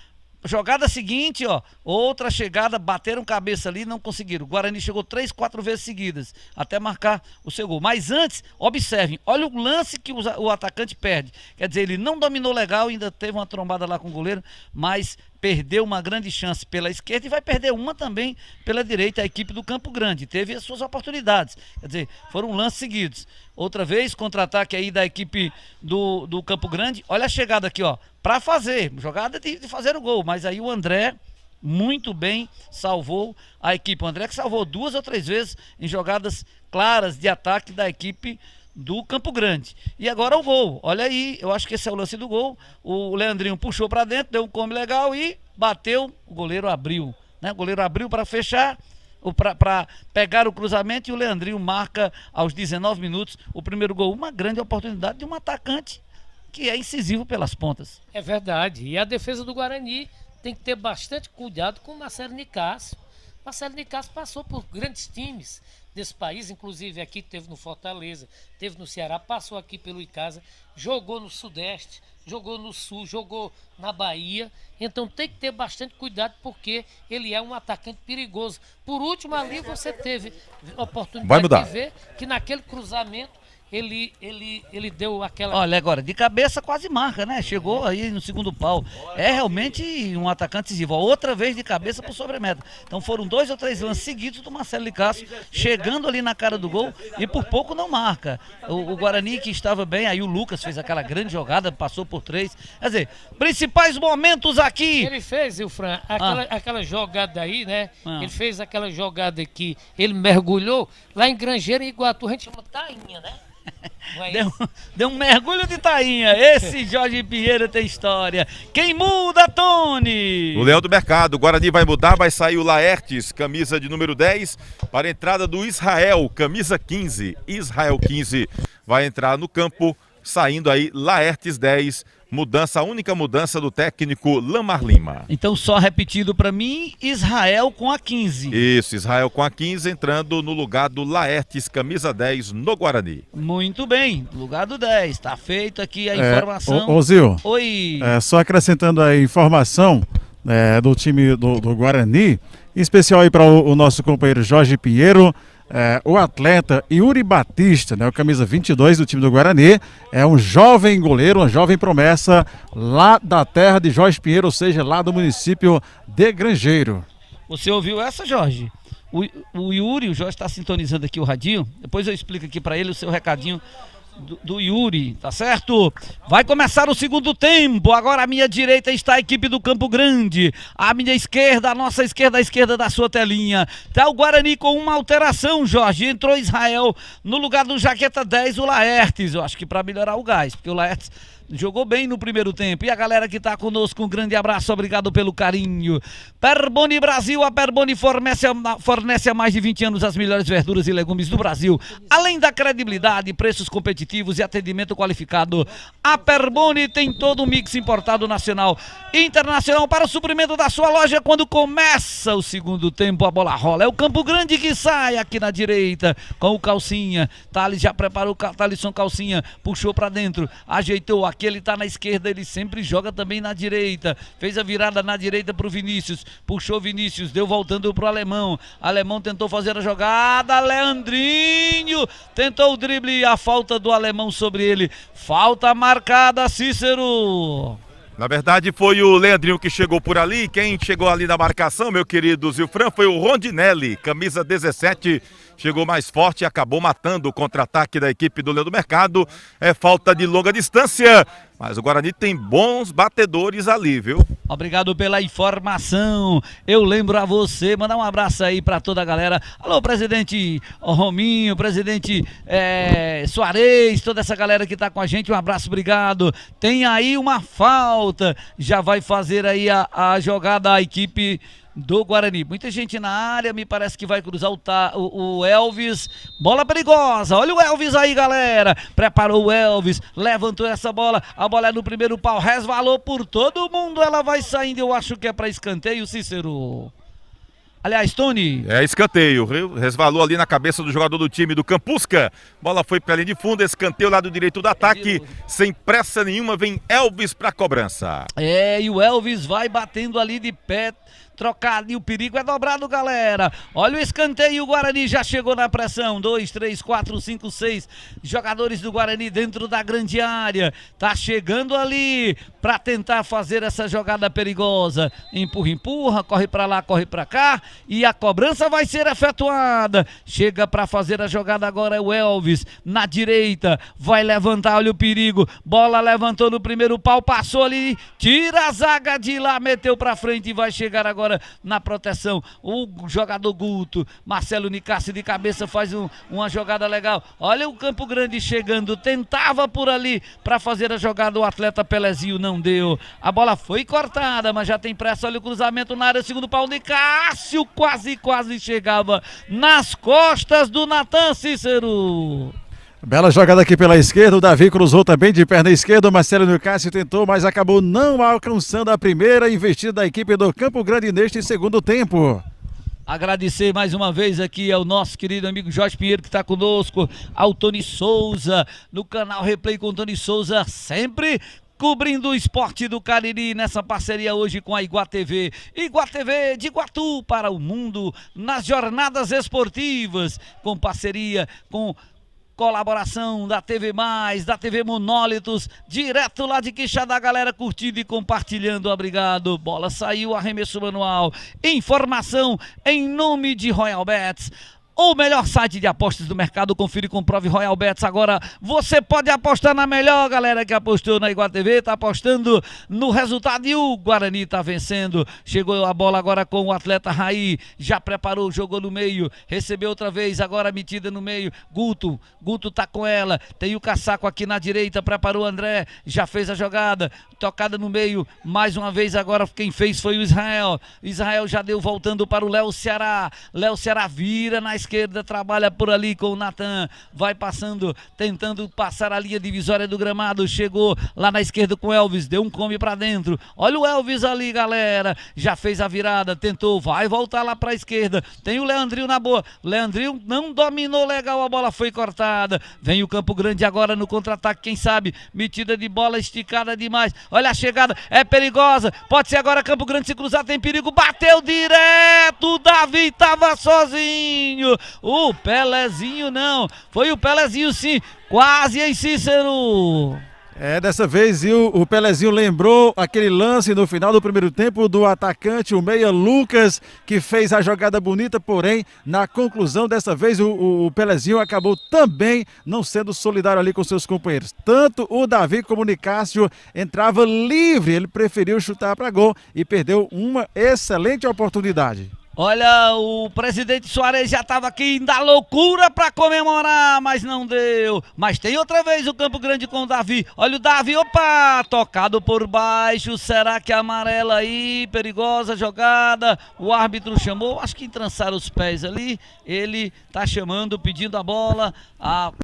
jogada seguinte, ó, outra chegada, bateram cabeça ali e não conseguiram. O Guarani chegou 3, 4 vezes seguidas até marcar o seu gol. Mas antes, observem, olha o lance que o atacante perde. Quer dizer, ele não dominou legal, ainda teve uma trombada lá com o goleiro, mas perdeu uma grande chance pela esquerda e vai perder uma também pela direita. A equipe do Campo Grande teve as suas oportunidades, quer dizer, foram lances seguidos. Outra vez, contra-ataque aí da equipe do Campo Grande. Olha a chegada aqui, ó, para fazer, jogada de fazer o gol, mas aí o André muito bem salvou a equipe. O André que salvou 2 ou 3 vezes em jogadas claras de ataque da equipe do Campo Grande. E agora o gol, olha aí, eu acho que esse é o lance do gol. O Leandrinho puxou para dentro, deu um come legal e bateu, o goleiro abriu, né? O goleiro abriu para fechar, para pegar o cruzamento, e o Leandrinho marca aos 19 minutos o primeiro gol. Uma grande oportunidade de um atacante que é incisivo pelas pontas. É verdade, e a defesa do Guarani tem que ter bastante cuidado com o Marcelo Nicásio. Marcelo Nicásio passou por grandes times desse país, inclusive aqui teve no Fortaleza, teve no Ceará, passou aqui pelo Icasa, jogou no Sudeste, jogou no Sul, jogou na Bahia. Então tem que ter bastante cuidado, porque ele é um atacante perigoso. Por último, ali você teve a oportunidade de ver que naquele cruzamento ele deu aquela... Olha agora, de cabeça quase marca, né? Chegou aí no segundo pau. É realmente um atacante decisivo. Outra vez de cabeça por sobremeta. Então foram 2 ou 3 lances seguidos do Marcelo Licásio chegando ali na cara do gol e por pouco não marca. O Guarani que estava bem, aí o Lucas fez aquela grande jogada, passou por 3. Quer dizer, principais momentos aqui. Ele fez, Fran, aquela jogada aí, né? Ele fez aquela jogada que ele mergulhou lá em Grangeiro e Iguatu, a gente chama tainha, né? Deu um mergulho de tainha. Esse Jorge Pinheiro tem história. Quem muda, Tony? O Leão do Mercado. O Guarani vai mudar, vai sair o Laertes, camisa de número 10, para a entrada do Israel, camisa 15. Israel 15 vai entrar no campo, saindo aí Laertes 10. Mudança, a única mudança do técnico Lamar Lima. Então só repetido para mim, Israel com a 15. Isso, Israel com a 15 entrando no lugar do Laertes, camisa 10 no Guarani. Muito bem, lugar do 10, tá feito aqui a informação. Ô Zil, oi. Só acrescentando a informação do time do Guarani, em especial aí para o nosso companheiro Jorge Pinheiro. O atleta Yuri Batista, né, o camisa 22 do time do Guarani, é um jovem goleiro, uma jovem promessa lá da terra de Jorge Pinheiro, ou seja, lá do município de Grangeiro. Você ouviu essa, Jorge? O Yuri, o Jorge está sintonizando aqui o radinho, depois eu explico aqui para ele o seu recadinho do Yuri, tá certo? Vai começar o segundo tempo. Agora à minha direita está a equipe do Campo Grande, à minha esquerda, a nossa esquerda, a esquerda da sua telinha, tá o Guarani com uma alteração, Jorge. Entrou Israel no lugar do jaqueta 10, o Laertes. Eu acho que para melhorar o gás, porque o Laertes jogou bem no primeiro tempo. E a galera que está conosco, um grande abraço, obrigado pelo carinho. Perboni Brasil, a Perboni fornece há mais de 20 anos as melhores verduras e legumes do Brasil. Além da credibilidade, preços competitivos e atendimento qualificado, a Perboni tem todo o mix importado nacional e internacional para o suprimento da sua loja. Quando começa o segundo tempo, a bola rola. É o Campo Grande que sai aqui na direita com o Calcinha. Thales já preparou o Thalisson Calcinha, puxou para dentro, ajeitou. Aqui ele tá na esquerda, ele sempre joga também na direita. Fez a virada na direita pro Vinícius. Puxou Vinícius, deu voltando pro Alemão. Alemão tentou fazer a jogada. Leandrinho tentou o drible e a falta do Alemão sobre ele. Falta marcada, Cícero. Na verdade foi o Leandrinho que chegou por ali. Quem chegou ali na marcação, meu querido Zilfran, foi o Rondinelli, camisa 17. Chegou mais forte e acabou matando o contra-ataque da equipe do Leão do Mercado. É falta de longa distância, mas o Guarani tem bons batedores ali, viu? Obrigado pela informação. Eu lembro a você, mandar um abraço aí para toda a galera. Alô, presidente Rominho, presidente Soares, toda essa galera que tá com a gente, um abraço, obrigado. Tem aí uma falta, já vai fazer aí a jogada a equipe do Guarani. Muita gente na área, me parece que vai cruzar o Elvis. Bola perigosa, olha o Elvis aí, galera. Preparou o Elvis, levantou essa bola, a bola é no primeiro pau, resvalou por todo mundo, ela vai saindo, eu acho que é para escanteio, Cícero. Aliás, Tony. É escanteio, resvalou ali na cabeça do jogador do time do Campusca. Bola foi para a linha de fundo, escanteio lado direito do ataque. Sem pressa nenhuma, vem Elvis para cobrança. E o Elvis vai batendo ali de pé. Trocado e o perigo é dobrado, galera. Olha o escanteio, o Guarani já chegou na pressão. 2, 3, 4, 5, 6 jogadores do Guarani dentro da grande área. Tá chegando ali para tentar fazer essa jogada perigosa. Empurra, empurra, corre para lá, corre para cá e a cobrança vai ser efetuada. Chega para fazer a jogada agora é o Elvis na direita. Vai levantar, olha o perigo. Bola levantou no primeiro pau, passou ali, tira a zaga de lá, meteu para frente e vai chegar agora na proteção, o jogador Guto, Marcelo Nicassi de cabeça faz uma jogada legal, olha o Campo Grande chegando, tentava por ali para fazer a jogada, o atleta Pelezinho não deu, a bola foi cortada, mas já tem pressa, olha o cruzamento na área, segundo pau, Nicásio quase chegava nas costas do Natan, Cícero. Bela jogada aqui pela esquerda, o Davi cruzou também de perna esquerda, o Marcelo Nicásio tentou, mas acabou não alcançando a primeira investida da equipe do Campo Grande neste segundo tempo. Agradecer mais uma vez aqui ao nosso querido amigo Jorge Pinheiro que está conosco, ao Tony Souza, no canal Replay com Tony Souza, sempre cobrindo o esporte do Cariri nessa parceria hoje com a Iguatv. Iguatv de Iguatu para o mundo nas jornadas esportivas, com parceria com colaboração da TV Mais, da TV Monólitos, direto lá de Quixadá, galera curtindo e compartilhando, obrigado. Bola saiu, arremesso manual. Informação em nome de Royal Bets, o melhor site de apostas do mercado. Confira e comprove Royal Bets. Agora você pode apostar na melhor, galera que apostou na Iguatu TV, tá apostando no resultado e o Guarani tá vencendo. Chegou a bola agora com o atleta Raí, já preparou, jogou no meio, recebeu outra vez, agora metida no meio, Guto tá com ela, tem o Casaco aqui na direita, preparou o André, já fez a jogada, tocada no meio, mais uma vez agora quem fez foi o Israel já deu, voltando para o Léo Ceará vira na esquerda, trabalha por ali com o Natan, vai passando, tentando passar a linha divisória do gramado, chegou lá na esquerda com o Elvis, deu um come pra dentro, olha o Elvis ali, galera, já fez a virada, tentou, vai voltar lá pra esquerda, tem o Leandrinho na boa, Leandrinho não dominou legal, a bola foi cortada, vem o Campo Grande agora no contra-ataque, quem sabe, metida de bola esticada demais, olha a chegada, é perigosa, pode ser agora Campo Grande se cruzar, tem perigo, bateu direto, o Davi tava sozinho, o Pelezinho não, foi o Pelezinho sim, quase em Cícero. Dessa vez o Pelezinho lembrou aquele lance no final do primeiro tempo do atacante, o meia Lucas, que fez a jogada bonita, porém, na conclusão dessa vez o Pelezinho acabou também não sendo solidário ali com seus companheiros. Tanto o Davi como o Nicásio entrava livre, ele preferiu chutar para gol e perdeu uma excelente oportunidade. Olha, o presidente Soares já estava aqui da loucura para comemorar, mas não deu. Mas tem outra vez o Campo Grande com o Davi. Olha o Davi, opa, tocado por baixo. Será que é amarela aí? Perigosa jogada. O árbitro chamou, acho que entrançaram os pés ali. Ele tá chamando, pedindo a bola.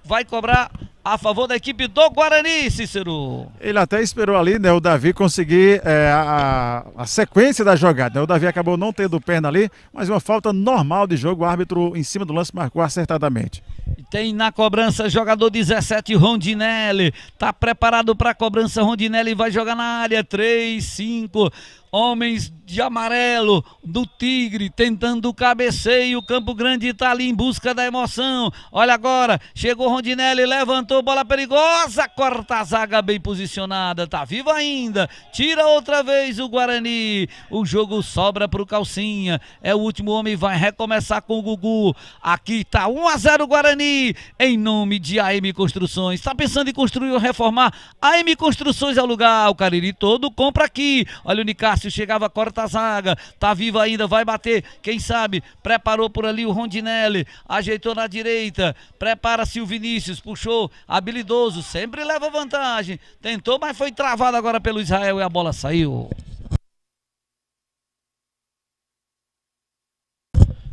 Vai cobrar a favor da equipe do Guarani, Cícero. Ele até esperou ali, né, o Davi conseguir a sequência da jogada, né? O Davi acabou não tendo perna ali, mas uma falta normal de jogo, o árbitro em cima do lance marcou acertadamente. Tem na cobrança jogador 17, Rondinelli, tá preparado para a cobrança, Rondinelli vai jogar na área, 3, 5, homens de amarelo do Tigre, tentando o cabeceio, o Campo Grande tá ali em busca da emoção, olha agora, chegou Rondinelli, levantou, bola perigosa, corta a zaga bem posicionada, tá vivo ainda, tira outra vez o Guarani, o jogo sobra pro Calcinha, é o último homem, vai recomeçar com o Gugu, aqui tá 1-0 Guarani, em nome de AM Construções, tá pensando em construir ou reformar? AM Construções é o lugar, o Cariri todo compra aqui, olha o Nicásio, chegava, corta a zaga, tá vivo ainda, vai bater, quem sabe, preparou por ali o Rondinelli, ajeitou na direita, prepara-se o Vinícius, puxou, habilidoso, sempre leva vantagem, tentou, mas foi travado agora pelo Israel e a bola saiu.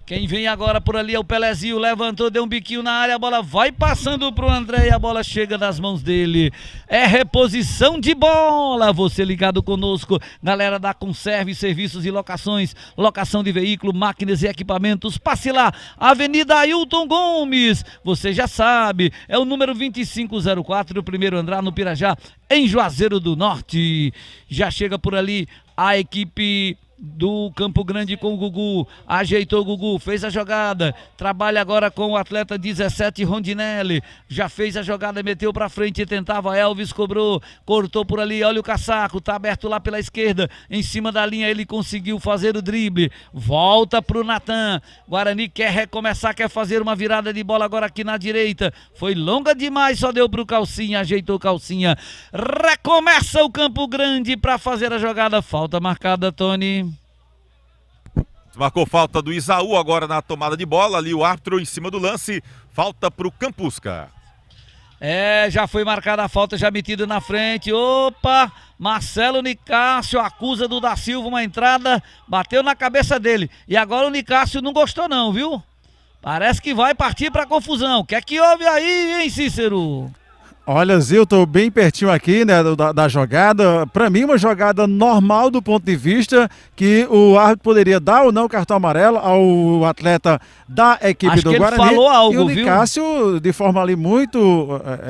Quem vem agora por ali é o Pelezinho, levantou, deu um biquinho na área, a bola vai passando pro André e a bola chega nas mãos dele. É reposição de bola, você ligado conosco, galera da Conserve Serviços e Locações, locação de veículo, máquinas e equipamentos, passe lá, Avenida Ailton Gomes, você já sabe, é o número 2504 do primeiro andar no Pirajá, em Juazeiro do Norte. Já chega por ali a equipe do Campo Grande com o Gugu, ajeitou o Gugu, fez a jogada, trabalha agora com o atleta 17 Rondinelli, já fez a jogada, meteu pra frente, tentava, Elvis cobrou, cortou por ali, olha o Casaco, tá aberto lá pela esquerda, em cima da linha ele conseguiu fazer o drible, volta pro Natan, Guarani quer recomeçar, quer fazer uma virada de bola agora aqui na direita, foi longa demais, só deu pro Calcinha, ajeitou o Calcinha, recomeça o Campo Grande pra fazer a jogada, falta marcada, Tony. Marcou falta do Isaú agora na tomada de bola, ali o árbitro em cima do lance, falta pro Campusca. Já foi marcada a falta, já metida na frente, opa, Marcelo Nicásio acusa do Da Silva uma entrada, bateu na cabeça dele, e agora o Nicásio não gostou não, viu? Parece que vai partir pra confusão, o que é que houve aí, hein, Cícero? Olha, Zilton, bem pertinho aqui, né, da jogada. Para mim, uma jogada normal do ponto de vista que o árbitro poderia dar ou não cartão amarelo ao atleta da equipe Acho do que Guarani. ele falou algo, e o viu? Nicásio, de forma ali muito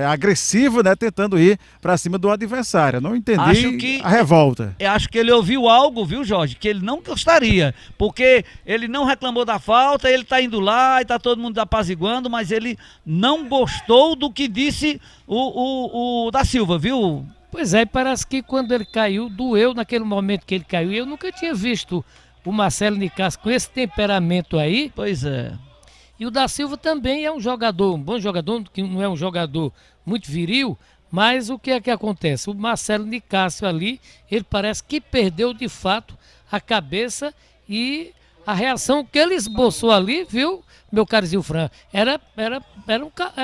agressiva, né, tentando ir para cima do adversário. Não entendi a revolta. Eu acho que ele ouviu algo, viu, Jorge, que ele não gostaria, porque ele não reclamou da falta, ele tá indo lá e tá todo mundo apaziguando, mas ele não gostou do que disse o da Silva, viu? Pois é, parece que quando ele caiu, doeu naquele momento que ele caiu. E eu nunca tinha visto o Marcelo Nicásio com esse temperamento aí. Pois é. E o da Silva também é um jogador, um bom jogador, que não é um jogador muito viril, mas o que é que acontece? O Marcelo Nicásio ali, ele parece que perdeu de fato a cabeça e a reação que ele esboçou ali, viu, meu caro Zilfran, era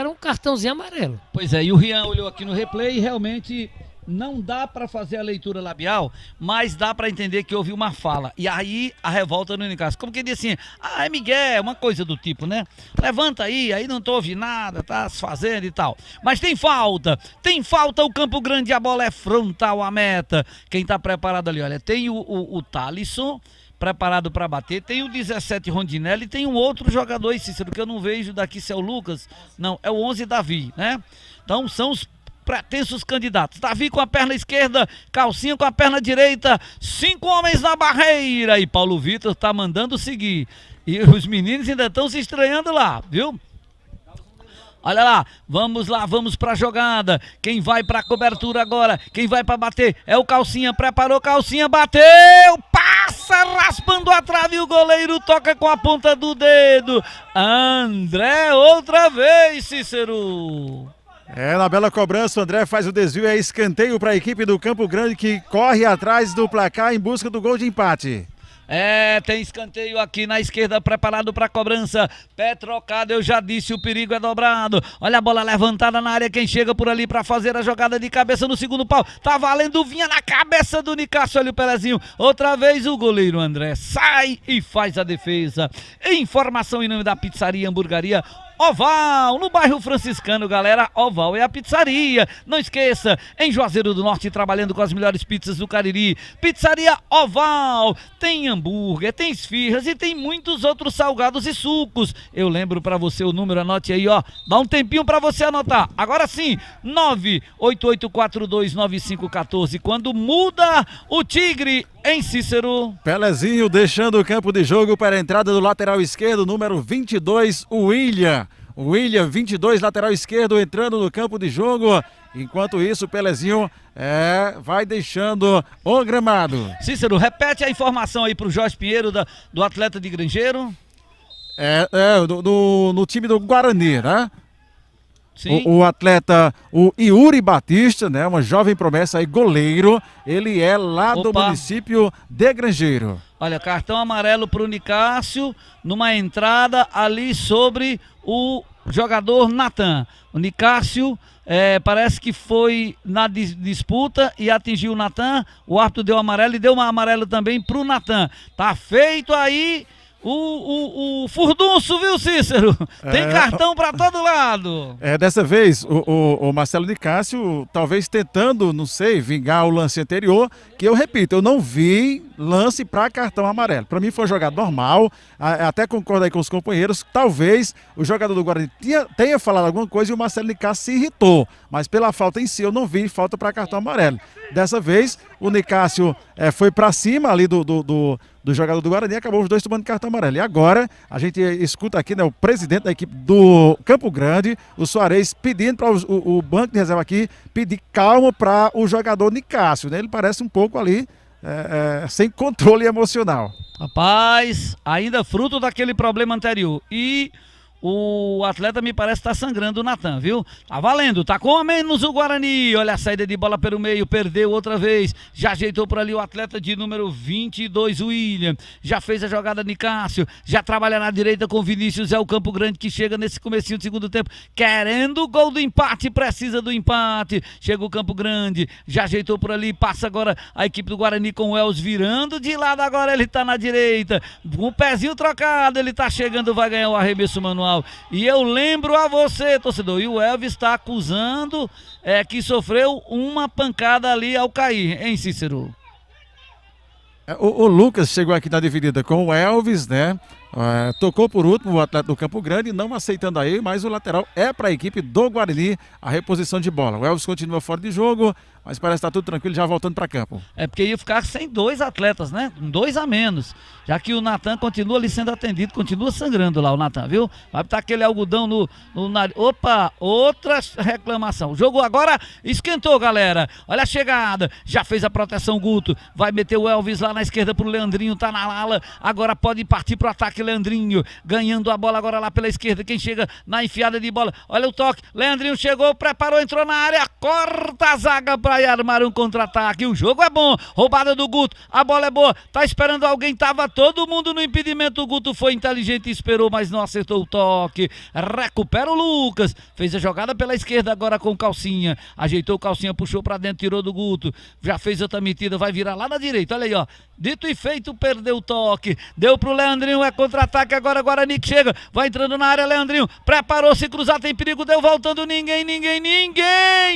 um cartãozinho amarelo. Pois é, e o Rian olhou aqui no replay e realmente não dá para fazer a leitura labial, mas dá para entender que houve uma fala. E aí a revolta no Nicásio. Como que disse assim, é Miguel, uma coisa do tipo, né? Levanta aí não tô ouvindo nada, tá se fazendo e tal. Mas tem falta o Campo Grande, a bola é frontal à meta. Quem tá preparado ali, olha, tem o Thalisson preparado para bater, tem o 17 Rondinelli e tem um outro jogador aí, Cícero, que eu não vejo daqui se é o Lucas, não, é o 11 Davi, né? Então são os pretensos candidatos. Davi com a perna esquerda, Calcinha com a perna direita, 5 homens na barreira e Paulo Vitor tá mandando seguir. E os meninos ainda estão se estranhando lá, viu? Olha lá, vamos pra jogada. Quem vai pra cobertura agora? Quem vai pra bater? É o Calcinha, preparou, Calcinha, bateu! Passa raspando a trave, o goleiro toca com a ponta do dedo. André, outra vez, Cícero. Na bela cobrança, o André faz o desvio, é escanteio para a equipe do Campo Grande que corre atrás do placar em busca do gol de empate. Tem escanteio aqui na esquerda, preparado para cobrança, pé trocado, eu já disse, o perigo é dobrado. Olha a bola levantada na área, quem chega por ali para fazer a jogada de cabeça no segundo pau, tá valendo, vinha na cabeça do Nicásio, olha o Pelezinho, outra vez o goleiro André sai e faz a defesa. Informação em nome da Pizzaria Hamburgueria Oval, no bairro Franciscano, galera, Oval é a pizzaria. Não esqueça, em Juazeiro do Norte, trabalhando com as melhores pizzas do Cariri. Pizzaria Oval, tem hambúrguer, tem esfirras e tem muitos outros salgados e sucos. Eu lembro pra você o número, anote aí, ó. Dá um tempinho pra você anotar. Agora sim, 988429514. Quando muda o Tigre em Cícero. Pelezinho deixando o campo de jogo para a entrada do lateral esquerdo, número 22, o William. O William, 22, lateral esquerdo, entrando no campo de jogo. Enquanto isso, o Pelezinho vai deixando o gramado. Cícero, repete a informação aí pro Jorge Pinheiro do atleta de Grangeiro. No time do Guarani, né? Sim. O atleta, o Yuri Batista, né? Uma jovem promessa aí, goleiro. Ele é lá do município de Grangeiro. Olha, cartão amarelo pro Nicásio, numa entrada ali sobre o jogador Natan. O Nicásio parece que foi na disputa e atingiu o Natan. O árbitro deu amarelo e deu uma amarelo também pro Natan. Tá feito aí o furdunço, viu, Cícero? Tem cartão pra todo lado. Dessa vez, o Marcelo Nicásio, talvez tentando, não sei, vingar o lance anterior, que eu repito, eu não vi lance para cartão amarelo. Para mim foi jogado normal, até concordo aí com os companheiros, talvez o jogador do Guarani tenha falado alguma coisa e o Marcelo Nicásio se irritou, mas pela falta em si eu não vi falta para cartão amarelo. Dessa vez, o Nicásio foi para cima ali do jogador do Guarani e acabou os dois tomando cartão amarelo. E agora a gente escuta aqui, né, o presidente da equipe do Campo Grande, o Soares, pedindo para o banco de reserva aqui pedir calma para o jogador Nicásio, né? Ele parece um pouco ali sem controle emocional. Rapaz, ainda fruto daquele problema anterior. E o atleta me parece estar sangrando o Natan, viu? Tá valendo, tá com a menos o Guarani. Olha a saída de bola pelo meio, perdeu outra vez. Já ajeitou por ali o atleta de número 22, o William. Já fez a jogada Nicásio, já trabalha na direita com o Vinícius. É o Campo Grande que chega nesse comecinho do segundo tempo, querendo o gol do empate, precisa do empate. Chega o Campo Grande, já ajeitou por ali, passa agora a equipe do Guarani com o Els virando de lado. Agora ele tá na direita, com o pezinho trocado, ele tá chegando, vai ganhar o arremesso manual. manual. E eu lembro a você, torcedor, e o Elvis está acusando que sofreu uma pancada ali ao cair, hein, Cícero? O Lucas chegou aqui na dividida com o Elvis, né? Tocou por último o atleta do Campo Grande, não aceitando aí, mas o lateral é para a equipe do Guarani, a reposição de bola. O Elvis continua fora de jogo, mas parece que está tudo tranquilo, já voltando para campo. É porque ia ficar sem 2 atletas, né? Com 2 a menos, já que o Natan continua ali sendo atendido, continua sangrando lá o Natan, viu? Vai botar aquele algodão no nariz. Opa, outra reclamação. O jogo agora esquentou, galera. Olha a chegada, já fez a proteção Guto, vai meter o Elvis lá na esquerda pro Leandrinho, tá na ala, agora pode partir pro ataque Leandrinho, ganhando a bola agora lá pela esquerda, quem chega na enfiada de bola, olha o toque, Leandrinho chegou, preparou, entrou na área, corta a zaga pra armar um contra-ataque, o jogo é bom, roubada do Guto, a bola é boa, tá esperando alguém, tava todo mundo no impedimento, o Guto foi inteligente e esperou, mas não acertou o toque, recupera o Lucas, fez a jogada pela esquerda agora com o Calcinha, ajeitou o Calcinha, puxou pra dentro, tirou do Guto, já fez outra metida, vai virar lá na direita, olha aí ó, dito e feito, perdeu o toque, deu pro Leandrinho, é contra-ataque agora, Guarani que chega, vai entrando na área, Leandrinho, preparou-se, cruzar, tem perigo, deu voltando, ninguém,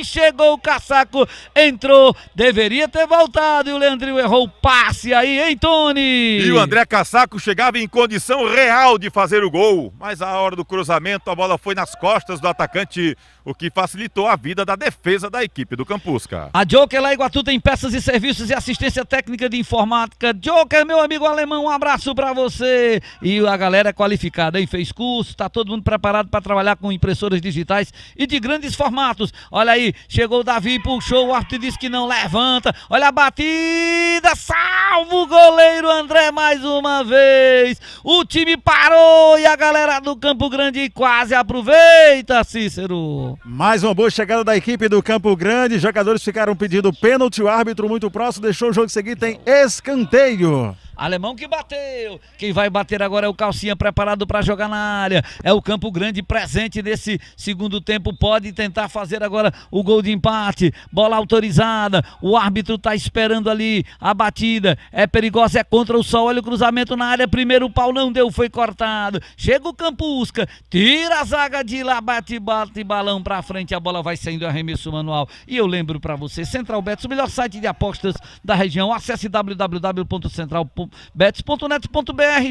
chegou o Casaco, entrou, deveria ter voltado e o Leandrinho errou o passe aí, hein, Tony? E o André Casaco chegava em condição real de fazer o gol, mas a hora do cruzamento a bola foi nas costas do atacante, o que facilitou a vida da defesa da equipe do Campusca. A Joker lá em Iguatu tem peças e serviços e assistência técnica de informática. Joker, meu amigo alemão, um abraço pra você. E a galera é qualificada, hein? Fez curso, tá todo mundo preparado para trabalhar com impressoras digitais e de grandes formatos. Olha aí, chegou o Davi, puxou, o árbitro disse que não, levanta. Olha a batida, salva o goleiro André mais uma vez. O time parou e a galera do Campo Grande quase aproveita, Cícero. Mais uma boa chegada da equipe do Campo Grande, jogadores ficaram pedindo pênalti, o árbitro muito próximo, deixou o jogo seguir, tem escanteio. Alemão que bateu, quem vai bater agora é o Calcinha, preparado para jogar na área, é o Campo Grande presente nesse segundo tempo, pode tentar fazer agora o gol de empate, bola autorizada, o árbitro tá esperando ali, a batida é perigosa, é contra o sol, olha o cruzamento na área, primeiro o pau não deu, foi cortado, chega o Campusca, tira a zaga de lá, bate balão pra frente, a bola vai saindo, arremesso manual, e eu lembro pra você, Central Bets, o melhor site de apostas da região, acesse www.central.bets.net.br,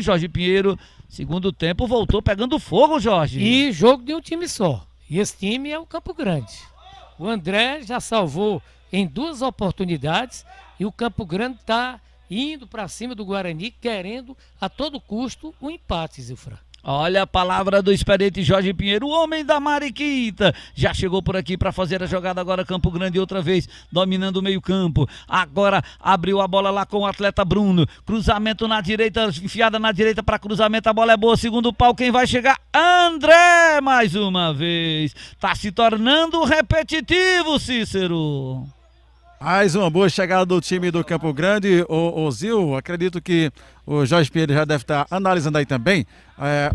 Jorge Pinheiro, segundo tempo voltou pegando fogo, Jorge. E jogo de um time só, e esse time é o Campo Grande. O André já salvou em 2 oportunidades e o Campo Grande está indo para cima do Guarani, querendo a todo custo o empate, Zilfran. Olha a palavra do experiente Jorge Pinheiro, o homem da Mariquita, já chegou por aqui para fazer a jogada agora, Campo Grande outra vez, dominando o meio campo, agora abriu a bola lá com o atleta Bruno, cruzamento na direita, enfiada na direita para cruzamento, a bola é boa, segundo pau, quem vai chegar? André, mais uma vez, tá se tornando repetitivo, Cícero. Mais uma boa chegada do time do Campo Grande. O Zil, acredito que o Jorge Pinheiro já deve estar analisando aí também.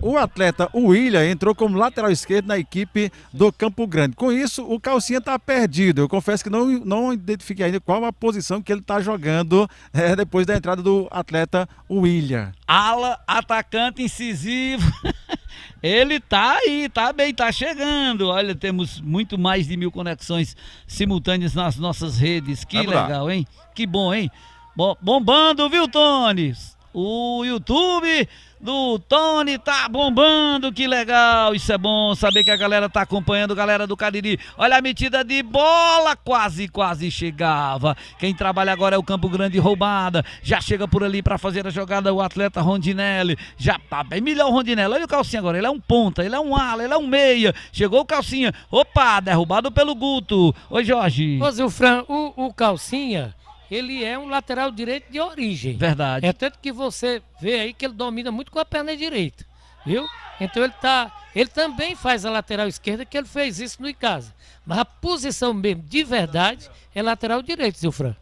O atleta William entrou como lateral esquerdo na equipe do Campo Grande. Com isso, o Calcinha está perdido. Eu confesso que não identifiquei ainda qual a posição que ele está jogando depois da entrada do atleta William. Ala, atacante incisivo. Ele tá aí, tá bem, tá chegando. Olha, temos muito mais de 1000 conexões simultâneas nas nossas redes. Que legal, hein? Que bom, hein? Bombando, viu, Tony? O YouTube do Tony tá bombando, que legal, isso é bom saber que a galera tá acompanhando, galera do Cariri. Olha a metida de bola, quase chegava. Quem trabalha agora é o Campo Grande, roubada, já chega por ali pra fazer a jogada o atleta Rondinelli, já tá bem melhor o Rondinelli. Olha o Calcinha agora, ele é um ponta, ele é um ala, ele é um meia, chegou o Calcinha, opa, derrubado pelo Guto. Oi, Jorge. Ô, Zilfran, o Calcinha, ele é um lateral direito de origem. Verdade. É tanto que você vê aí que ele domina muito com a perna direita, viu? Então ele também faz a lateral esquerda, que ele fez isso no Icasa. Mas a posição mesmo, de verdade, é lateral direito, Zilfran.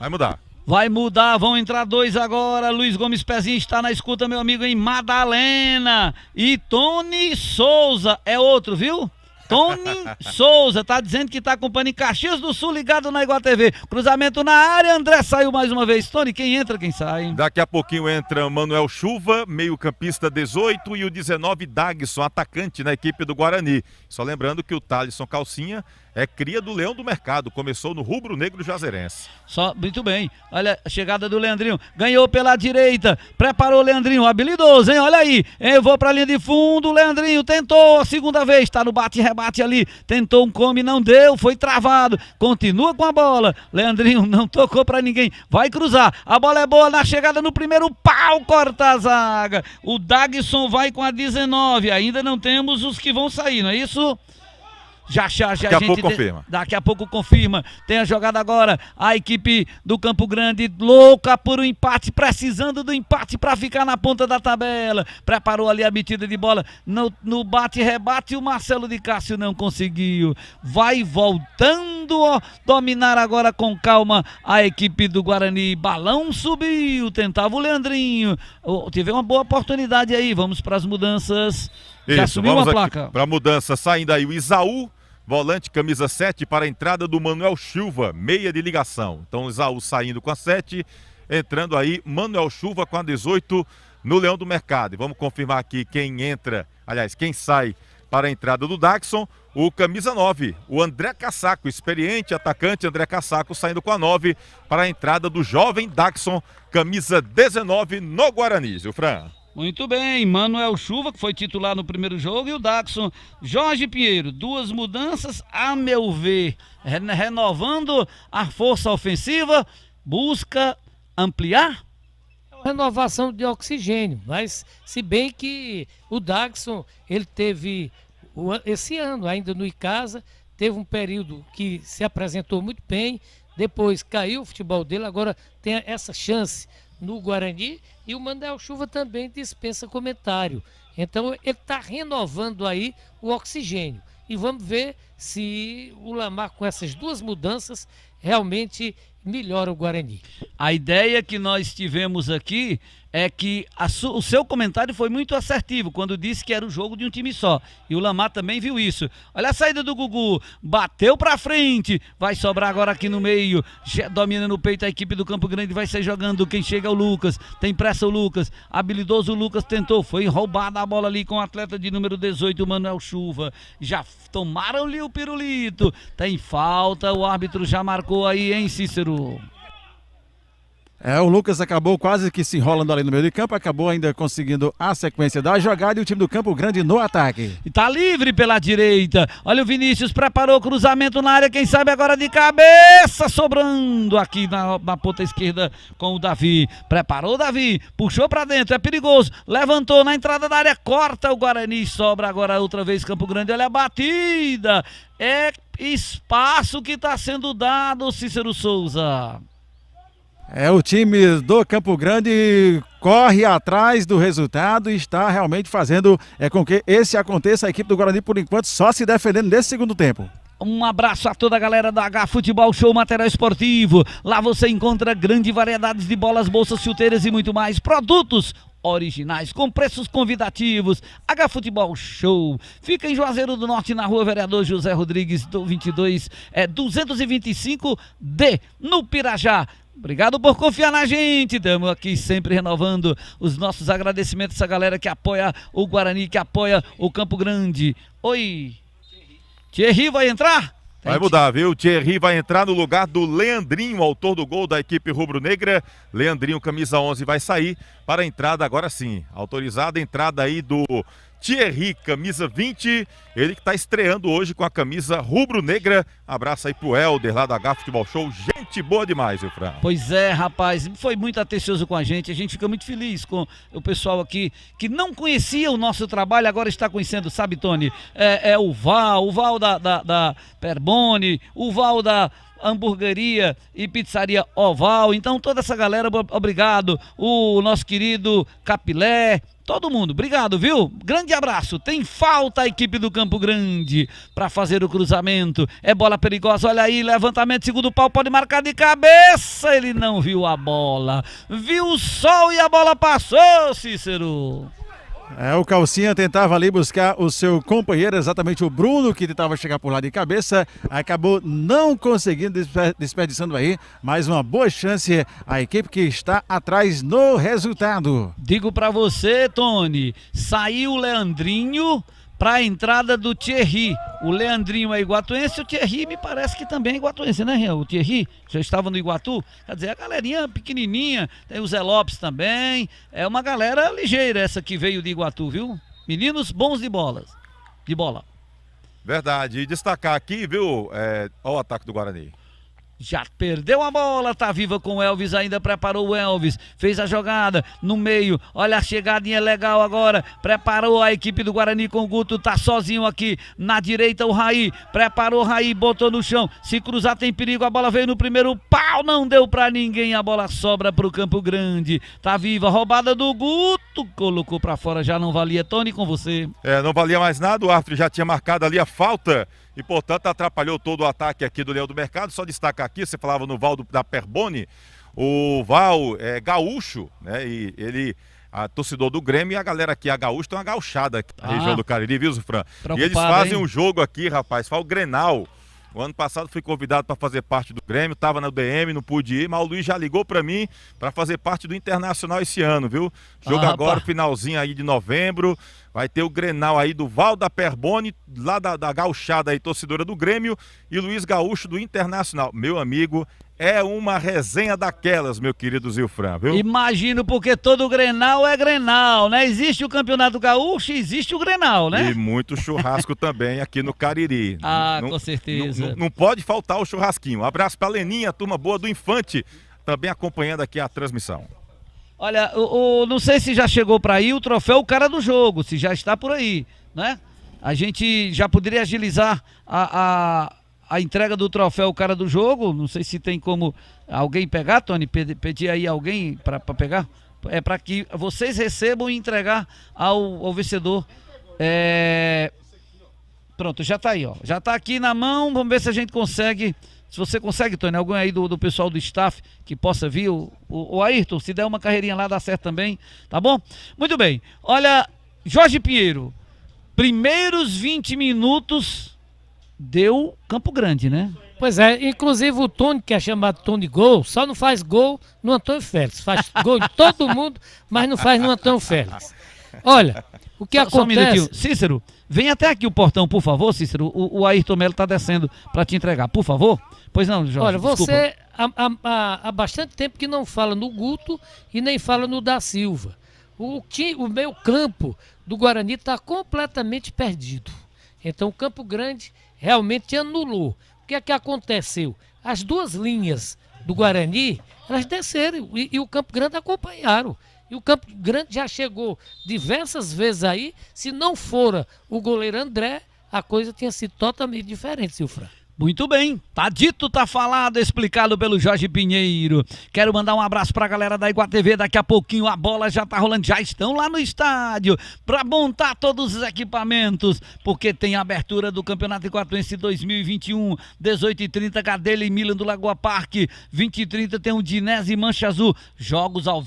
Vai mudar. Vai mudar, vão entrar 2 agora. Luiz Gomes Pezinho está na escuta, meu amigo, em Madalena. E Tony Souza é outro, viu? Tony Souza tá dizendo que tá acompanhando em Caxias do Sul, ligado na Igual TV. Cruzamento na área, André saiu mais uma vez. Tony, quem entra, quem sai? Daqui a pouquinho entra Manuel Chuva, meio-campista 18, e o 19, Dagson, atacante na equipe do Guarani. Só lembrando que o Thalisson Calcinha é cria do Leão do Mercado, começou no Rubro Negro Juazeirense. Muito bem, olha a chegada do Leandrinho, ganhou pela direita, preparou o Leandrinho, habilidoso, hein, olha aí, eu vou pra linha de fundo, o Leandrinho tentou a segunda vez, tá no bate-rebate ali, tentou um come, não deu, foi travado, continua com a bola, Leandrinho não tocou pra ninguém, vai cruzar, a bola é boa na chegada no primeiro pau, corta a zaga, o Dagson vai com a 19, ainda não temos os que vão sair, não é isso? Já daqui a pouco confirma. Daqui a pouco confirma. Tem a jogada agora. A equipe do Campo Grande louca por um empate, precisando do empate para ficar na ponta da tabela. Preparou ali a metida de bola no bate-rebate. O Marcelo de Cássio não conseguiu. Vai voltando, ó, dominar agora com calma a equipe do Guarani. Balão subiu, tentava o Leandrinho. Teve uma boa oportunidade aí. Vamos para as mudanças. Já Isso, subiu vamos a placa. Para mudança, saindo aí o Isaú, volante, camisa 7, para a entrada do Manuel Chuva, meia de ligação. Então o Isaú saindo com a 7, entrando aí Manuel Chuva com a 18 no Leão do Mercado. E vamos confirmar aqui quem entra, aliás, quem sai para a entrada do Dagson, o camisa 9, o André Cassaco, experiente atacante André Cassaco, saindo com a 9 para a entrada do jovem Dagson, camisa 19 no Guarani, o Fran. Muito bem, Manuel Chuva, que foi titular no primeiro jogo, e o Dagson. Jorge Pinheiro, duas mudanças, a meu ver, renovando a força ofensiva, busca ampliar? Renovação de oxigênio, mas se bem que o Dagson, ele teve, esse ano ainda no Icasa, teve um período que se apresentou muito bem, depois caiu o futebol dele, agora tem essa chance no Guarani, e o Manuel Chuva também dispensa comentário. Então ele está renovando aí o oxigênio. E vamos ver se o Lamar, com essas duas mudanças, realmente melhora o Guarani. A ideia que nós tivemos aqui é que o seu comentário foi muito assertivo quando disse que era o jogo de um time só. E o Lamar também viu isso. Olha a saída do Gugu, bateu pra frente, vai sobrar agora aqui no meio, domina no peito a equipe do Campo Grande, vai ser jogando, quem chega é o Lucas, tem pressa o Lucas, habilidoso o Lucas tentou, foi roubada a bola ali com o atleta de número 18, o Manuel Chuva. Já tomaram-lhe o pirulito, tem falta, o árbitro já marcou aí, hein, Cícero? O Lucas acabou quase que se enrolando ali no meio de campo, acabou ainda conseguindo a sequência da jogada, e o time do Campo Grande no ataque. E tá livre pela direita, olha o Vinícius, preparou o cruzamento na área, quem sabe agora de cabeça, sobrando aqui na ponta esquerda com o Davi, preparou o Davi, puxou pra dentro, é perigoso, levantou na entrada da área, corta o Guarani, sobra agora outra vez Campo Grande, olha a batida, é espaço que tá sendo dado, Cícero Souza. O time do Campo Grande corre atrás do resultado e está realmente fazendo com que esse aconteça. A equipe do Guarani, por enquanto, só se defendendo nesse segundo tempo. Um abraço a toda a galera da H Futebol Show Material Esportivo. Lá você encontra grande variedade de bolas, bolsas, chuteiras e muito mais. Produtos originais, com preços convidativos. H Futebol Show. Fica em Juazeiro do Norte, na rua Vereador José Rodrigues, 225D, no Pirajá. Obrigado por confiar na gente, estamos aqui sempre renovando os nossos agradecimentos a essa galera que apoia o Guarani, que apoia o Campo Grande. Oi, Thierry vai entrar? Vai mudar, viu? Thierry vai entrar no lugar do Leandrinho, autor do gol da equipe rubro-negra. Leandrinho, camisa 11, vai sair para a entrada agora sim. Autorizada a entrada aí do Thierry, camisa 20, ele que está estreando hoje com a camisa rubro-negra. Abraço aí pro Helder lá da H Futebol Show, gente boa demais, viu, Fran? Pois é, rapaz, foi muito atencioso com a gente fica muito feliz com o pessoal aqui que não conhecia o nosso trabalho, agora está conhecendo, sabe, Tony? O Val da Perboni, o Val da Hamburgueria e Pizzaria Oval, então toda essa galera, obrigado, o nosso querido Capilé, todo mundo, obrigado, viu? Grande abraço. Tem falta a equipe do Campo Grande para fazer o cruzamento. É bola perigosa, olha aí, levantamento, segundo pau, pode marcar de cabeça. Ele não viu a bola. Viu o sol e a bola passou, Cícero. O Calcinha tentava ali buscar o seu companheiro, exatamente o Bruno, que tentava chegar por lá de cabeça, acabou não conseguindo, desperdiçando aí mais uma boa chance a equipe que está atrás no resultado. Digo pra você, Tony, saiu o Leandrinho para a entrada do Thierry. O Leandrinho é iguatuense, o Thierry me parece que também é iguatuense, né, Rian? O Thierry já estava no Iguatu, quer dizer, a galerinha pequenininha, tem o Zé Lopes também, é uma galera ligeira essa que veio de Iguatu, viu? Meninos bons de bola. Verdade, e destacar aqui, viu, olha o ataque do Guarani. Já perdeu a bola, tá viva com o Elvis, ainda preparou o Elvis, fez a jogada no meio, olha a chegadinha legal agora, preparou a equipe do Guarani com o Guto, tá sozinho aqui, na direita o Raí, preparou o Raí, botou no chão, se cruzar tem perigo, a bola veio no primeiro pau, não deu pra ninguém, a bola sobra pro Campo Grande, tá viva, roubada do Guto, colocou pra fora, já não valia. Tony, com você. Não valia mais nada, o árbitro já tinha marcado ali a falta, e, portanto, atrapalhou todo o ataque aqui do Leão do Mercado. Só destacar aqui, você falava no Val da Perboni, o Val é gaúcho, né? E ele, torcedor do Grêmio, e a galera aqui, a gaúcha, tem uma gauchada aqui na região do Cariri, viu, Zufran? E eles fazem um jogo aqui, rapaz, faz o Grenal. O ano passado fui convidado para fazer parte do Grêmio, estava na DM, não pude ir, mas o Luiz já ligou para mim para fazer parte do Internacional esse ano, viu? Jogo agora, finalzinho aí de novembro, vai ter o Grenal aí do Val da Perboni, lá da gauchada aí, torcedora do Grêmio, e Luiz Gaúcho do Internacional. Meu amigo, é uma resenha daquelas, meu querido Zilfran, viu? Imagino, porque todo Grenal é Grenal, né? Existe o Campeonato Gaúcho e existe o Grenal, né? E muito churrasco também aqui no Cariri. Com certeza. Não pode faltar o churrasquinho. Um abraço pra Leninha, turma boa do Infante, também acompanhando aqui a transmissão. Olha, não sei se já chegou para aí o troféu Cara do Jogo, se já está por aí, né? A gente já poderia agilizar a entrega do troféu Cara do Jogo, não sei se tem como alguém pegar, Tony, pedir aí alguém para pegar, para que vocês recebam e entregar ao vencedor. Pronto, já tá aí, ó, já tá aqui na mão, vamos ver se a gente consegue. Se você consegue, Tony, alguém aí do pessoal do staff que possa vir, o Ayrton, se der uma carreirinha lá, dá certo também, tá bom? Muito bem, olha, Jorge Pinheiro, primeiros 20 minutos deu Campo Grande, né? Pois é, inclusive o Tony, que é chamado Tony Gol, só não faz gol no Antônio Félix, faz gol em todo mundo, mas não faz no Antônio Félix. Olha, o que acontece... Só um minutinho. Cícero, vem até aqui o portão, por favor, Cícero. O Ayrton Melo está descendo para te entregar, por favor. Pois não, Jorge. Olha, você há bastante tempo que não fala no Guto e nem fala no Da Silva. O meio campo do Guarani está completamente perdido. Então o Campo Grande realmente anulou. O que é que aconteceu? As duas linhas do Guarani, elas desceram e o Campo Grande acompanharam. E o Campo Grande já chegou diversas vezes aí. Se não fora o goleiro André, a coisa tinha sido totalmente diferente, Silfran. Muito bem, tá dito, tá falado, explicado pelo Jorge Pinheiro. Quero mandar um abraço pra galera da Iguatu TV, daqui a pouquinho a bola já tá rolando, já estão lá no estádio pra montar todos os equipamentos, porque tem a abertura do Campeonato Iguatuense 2021, 18h30, Gadelha e Milan do Lagoa Parque, 20h30 tem o Dinés e Mancha Azul, jogos ao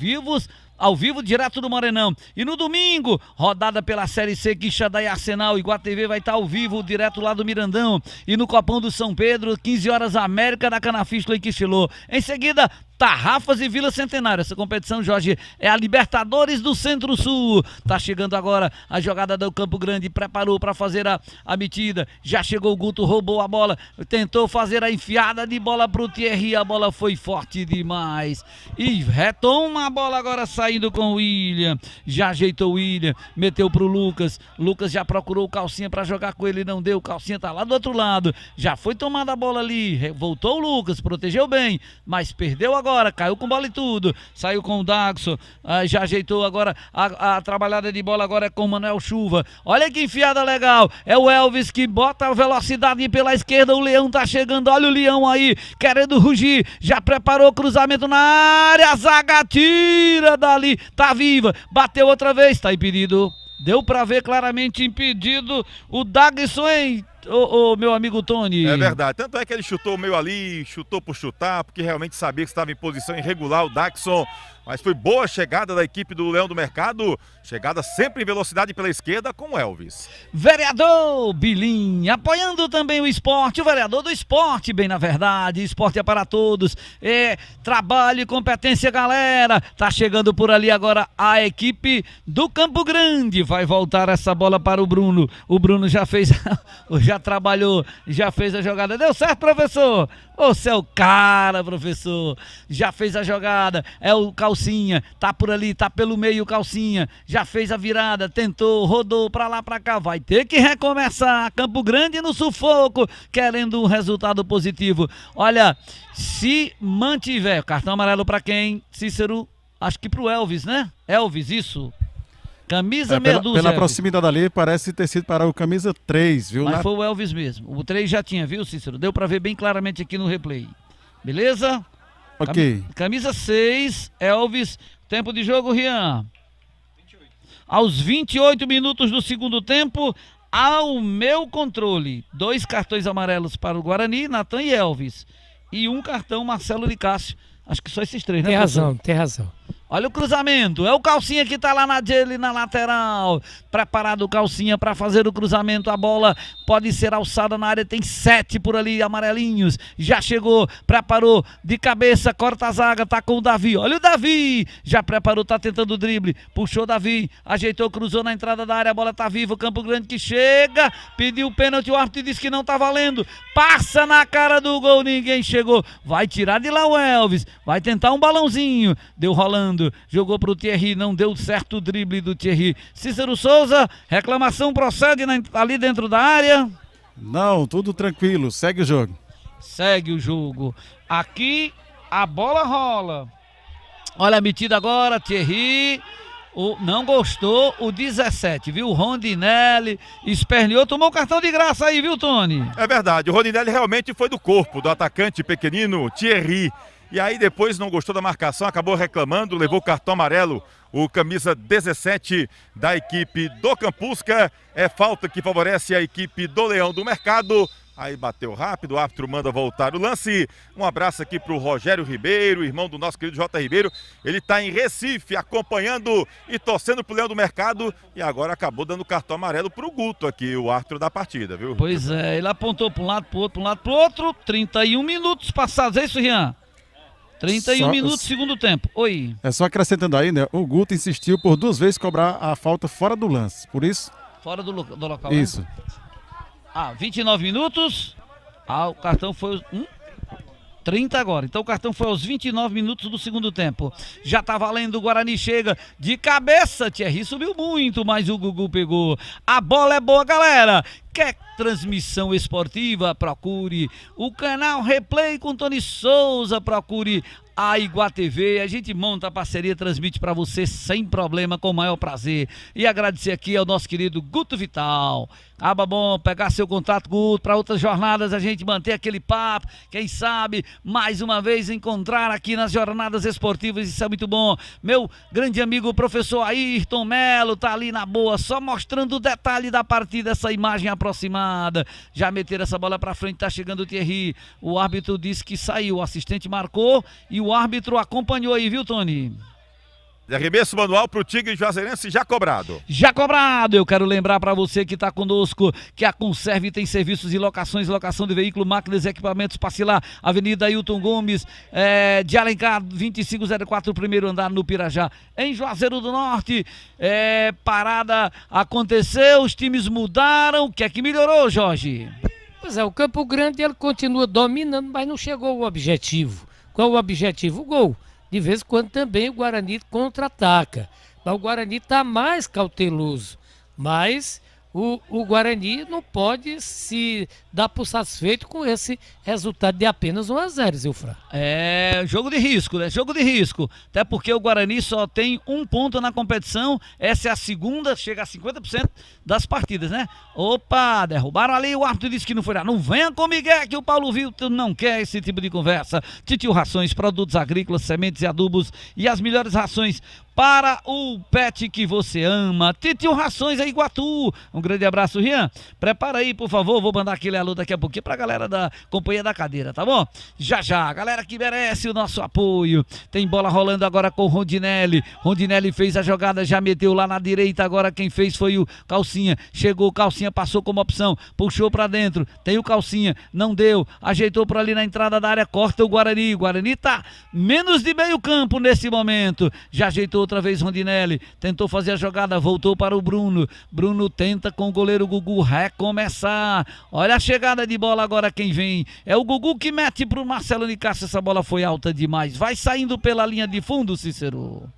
vivo direto do Morenão. E no domingo, rodada pela Série C, Quixadá e Arsenal. Iguatu TV vai estar ao vivo, direto lá do Mirandão. E no Copão do São Pedro, 15 horas, América da Canafístula e Quixilô. Em seguida, Tarrafas e Vila Centenário. Essa competição, Jorge, é a Libertadores do Centro-Sul. Tá chegando agora a jogada do Campo Grande, preparou para fazer a metida. Já chegou o Guto, roubou a bola, tentou fazer a enfiada de bola pro Thierry, a bola foi forte demais. E retoma a bola agora saindo com o William. Já ajeitou o William, meteu pro Lucas. Lucas já procurou o Calcinha para jogar com ele, não deu. O Calcinha tá lá do outro lado. Já foi tomada a bola ali, voltou o Lucas, protegeu bem, mas perdeu agora. Caiu com bola e tudo, saiu com o Daxo, já ajeitou agora a trabalhada de bola, agora é com o Manuel Chuva. Olha que enfiada legal, é o Elvis que bota a velocidade pela esquerda, o Leão tá chegando, olha o Leão aí, querendo rugir, já preparou o cruzamento na área, a zaga tira dali, tá viva, bateu outra vez, tá impedido. Deu pra ver claramente impedido o Dagson, hein? Ô, meu amigo Tony. É verdade, tanto é que ele chutou o meio ali, chutou por chutar, porque realmente sabia que estava em posição irregular o Daxon. mas foi boa a chegada da equipe do Leão do Mercado, chegada sempre em velocidade pela esquerda com o Elvis. Vereador Bilim, apoiando também o esporte, o vereador do esporte, bem na verdade, esporte é para todos, trabalho e competência, galera. Tá chegando por ali agora a equipe do Campo Grande, vai voltar essa bola para o Bruno já fez, já trabalhou, já fez a jogada, deu certo, professor? Você é o cara, professor, já fez a jogada, é o Calcinha, tá por ali, tá pelo meio o Calcinha, já fez a virada, tentou, rodou pra lá, pra cá, vai ter que recomeçar, Campo Grande no sufoco, querendo um resultado positivo. Olha, se mantiver, cartão amarelo pra quem? Cícero, acho que pro Elvis, né? Elvis, isso. Camisa meia dúzia. Pela proximidade ali, parece ter sido para o camisa 3, viu? Mas foi o Elvis mesmo. O 3 já tinha, viu, Cícero? Deu pra ver bem claramente aqui no replay. Beleza? Ok. Camisa 6, Elvis. Tempo de jogo, Rian. 28. Aos 28 minutos do segundo tempo, ao meu controle, 2 cartões amarelos para o Guarani, Natan e Elvis. E 1 cartão, Marcelo Licássio. Acho que só esses 3, né? Tem razão. Olha o cruzamento, é o Calcinha que tá lá na lateral, preparado o Calcinha para fazer o cruzamento, a bola pode ser alçada na área, tem 7 por ali, amarelinhos, já chegou, preparou, de cabeça, corta a zaga, tá com o Davi, olha o Davi, já preparou, tá tentando o drible, puxou o Davi, ajeitou, cruzou na entrada da área, a bola tá viva, o Campo Grande que chega, pediu o pênalti, o árbitro disse que não tá valendo, passa na cara do gol, ninguém chegou, vai tirar de lá o Elvis, vai tentar um balãozinho, deu rolando, jogou pro Thierry, não deu certo o drible do Thierry. Cícero Souza, reclamação procede ali dentro da área? Não, tudo tranquilo, segue o jogo. Segue o jogo. Aqui a bola rola. Olha a metida agora, Thierry. Não gostou, o 17, viu? O Rondinelli esperneou, tomou um cartão de graça aí, viu, Tony? É verdade, o Rondinelli realmente foi do corpo do atacante pequenino Thierry. E aí depois não gostou da marcação, acabou reclamando, levou o cartão amarelo, o camisa 17 da equipe do Campusca. É falta que favorece a equipe do Leão do Mercado. Aí bateu rápido, o árbitro manda voltar o lance. Um abraço aqui para o Rogério Ribeiro, irmão do nosso querido J. Ribeiro. Ele está em Recife acompanhando e torcendo para o Leão do Mercado. E agora acabou dando cartão amarelo para o Guto aqui, o árbitro da partida, viu? Pois é, ele apontou para um lado, para o outro, para um lado, para o outro. 31 minutos passados, é isso, Rian? 31 minutos, segundo tempo. Oi. É só acrescentando aí, né? O Guto insistiu por 2 vezes cobrar a falta fora do lance. Por isso. Fora do local. Isso. Né? 29 minutos. O cartão foi 30 agora. Então o cartão foi aos 29 minutos do segundo tempo. Já tá valendo, o Guarani chega de cabeça. Thierry subiu muito, mas o Gugu pegou. A bola é boa, galera. Quer transmissão esportiva? Procure o canal Replay com Tony Souza, procure a Iguá TV, a gente monta a parceria, transmite para você sem problema, com o maior prazer. E agradecer aqui ao nosso querido Guto Vital. Bom, pegar seu contato, Guto, para outras jornadas, a gente manter aquele papo, quem sabe, mais uma vez encontrar aqui nas jornadas esportivas, isso é muito bom. Meu grande amigo, o professor Ayrton Melo, tá ali na boa, só mostrando o detalhe da partida, essa imagem aproximada. Já meteram essa bola para frente, tá chegando o Thierry. O árbitro disse que saiu, o assistente marcou e o árbitro acompanhou aí, viu, Tony? Arremesso manual para o Tigre Juazeirense já cobrado. Já cobrado. Eu quero lembrar para você que está conosco que a Conserve tem serviços de locações, locação de veículo, máquinas e equipamentos. Passe lá, Avenida Ailton Gomes, de Alencar, 2504, primeiro andar no Pirajá, em Juazeiro do Norte. Parada aconteceu, os times mudaram. O que é que melhorou, Jorge? Pois é, o Campo Grande ele continua dominando, mas não chegou ao objetivo. Qual o objetivo? O gol. De vez em quando também o Guarani contra-ataca. Mas o Guarani está mais cauteloso. Mas o Guarani não pode se dar por satisfeito com esse resultado de apenas 1-0, Zilfra. É jogo de risco, né? Jogo de risco. Até porque o Guarani só tem 1 ponto na competição. Essa é a segunda, chega a 50% das partidas, né? Opa, derrubaram ali, o árbitro disse que não foi lá. Não venha com Miguel, que o Paulo Vitor não quer esse tipo de conversa. Titio Rações, produtos agrícolas, sementes e adubos e as melhores rações para o pet que você ama. Titio Rações, aí Iguatu. Um grande abraço, Rian. Prepara aí, por favor, vou mandar aquele alô daqui a pouquinho pra galera da Companhia da Cadeira, tá bom? Já, galera que merece o nosso apoio. Tem bola rolando agora com o Rondinelli. Rondinelli fez a jogada, já meteu lá na direita, agora quem fez foi o Calcinha. Chegou, Calcinha passou como opção, puxou pra dentro, tem o Calcinha, não deu, ajeitou por ali na entrada da área, corta o Guarani. Guarani tá menos de meio campo nesse momento. Já ajeitou outra vez Rondinelli, tentou fazer a jogada, voltou para o Bruno. Bruno tenta com o goleiro Gugu recomeçar. Olha a chegada de bola agora, quem vem é o Gugu que mete pro Marcelo Nicásio. Essa bola foi alta demais, vai saindo pela linha de fundo, Cícero.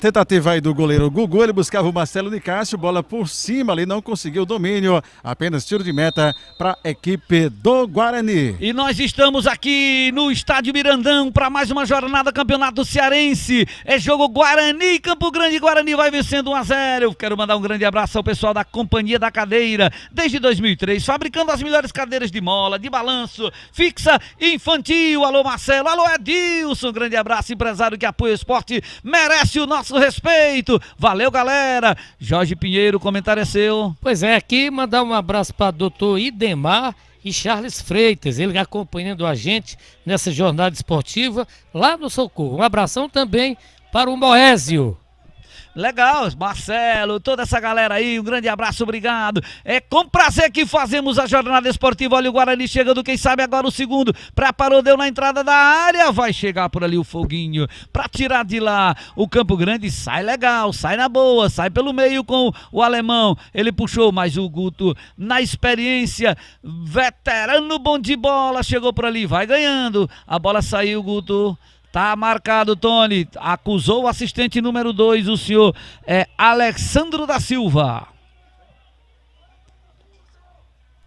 Tentativa aí do goleiro Gugu, ele buscava o Marcelo Nicásio, bola por cima ali, não conseguiu o domínio, apenas tiro de meta para a equipe do Guarani. E nós estamos aqui no Estádio Mirandão para mais uma jornada Campeonato Cearense. É jogo Guarani, Campo Grande. Guarani vai vencendo 1-0. Eu quero mandar um grande abraço ao pessoal da Companhia da Cadeira, desde 2003, fabricando as melhores cadeiras de mola, de balanço, fixa e infantil. Alô Marcelo, alô Edilson, grande abraço, empresário que apoia o esporte, merece o nosso respeito. Valeu, galera. Jorge Pinheiro, o comentário é seu. Pois é, aqui mandar um abraço para doutor Idemar e Charles Freitas, ele acompanhando a gente nessa jornada esportiva lá no Socorro. Um abração também para o Moésio. Legal, Marcelo, toda essa galera aí, um grande abraço, obrigado. É com prazer que fazemos a jornada esportiva. Olha o Guarani chegando, quem sabe agora o segundo. Preparou, deu na entrada da área, vai chegar por ali o Foguinho pra tirar de lá. O Campo Grande sai legal, sai na boa, sai pelo meio com o alemão. Ele puxou, mas o Guto, na experiência, veterano bom de bola, chegou por ali, vai ganhando. A bola saiu, Guto. Tá marcado, Tony. Acusou o assistente número 2, o senhor Alexandro da Silva.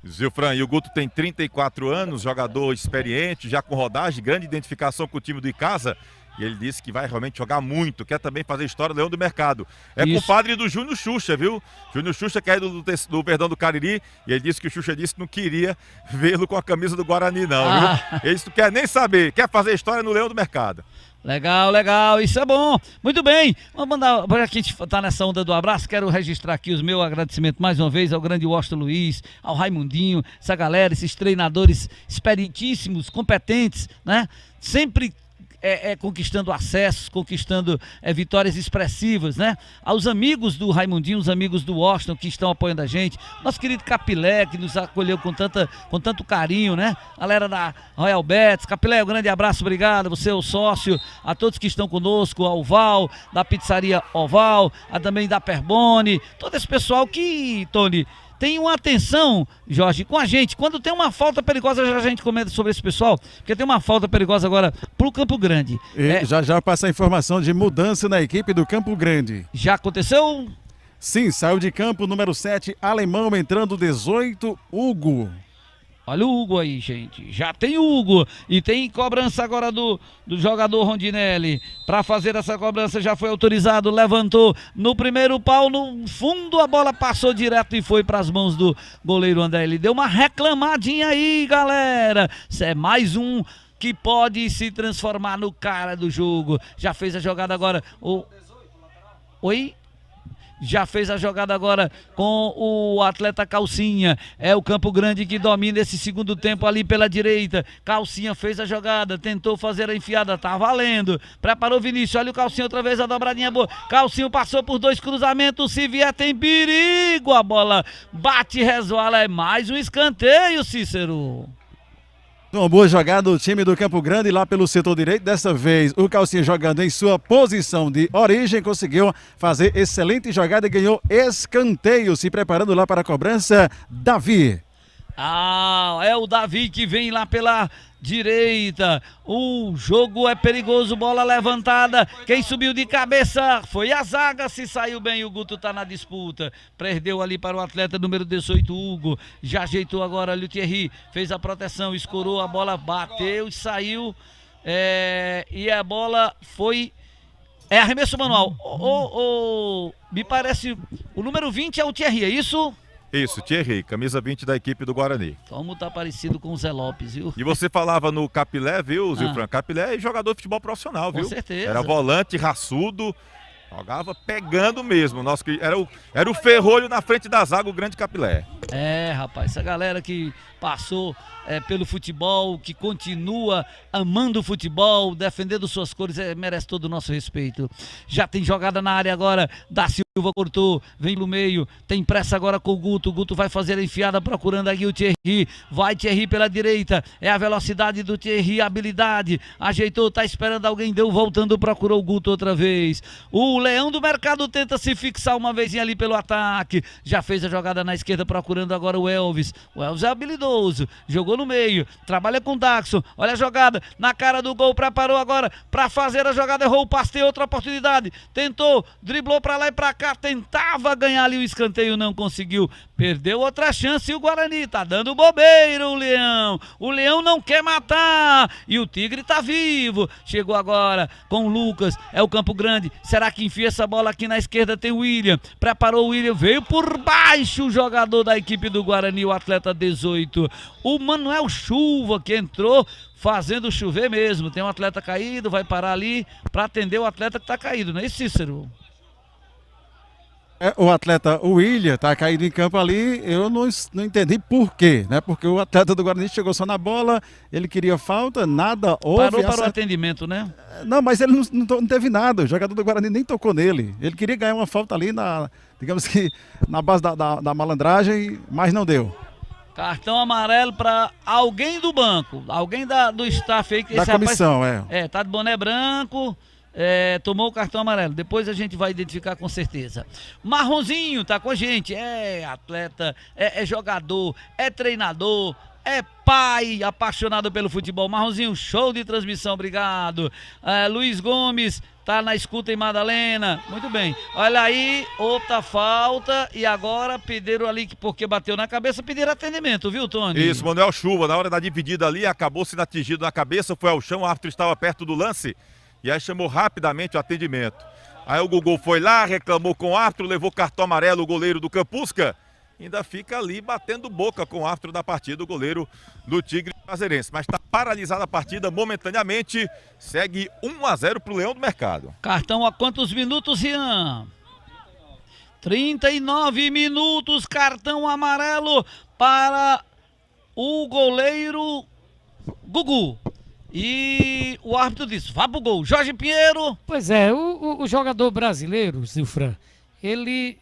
Zilfran, e o Guto tem 34 anos, jogador experiente, já com rodagem, grande identificação com o time do Icasa. E ele disse que vai realmente jogar muito, quer também fazer história do Leão do Mercado. É isso. Compadre do Júnior Xuxa, viu? Júnior Xuxa, que é do Verdão do Cariri, e ele disse que o Xuxa disse que não queria vê-lo com a camisa do Guarani, não, viu? Ele disse que não quer nem saber, quer fazer história no Leão do Mercado. Legal, isso é bom. Muito bem, vamos mandar, para que a gente tá nessa onda do abraço, quero registrar aqui os meus agradecimentos mais uma vez ao grande Washington Luiz, ao Raimundinho, essa galera, esses treinadores experientíssimos, competentes, né? Sempre conquistando acessos, conquistando vitórias expressivas, né? Aos amigos do Raimundinho, os amigos do Washington que estão apoiando a gente, nosso querido Capilé, que nos acolheu com tanto carinho, né? Galera da Royal Bets, Capilé, um grande abraço, obrigado, você é o sócio, a todos que estão conosco, ao Val, da Pizzaria Oval, a também da Perbone, todo esse pessoal que, Tony, tem uma atenção, Jorge, com a gente. Quando tem uma falta perigosa, já a gente comenta sobre esse pessoal, porque tem uma falta perigosa agora pro Campo Grande. E já passa a informação de mudança na equipe do Campo Grande. Já aconteceu? Sim, saiu de campo número 7, Alemão, entrando 18, Hugo. Olha o Hugo aí, gente. Já tem o Hugo. E tem cobrança agora do jogador Rondinelli. Para fazer essa cobrança já foi autorizado. Levantou no primeiro pau. No fundo a bola passou direto e foi para as mãos do goleiro André. Ele deu uma reclamadinha aí, galera. Isso é mais um que pode se transformar no cara do jogo. Já fez a jogada agora. Oi? Já fez a jogada agora com o atleta Calcinha. É o Campo Grande que domina esse segundo tempo ali pela direita. Calcinha fez a jogada, tentou fazer a enfiada, tá valendo. Preparou o Vinícius, olha o Calcinha outra vez, a dobradinha boa. Calcinha passou por 2 cruzamentos, se vier tem perigo. A bola bate e resvala, é mais um escanteio, Cícero. Uma boa jogada do time do Campo Grande lá pelo setor direito. Dessa vez o Calcinha jogando em sua posição de origem, conseguiu fazer excelente jogada e ganhou escanteio, se preparando lá para a cobrança, Davi. É o Davi que vem lá pela direita. O jogo é perigoso, bola levantada. Quem subiu de cabeça foi a zaga, se saiu bem, o Guto tá na disputa. Perdeu ali para o atleta número 18, Hugo. Já ajeitou agora ali o Thierry, fez a proteção, escorou, a bola bateu e saiu. E a bola foi... arremesso manual. Me parece, o número 20 é o Thierry, é isso? Isso, Thierry, camisa 20 da equipe do Guarani. Como tá parecido com o Zé Lopes, viu? E você falava no Capilé, viu, Zilfran? Capilé é jogador de futebol profissional, viu? Com certeza. Era volante, raçudo, jogava pegando mesmo. Era o ferrolho na frente da zaga, o grande Capilé. É, rapaz, essa galera que passou pelo futebol, que continua amando o futebol, defendendo suas cores, merece todo o nosso respeito. Já tem jogada na área agora, da Silva cortou, vem pro meio, tem pressa agora com o Guto vai fazer a enfiada procurando aqui o Thierry, vai Thierry pela direita, é a velocidade do Thierry, a habilidade, ajeitou, tá esperando alguém, deu, voltando, procurou o Guto outra vez. O Leão do Mercado tenta se fixar uma vezinha ali pelo ataque, já fez a jogada na esquerda procurando agora o Elvis é habilidoso, jogou no meio, trabalha com o Daxon, olha a jogada, na cara do gol, preparou agora pra fazer a jogada, errou o passe, tem outra oportunidade, tentou, driblou pra lá e pra cá, tentava ganhar ali o escanteio, não conseguiu, perdeu outra chance e o Guarani tá dando bobeira, o Leão não quer matar, e o Tigre tá vivo, chegou agora com o Lucas, é o Campo Grande, será que enfia essa bola aqui na esquerda, tem o William, preparou o William, veio por baixo o jogador da equipe do Guarani, o atleta 18, o Manuel Chuva que entrou fazendo chover mesmo, tem um atleta caído, vai parar ali para atender o atleta que tá caído, não é isso, Cícero? O atleta William tá caído em campo ali, eu não entendi por quê, né? Porque o atleta do Guarani chegou só na bola, ele queria falta, nada houve. Parou para o atendimento, né? Não, mas ele não teve nada, o jogador do Guarani nem tocou nele. Ele queria ganhar uma falta ali, digamos que na base da malandragem, mas não deu. Cartão amarelo para alguém do banco, alguém do staff aí. Da comissão, rapaz, tá de boné branco. Tomou o cartão amarelo, depois a gente vai identificar com certeza. Marronzinho tá com a gente, atleta, jogador, treinador, pai apaixonado pelo futebol. Marronzinho, show de transmissão, obrigado. Luiz Gomes tá na escuta em Madalena, muito bem. Olha aí, outra falta e agora pediram ali, porque bateu na cabeça, pediram atendimento, viu, Tony? Isso, Manuel Chuva, na hora da dividida ali, acabou sendo atingido na cabeça, foi ao chão, o árbitro estava perto do lance. E aí chamou rapidamente o atendimento. Aí o Gugu foi lá, reclamou com o árbitro, levou cartão amarelo o goleiro do Campusca. Ainda fica ali batendo boca com o árbitro da partida, o goleiro do Tigre Juazeirense. Mas está paralisada a partida momentaneamente. Segue 1-0 para o Leão do Mercado. Cartão a quantos minutos, Ian? 39 minutos, cartão amarelo para o goleiro Gugu. E o árbitro disse, vá pro gol, Jorge Pinheiro. Pois é, o jogador brasileiro, Zilfran, ele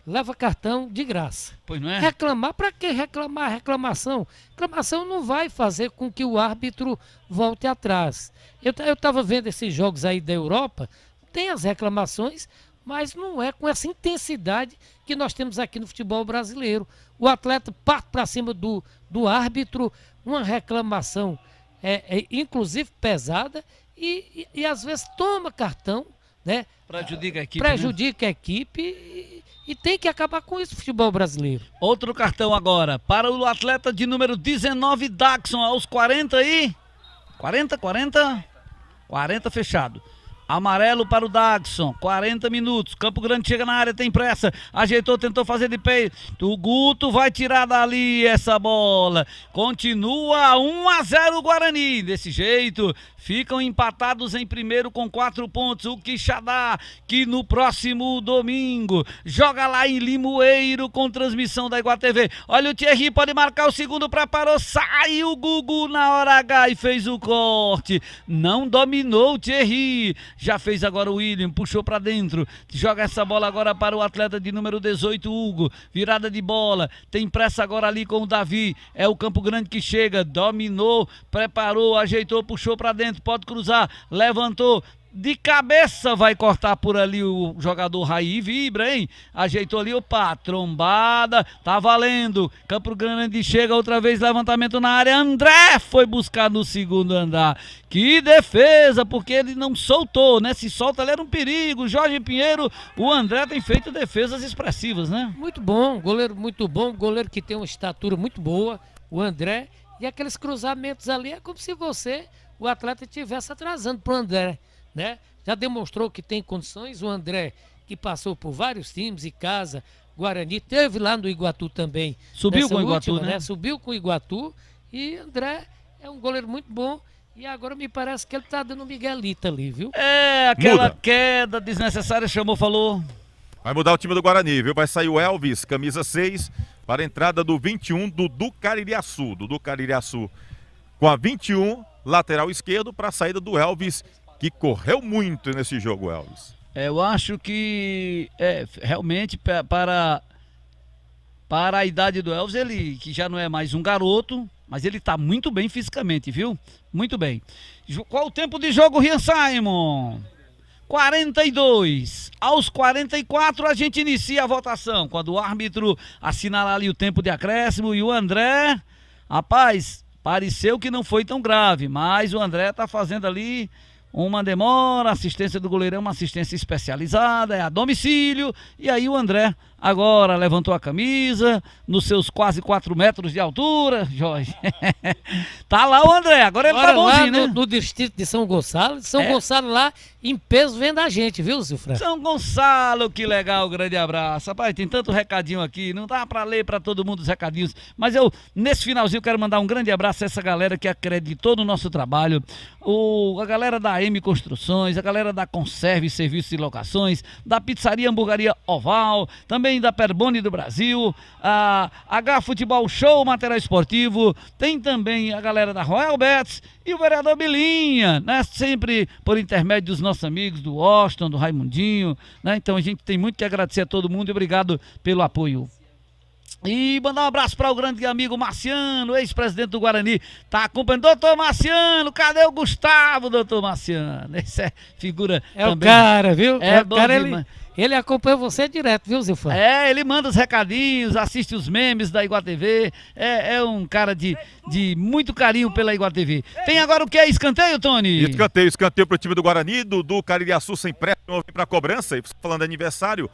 leva cartão de graça. Pois não é? Reclamar, pra que reclamar? Reclamação não vai fazer com que o árbitro volte atrás. Eu tava vendo esses jogos aí da Europa, tem as reclamações, mas não é com essa intensidade que nós temos aqui no futebol brasileiro. O atleta parte para cima do árbitro, uma reclamação inclusive pesada e às vezes toma cartão, né? Prejudica a equipe e tem que acabar com isso o futebol brasileiro. Outro cartão agora para o atleta de número 19, Daxon, aos 40 aí. 40 fechado. Amarelo para o Daxon, 40 minutos, Campo Grande chega na área, tem pressa, ajeitou, tentou fazer de peito, o Guto vai tirar dali essa bola, continua 1-0 o Guarani, desse jeito, ficam empatados em primeiro com 4 pontos, o Quixadá, que no próximo domingo, joga lá em Limoeiro com transmissão da Iguatá TV, olha o Thierry, pode marcar o segundo, preparou, saiu o Gugu na hora H e fez o corte, não dominou o Thierry, já fez agora o William, puxou para dentro, joga essa bola agora para o atleta de número 18, Hugo, virada de bola, tem pressa agora ali com o Davi, é o Campo Grande que chega, dominou, preparou, ajeitou, puxou para dentro, pode cruzar, levantou, de cabeça vai cortar por ali o jogador Raí, vibra, hein? Ajeitou ali, opa, trombada, tá valendo, Campo Grande chega outra vez, levantamento na área, André foi buscar no segundo andar, que defesa, porque ele não soltou, né? Se solta, ele era um perigo, Jorge Pinheiro, o André tem feito defesas expressivas, né? Muito bom, goleiro que tem uma estatura muito boa, o André, e aqueles cruzamentos ali é como se o atleta estivesse atrasando pro André, né? Já demonstrou que tem condições, o André, que passou por vários times e casa. Guarani teve lá no Iguatu também. Subiu com o Iguatu, última, né? Subiu com o Iguatu. E André é um goleiro muito bom. E agora me parece que ele tá dando um Miguelito ali, viu? É, aquela queda desnecessária, chamou, falou. Vai mudar o time do Guarani, viu? Vai sair o Elvis, camisa 6, para a entrada do 21, Dudu Caririaçu. Dudu Caririaçu com a 21, lateral esquerdo, para a saída do Elvis, que correu muito nesse jogo, Elvis. Eu acho que realmente para a idade do Elvis, ele que já não é mais um garoto, mas ele tá muito bem fisicamente, viu? Muito bem. Qual o tempo de jogo, Rian Simon? 42. Aos 44 a gente inicia a votação, quando o árbitro assinala ali o tempo de acréscimo e o André, rapaz, pareceu que não foi tão grave, mas o André tá fazendo ali uma demora, a assistência do goleirão, uma assistência especializada, é a domicílio, e aí o André agora levantou a camisa, nos seus quase 4 metros de altura, Jorge. Tá lá o André, agora ele tá bonzinho, né? No distrito de São Gonçalo, Gonçalo lá em peso vendo a gente, viu, Silfran? São Gonçalo, que legal, grande abraço. Rapaz, tem tanto recadinho aqui, não dá pra ler pra todo mundo os recadinhos, mas eu, nesse finalzinho, quero mandar um grande abraço a essa galera que acreditou no nosso trabalho, a galera da AM Construções, a galera da Conserve Serviços e Locações, da Pizzaria Hamburgaria Oval, também da Perboni do Brasil, a H Futebol Show, material esportivo, tem também a galera da Royal Bets e o vereador Bilinha, né? Sempre por intermédio dos nossos amigos do Washington, do Raimundinho, né? Então a gente tem muito que agradecer a todo mundo e obrigado pelo apoio. E mandar um abraço para o grande amigo Marciano, ex-presidente do Guarani, tá acompanhando. Doutor Marciano, cadê o Gustavo, doutor Marciano? Esse é figura também. O cara, viu? É o cara, ele acompanha você direto, viu, Zilfran? Ele manda os recadinhos, assiste os memes da Iguatu TV, é um cara de muito carinho pela Iguatu TV. Tem agora o que é escanteio, Tony? Escanteio pro time do Guarani, Dudu Caririaçu sem pressa, para cobrança, e falando de aniversário,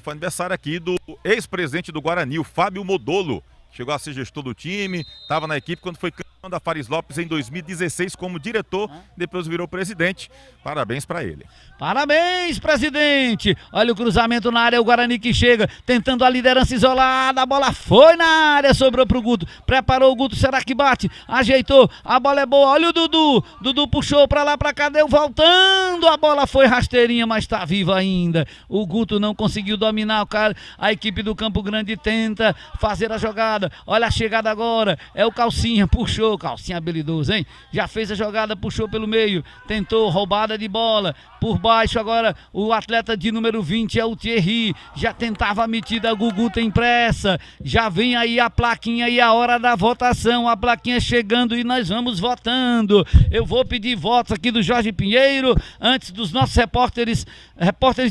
foi aniversário aqui do ex-presidente do Guarani, o Fábio Modolo. Chegou a ser gestor do time, estava na equipe quando foi campeão da Fares Lopes em 2016 como diretor, depois virou presidente. Parabéns para ele. Parabéns, presidente! Olha o cruzamento na área, o Guarani que chega, tentando a liderança isolada, a bola foi na área, sobrou pro Guto, preparou o Guto, será que bate? Ajeitou, a bola é boa, olha o Dudu puxou pra lá, pra cá, deu voltando, a bola foi rasteirinha, mas tá viva ainda. O Guto não conseguiu dominar o cara, a equipe do Campo Grande tenta fazer a jogada, olha a chegada agora, é o Calcinha, puxou, Calcinha habilidoso, hein? Já fez a jogada, puxou pelo meio, tentou roubada de bola, por baixo agora o atleta de número 20 é o Thierry, já tentava a metida, Gugu tem pressa, já vem aí a plaquinha e a hora da votação, a plaquinha chegando e nós vamos votando. Eu vou pedir votos aqui do Jorge Pinheiro, antes dos nossos repórteres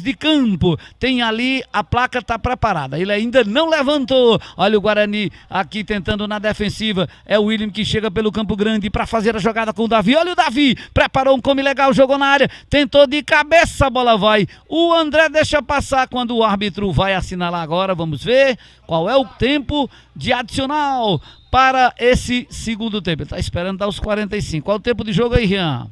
de campo, tem ali, a placa tá preparada, ele ainda não levantou, olha o Guarani aqui tentando na defensiva, é o William que chega pelo Campo Grande para fazer a jogada com o Davi, olha o Davi, preparou um come legal, jogou na área, tentou de cabeça, a bola vai, o André deixa passar quando o árbitro vai assinalar agora, vamos ver qual é o tempo de adicional para esse segundo tempo, ele tá esperando dar os 45, qual é o tempo de jogo aí, Rian?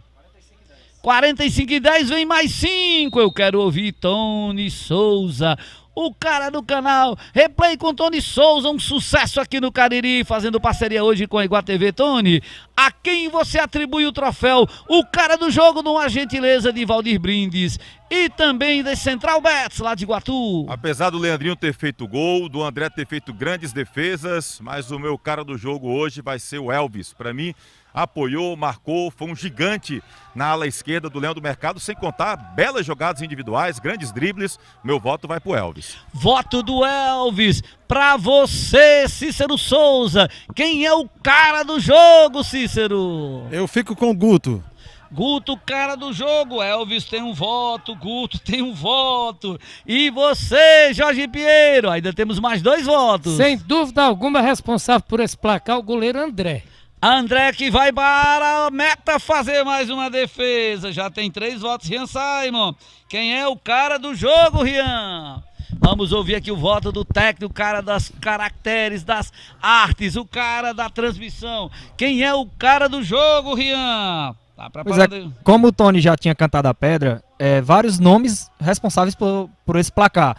45:10, vem mais 5, eu quero ouvir Tony Souza, o cara do canal, replay com Tony Souza, um sucesso aqui no Cariri, fazendo parceria hoje com a Iguatu TV. Tony, a quem você atribui o troféu, o cara do jogo, numa gentileza de Valdir Brindes e também da Central Bets, lá de Iguatu. Apesar do Leandrinho ter feito gol, do André ter feito grandes defesas, mas o meu cara do jogo hoje vai ser o Elvis, para mim, apoiou, marcou, foi um gigante na ala esquerda do Leão do Mercado, sem contar belas jogadas individuais, grandes dribles. Meu voto vai pro Elvis. Voto do Elvis pra você, Cícero Souza. Quem é o cara do jogo, Cícero? Eu fico com o Guto. Guto, cara do jogo. Elvis tem um voto, Guto tem um voto. E você, Jorge Pinheiro? Ainda temos mais 2 votos. Sem dúvida alguma, responsável por esse placar, o goleiro André. André que vai para a meta fazer mais uma defesa. Já tem 3 votos, Rian Simon. Quem é o cara do jogo, Rian? Vamos ouvir aqui o voto do técnico, o cara das caracteres, das artes, o cara da transmissão. Quem é o cara do jogo, Rian? Tá Pois é, preparando. como o Tony já tinha cantado a pedra, vários nomes responsáveis por esse placar.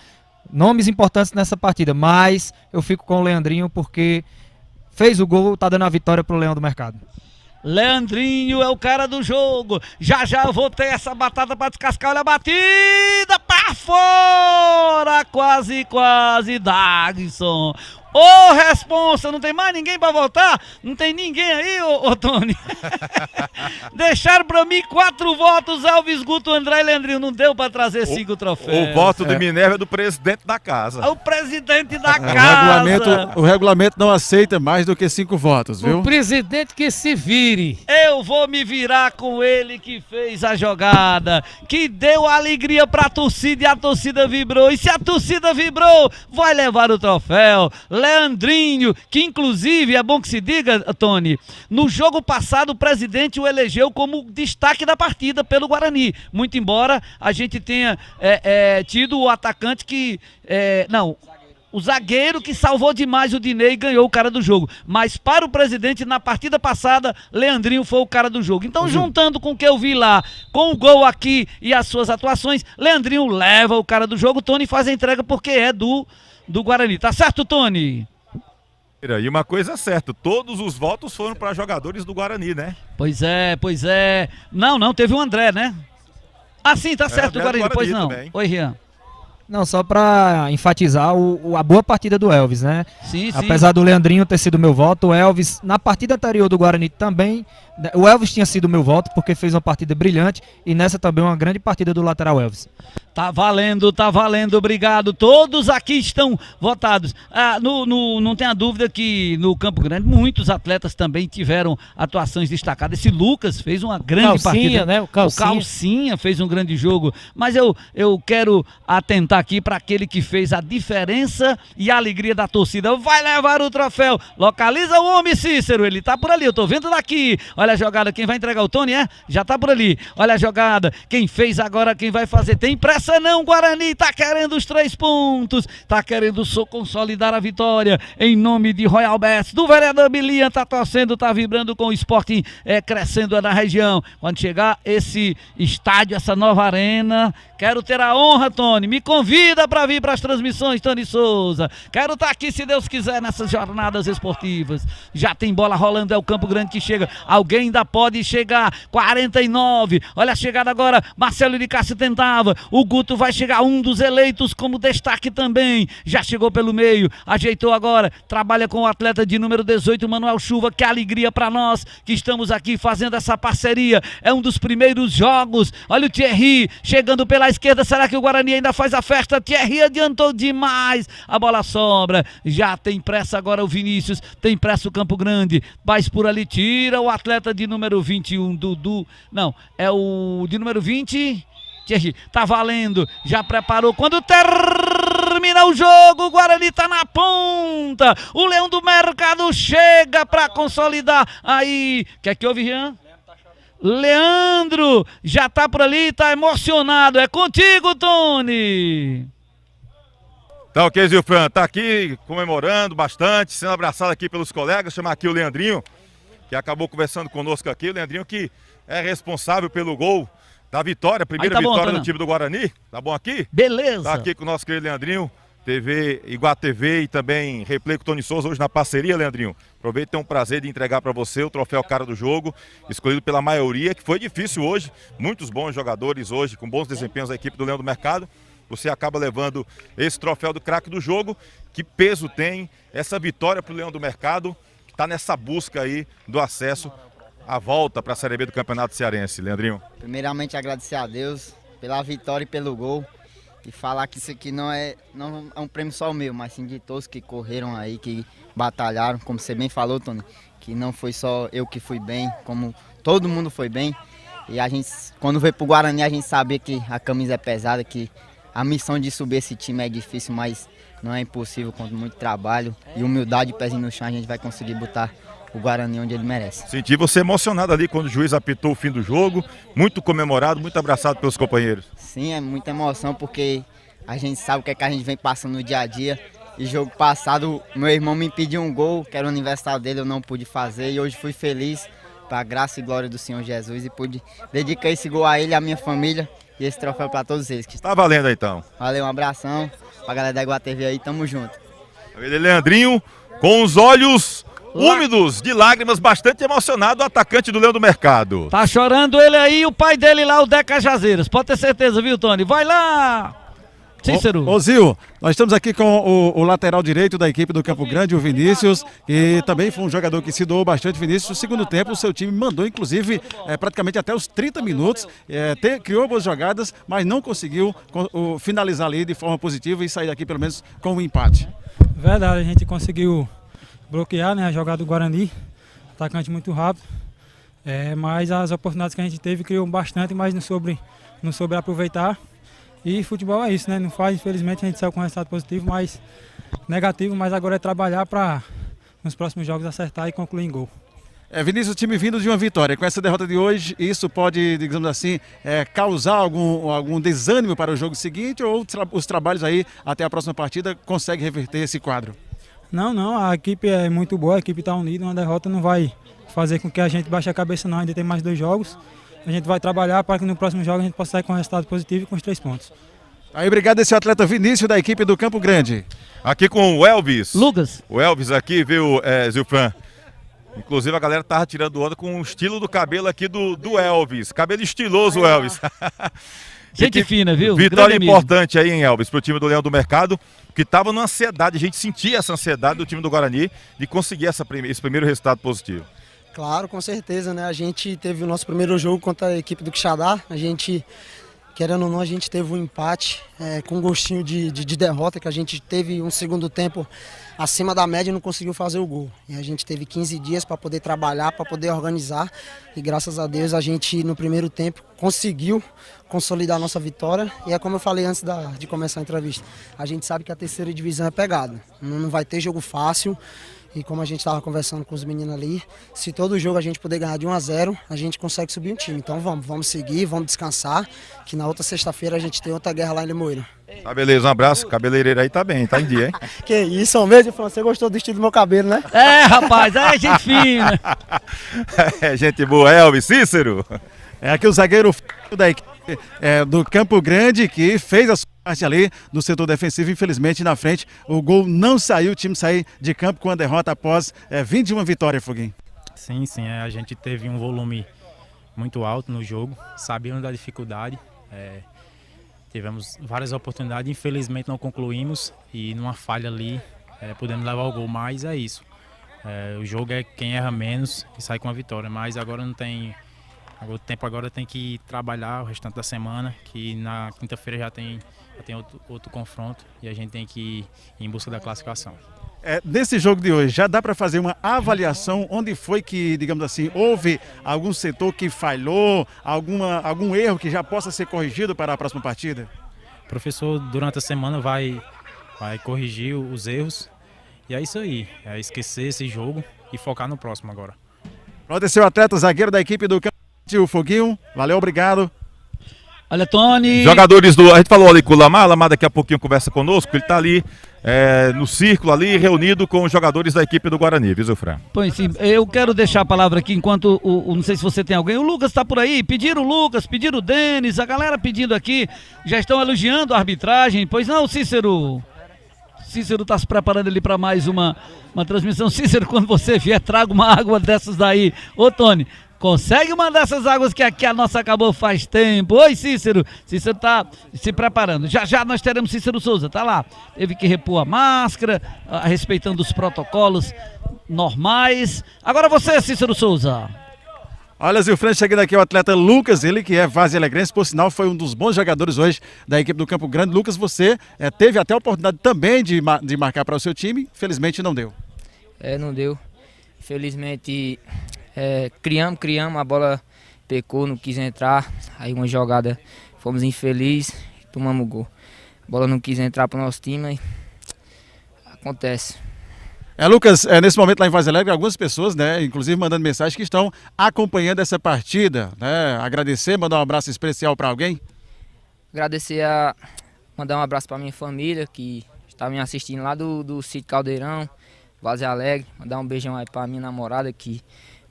Nomes importantes nessa partida, mas eu fico com o Leandrinho porque fez o gol, tá dando a vitória pro Leão do Mercado. Leandrinho é o cara do jogo. Já já eu vou ter essa batata pra descascar. Olha a batida pra fora. Quase, Dagson. Ô, responsa, não tem mais ninguém pra voltar? Não tem ninguém aí, ô Tony? Deixaram pra mim 4 votos, Elvis, Guto, André e Leandrinho. Não deu pra trazer 5 troféus. O voto de Minerva é do presidente da casa. O presidente da casa. O regulamento não aceita mais do que 5 votos, viu? O presidente que se vire. Eu vou me virar com ele que fez a jogada, que deu alegria pra torcida e a torcida vibrou. E se a torcida vibrou, vai levar o troféu. Leandrinho, que inclusive, é bom que se diga, Tony, no jogo passado o presidente o elegeu como destaque da partida pelo Guarani. Muito embora a gente tenha tido o atacante que... o zagueiro que salvou demais o Dinei e ganhou o cara do jogo. Mas para o presidente, na partida passada, Leandrinho foi o cara do jogo. Então, juntando com o que eu vi lá, com o gol aqui e as suas atuações, Leandrinho leva o cara do jogo. Tony faz a entrega porque é do Guarani. Tá certo, Tony? E uma coisa certa, todos os votos foram para jogadores do Guarani, né? Pois é. Não, teve o André, né? Ah, sim, tá certo, o Guarani, pois não. Também. Oi, Rian. Não, só pra enfatizar a boa partida do Elvis, né? Sim. Apesar do Leandrinho ter sido meu voto, o Elvis, na partida anterior do Guarani também, o Elvis tinha sido meu voto porque fez uma partida brilhante e nessa também uma grande partida do lateral Elvis. Tá valendo, obrigado. Todos aqui estão votados. Não tenha dúvida que no Campo Grande muitos atletas também tiveram atuações destacadas. Esse Lucas fez uma grande partida. Né? O Calcinha fez um grande jogo. Mas eu quero atentar aqui para aquele que fez a diferença e a alegria da torcida. Vai levar o troféu. Localiza o homem, Cícero. Ele tá por ali, eu tô vendo daqui. Olha a jogada, quem vai entregar o Tony, já tá por ali. Olha a jogada, quem fez agora, quem vai fazer. Tem pressa não, Guarani tá querendo os 3 pontos, tá querendo consolidar a vitória em nome de Royal Best, do vereador Bilian, tá torcendo, tá vibrando com o Sporting crescendo na região. Quando chegar esse estádio, essa nova arena, quero ter a honra, Tony, me convida para vir para as transmissões, Tony Souza. Quero estar aqui, se Deus quiser, nessas jornadas esportivas. Já tem bola rolando, é o Campo Grande que chega. Alguém ainda pode chegar. 49. Olha a chegada agora. Marcelo de Cássio tentava. O Guto vai chegar, um dos eleitos como destaque também. Já chegou pelo meio. Ajeitou agora. Trabalha com o atleta de número 18, Manuel Chuva. Que alegria para nós que estamos aqui fazendo essa parceria. É um dos primeiros jogos. Olha o Thierry chegando pela esquerda. Será que o Guarani ainda faz a festa? Thierry adiantou demais. A bola sobra. Já tem pressa agora o Vinícius. Tem pressa o Campo Grande. Mas por ali tira o atleta de número 21, Dudu. Não, é o de número 20. Thierry, tá valendo. Já preparou. Quando termina o jogo, o Guarani tá na ponta. O Leão do Mercado chega pra consolidar. Aí, quer que houve, Rian? Leandro já tá por ali, tá emocionado. É contigo, Tony. Tá ok, Zilfran, tá aqui comemorando bastante, sendo abraçado aqui pelos colegas. Chamar aqui o Leandrinho, que acabou conversando conosco aqui. O Leandrinho que é responsável pelo gol da vitória, primeira vitória do time do Guarani. Tá bom aqui? Beleza. Tá aqui com o nosso querido Leandrinho, Iguá TV e também Replay com o Tony Souza hoje na parceria, Leandrinho. Aproveita e tem um prazer de entregar para você o troféu cara do jogo, escolhido pela maioria, que foi difícil hoje. Muitos bons jogadores hoje, com bons desempenhos da equipe do Leão do Mercado. Você acaba levando esse troféu do craque do jogo. Que peso tem essa vitória para o Leão do Mercado, que está nessa busca aí do acesso à volta para a Série B do Campeonato Cearense, Leandrinho? Primeiramente agradecer a Deus pela vitória e pelo gol. E falar que isso aqui não é um prêmio só meu, mas sim de todos que correram aí, que batalharam. Como você bem falou, Tony, que não foi só eu que fui bem, como todo mundo foi bem. E a gente, quando veio pro Guarani, a gente sabia que a camisa é pesada, que a missão de subir esse time é difícil, mas não é impossível, com muito trabalho e humildade, pezinho no chão, a gente vai conseguir botar o Guarani onde ele merece. Senti você emocionado ali quando o juiz apitou o fim do jogo, muito comemorado, muito abraçado pelos companheiros. Sim, é muita emoção porque a gente sabe o que é que a gente vem passando no dia a dia. E jogo passado, meu irmão me pediu um gol, que era o aniversário dele, eu não pude fazer e hoje fui feliz para a graça e glória do Senhor Jesus, e pude dedicar esse gol a ele e a minha família e esse troféu para todos eles. Tá valendo então. Valeu, um abração pra galera da Iguatu TV aí, tamo junto. Ele, Leandrinho, com os olhos úmidos de lágrimas, bastante emocionado, o atacante do Leão do Mercado. Tá chorando ele aí, o pai dele lá, o Deca Jazeiras. Pode ter certeza, viu, Tony? Vai lá! Cícero. Ô Zil, nós estamos aqui com o lateral direito da equipe do Campo Grande, o Vinícius, que também foi um jogador que se doou bastante. Vinícius, no segundo tempo, o seu time mandou, inclusive, praticamente até os 30 minutos, criou boas jogadas, mas não conseguiu finalizar ali de forma positiva e sair daqui, pelo menos, com um empate. Verdade, a gente conseguiu bloquear, né, a jogada do Guarani, atacante muito rápido, mas as oportunidades que a gente teve criou bastante, mas não soube aproveitar. E futebol é isso, né? Não faz, infelizmente a gente saiu com um resultado positivo, mas negativo, mas agora é trabalhar para nos próximos jogos acertar e concluir em gol. Vinícius, o time vindo de uma vitória. Com essa derrota de hoje, isso pode, digamos assim, causar algum desânimo para o jogo seguinte, ou os trabalhos aí até a próxima partida conseguem reverter esse quadro? Não, a equipe é muito boa, a equipe está unida, uma derrota não vai fazer com que a gente baixe a cabeça não, ainda tem mais 2 jogos. A gente vai trabalhar para que no próximo jogo a gente possa sair com um resultado positivo e com os 3 pontos. Aí, obrigado, esse é o atleta Vinícius da equipe do Campo Grande. Aqui com o Elvis. Lucas. O Elvis aqui, viu, Zilfran? Inclusive a galera tava tirando onda com o estilo do cabelo aqui do Elvis. Cabelo estiloso, Elvis. Gente fina, viu? Vitória importante aí, hein, Elvis, pro time do Leão do Mercado, que tava numa ansiedade, a gente sentia essa ansiedade do time do Guarani de conseguir esse primeiro resultado positivo. Claro, com certeza, né? A gente teve o nosso primeiro jogo contra a equipe do Quixadá. A gente, querendo ou não, a gente teve um empate com um gostinho de derrota, que a gente teve um segundo tempo acima da média e não conseguiu fazer o gol. E a gente teve 15 dias para poder trabalhar, para poder organizar. E graças a Deus a gente, no primeiro tempo, conseguiu consolidar a nossa vitória. E é como eu falei antes de começar a entrevista. A gente sabe que a terceira divisão é pegada. Não vai ter jogo fácil. E como a gente estava conversando com os meninos ali, se todo jogo a gente puder ganhar de 1-0, a gente consegue subir um time. Então vamos seguir, vamos descansar, que na outra sexta-feira a gente tem outra guerra lá em Limoeiro. Tá, beleza, um abraço. Cabeleireiro aí tá bem, tá em dia, hein? Que isso, ao mesmo, você gostou do estilo do meu cabelo, né? Rapaz, gente fina. Gente boa, Elvis, Cícero. Aqui o zagueiro da equipe do Campo Grande, que fez a sua parte ali no setor defensivo. Infelizmente, na frente, o gol não saiu, o time saiu de campo com a derrota após 21 vitória, Foguinho. Sim, a gente teve um volume muito alto no jogo, sabíamos da dificuldade, tivemos várias oportunidades, infelizmente não concluímos e numa falha ali podemos levar o gol, mas é isso. O jogo é quem erra menos e sai com a vitória, mas agora não tem... O tempo agora tem que trabalhar o restante da semana, que na quinta-feira já tem outro confronto e a gente tem que ir em busca da classificação. Nesse jogo de hoje, já dá para fazer uma avaliação onde foi que, digamos assim, houve algum setor que falhou, algum erro que já possa ser corrigido para a próxima partida? O professor, durante a semana, vai corrigir os erros e é isso aí, é esquecer esse jogo e focar no próximo agora. Pronto, esse é o atleta zagueiro da equipe do o Foguinho, valeu, obrigado. Olha, Tony. Jogadores a gente falou ali com o Lamar daqui a pouquinho conversa conosco, ele tá ali no círculo ali, reunido com os jogadores da equipe do Guarani, viu, Fran? Pois sim, eu quero deixar a palavra aqui enquanto, não sei se você tem alguém, o Lucas tá por aí, pediram o Lucas, pediram o Denis, a galera pedindo aqui, já estão elogiando a arbitragem, pois não, Cícero? Cícero está se preparando ali para mais uma transmissão. Cícero, quando você vier, traga uma água dessas daí. Ô, Tony, consegue uma dessas águas que aqui a nossa acabou faz tempo. Oi, Cícero. Cícero está se preparando. Já nós teremos Cícero Souza, tá lá. Teve que repor a máscara, respeitando os protocolos normais. Agora você, Cícero Souza. Olha, Zilfran, chegando aqui o atleta Lucas, ele que é Várzea Alegrense, por sinal foi um dos bons jogadores hoje da equipe do Campo Grande. Lucas, você teve até a oportunidade também de marcar para o seu time, felizmente não deu. Não deu. Felizmente criamos, a bola pecou, não quis entrar, aí uma jogada, fomos infelizes, tomamos gol. A bola não quis entrar para o nosso time, acontece. Lucas, nesse momento lá em Várzea Alegre, algumas pessoas, inclusive mandando mensagem, que estão acompanhando essa partida, agradecer, mandar um abraço especial para alguém? Mandar um abraço para minha família, que está me assistindo lá do Sítio Caldeirão, Várzea Alegre, mandar um beijão aí para minha namorada, que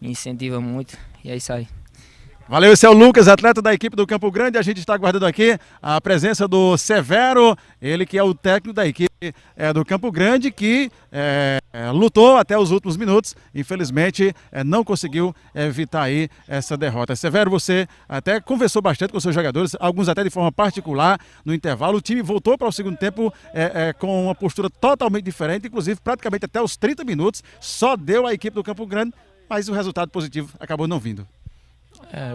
me incentiva muito e é isso aí. Valeu, esse é o Lucas, atleta da equipe do Campo Grande. A gente está aguardando aqui a presença do Severo, ele que é o técnico da equipe do Campo Grande, que lutou até os últimos minutos. Infelizmente, não conseguiu evitar aí essa derrota. Severo, você até conversou bastante com os seus jogadores, alguns até de forma particular no intervalo. O time voltou para o segundo tempo com uma postura totalmente diferente, inclusive praticamente até os 30 minutos. Só deu a equipe do Campo Grande, mas o resultado positivo acabou não vindo.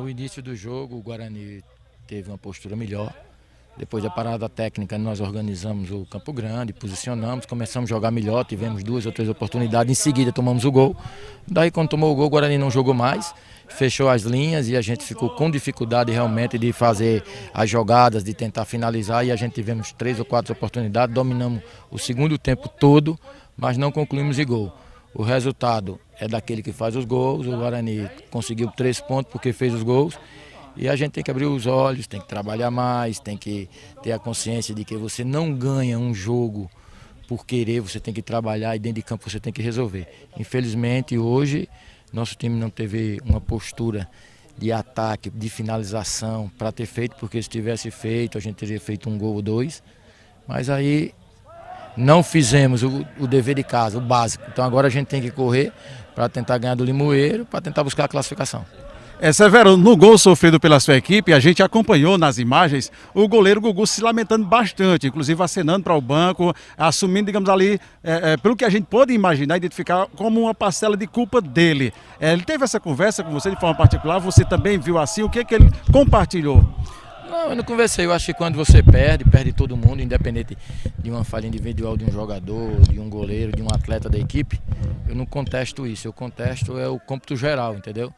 O início do jogo, o Guarani teve uma postura melhor. Depois da parada técnica, nós organizamos o Campo Grande, posicionamos, começamos a jogar melhor, tivemos 2 ou 3 oportunidades, em seguida tomamos o gol. Daí, quando tomou o gol, o Guarani não jogou mais, fechou as linhas e a gente ficou com dificuldade realmente de fazer as jogadas, de tentar finalizar, e a gente tivemos 3 ou 4 oportunidades, dominamos o segundo tempo todo, mas não concluímos em gol. O resultado é daquele que faz os gols, o Guarani conseguiu 3 pontos porque fez os gols. E a gente tem que abrir os olhos, tem que trabalhar mais, tem que ter a consciência de que você não ganha um jogo por querer, você tem que trabalhar e dentro de campo você tem que resolver. Infelizmente hoje nosso time não teve uma postura de ataque, de finalização para ter feito, porque se tivesse feito a gente teria feito 1 gol ou 2. Mas aí não fizemos o dever de casa, o básico. Então agora a gente tem que correr para tentar ganhar do Limoeiro, para tentar buscar a classificação. Severo, no gol sofrido pela sua equipe, a gente acompanhou nas imagens o goleiro Gugu se lamentando bastante, inclusive acenando para o banco, assumindo, digamos ali, pelo que a gente pôde imaginar, identificar como uma parcela de culpa dele. Ele teve essa conversa com você de forma particular, você também viu assim, o que ele compartilhou? Não, eu não conversei, eu acho que quando você perde todo mundo, independente de uma falha individual de um jogador, de um goleiro, de um atleta da equipe, eu não contesto isso, eu contesto o cômputo geral, entendeu?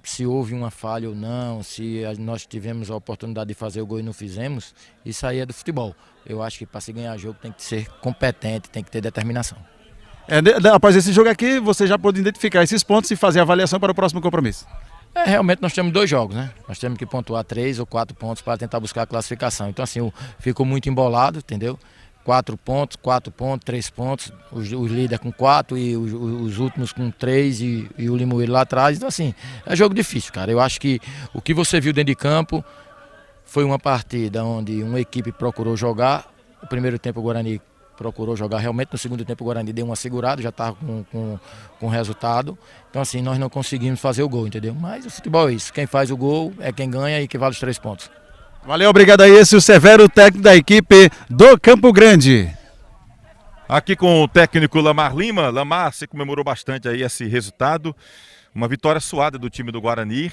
Se houve uma falha ou não, se nós tivemos a oportunidade de fazer o gol e não fizemos, isso aí é do futebol. Eu acho que para se ganhar jogo tem que ser competente, tem que ter determinação. Após esse jogo aqui, você já pode identificar esses pontos e fazer a avaliação para o próximo compromisso. Realmente nós temos 2 jogos, né? Nós temos que pontuar 3 ou 4 pontos para tentar buscar a classificação. Então assim, ficou muito embolado, entendeu? 4 pontos, 3 pontos, os líderes com 4 e os últimos com 3 e o Limoeiro lá atrás. Então assim, é jogo difícil, cara. Eu acho que o que você viu dentro de campo foi uma partida onde uma equipe procurou jogar. O primeiro tempo o Guarani procurou jogar realmente, no segundo tempo o Guarani deu uma segurada, já estava com resultado. Então assim, nós não conseguimos fazer o gol, entendeu? Mas o futebol é isso, quem faz o gol é quem ganha e que vale os 3 pontos. Valeu, obrigado aí, esse é o Severo, técnico da equipe do Campo Grande. Aqui com o técnico Lamar Lima. Lamar, você comemorou bastante aí esse resultado, uma vitória suada do time do Guarani,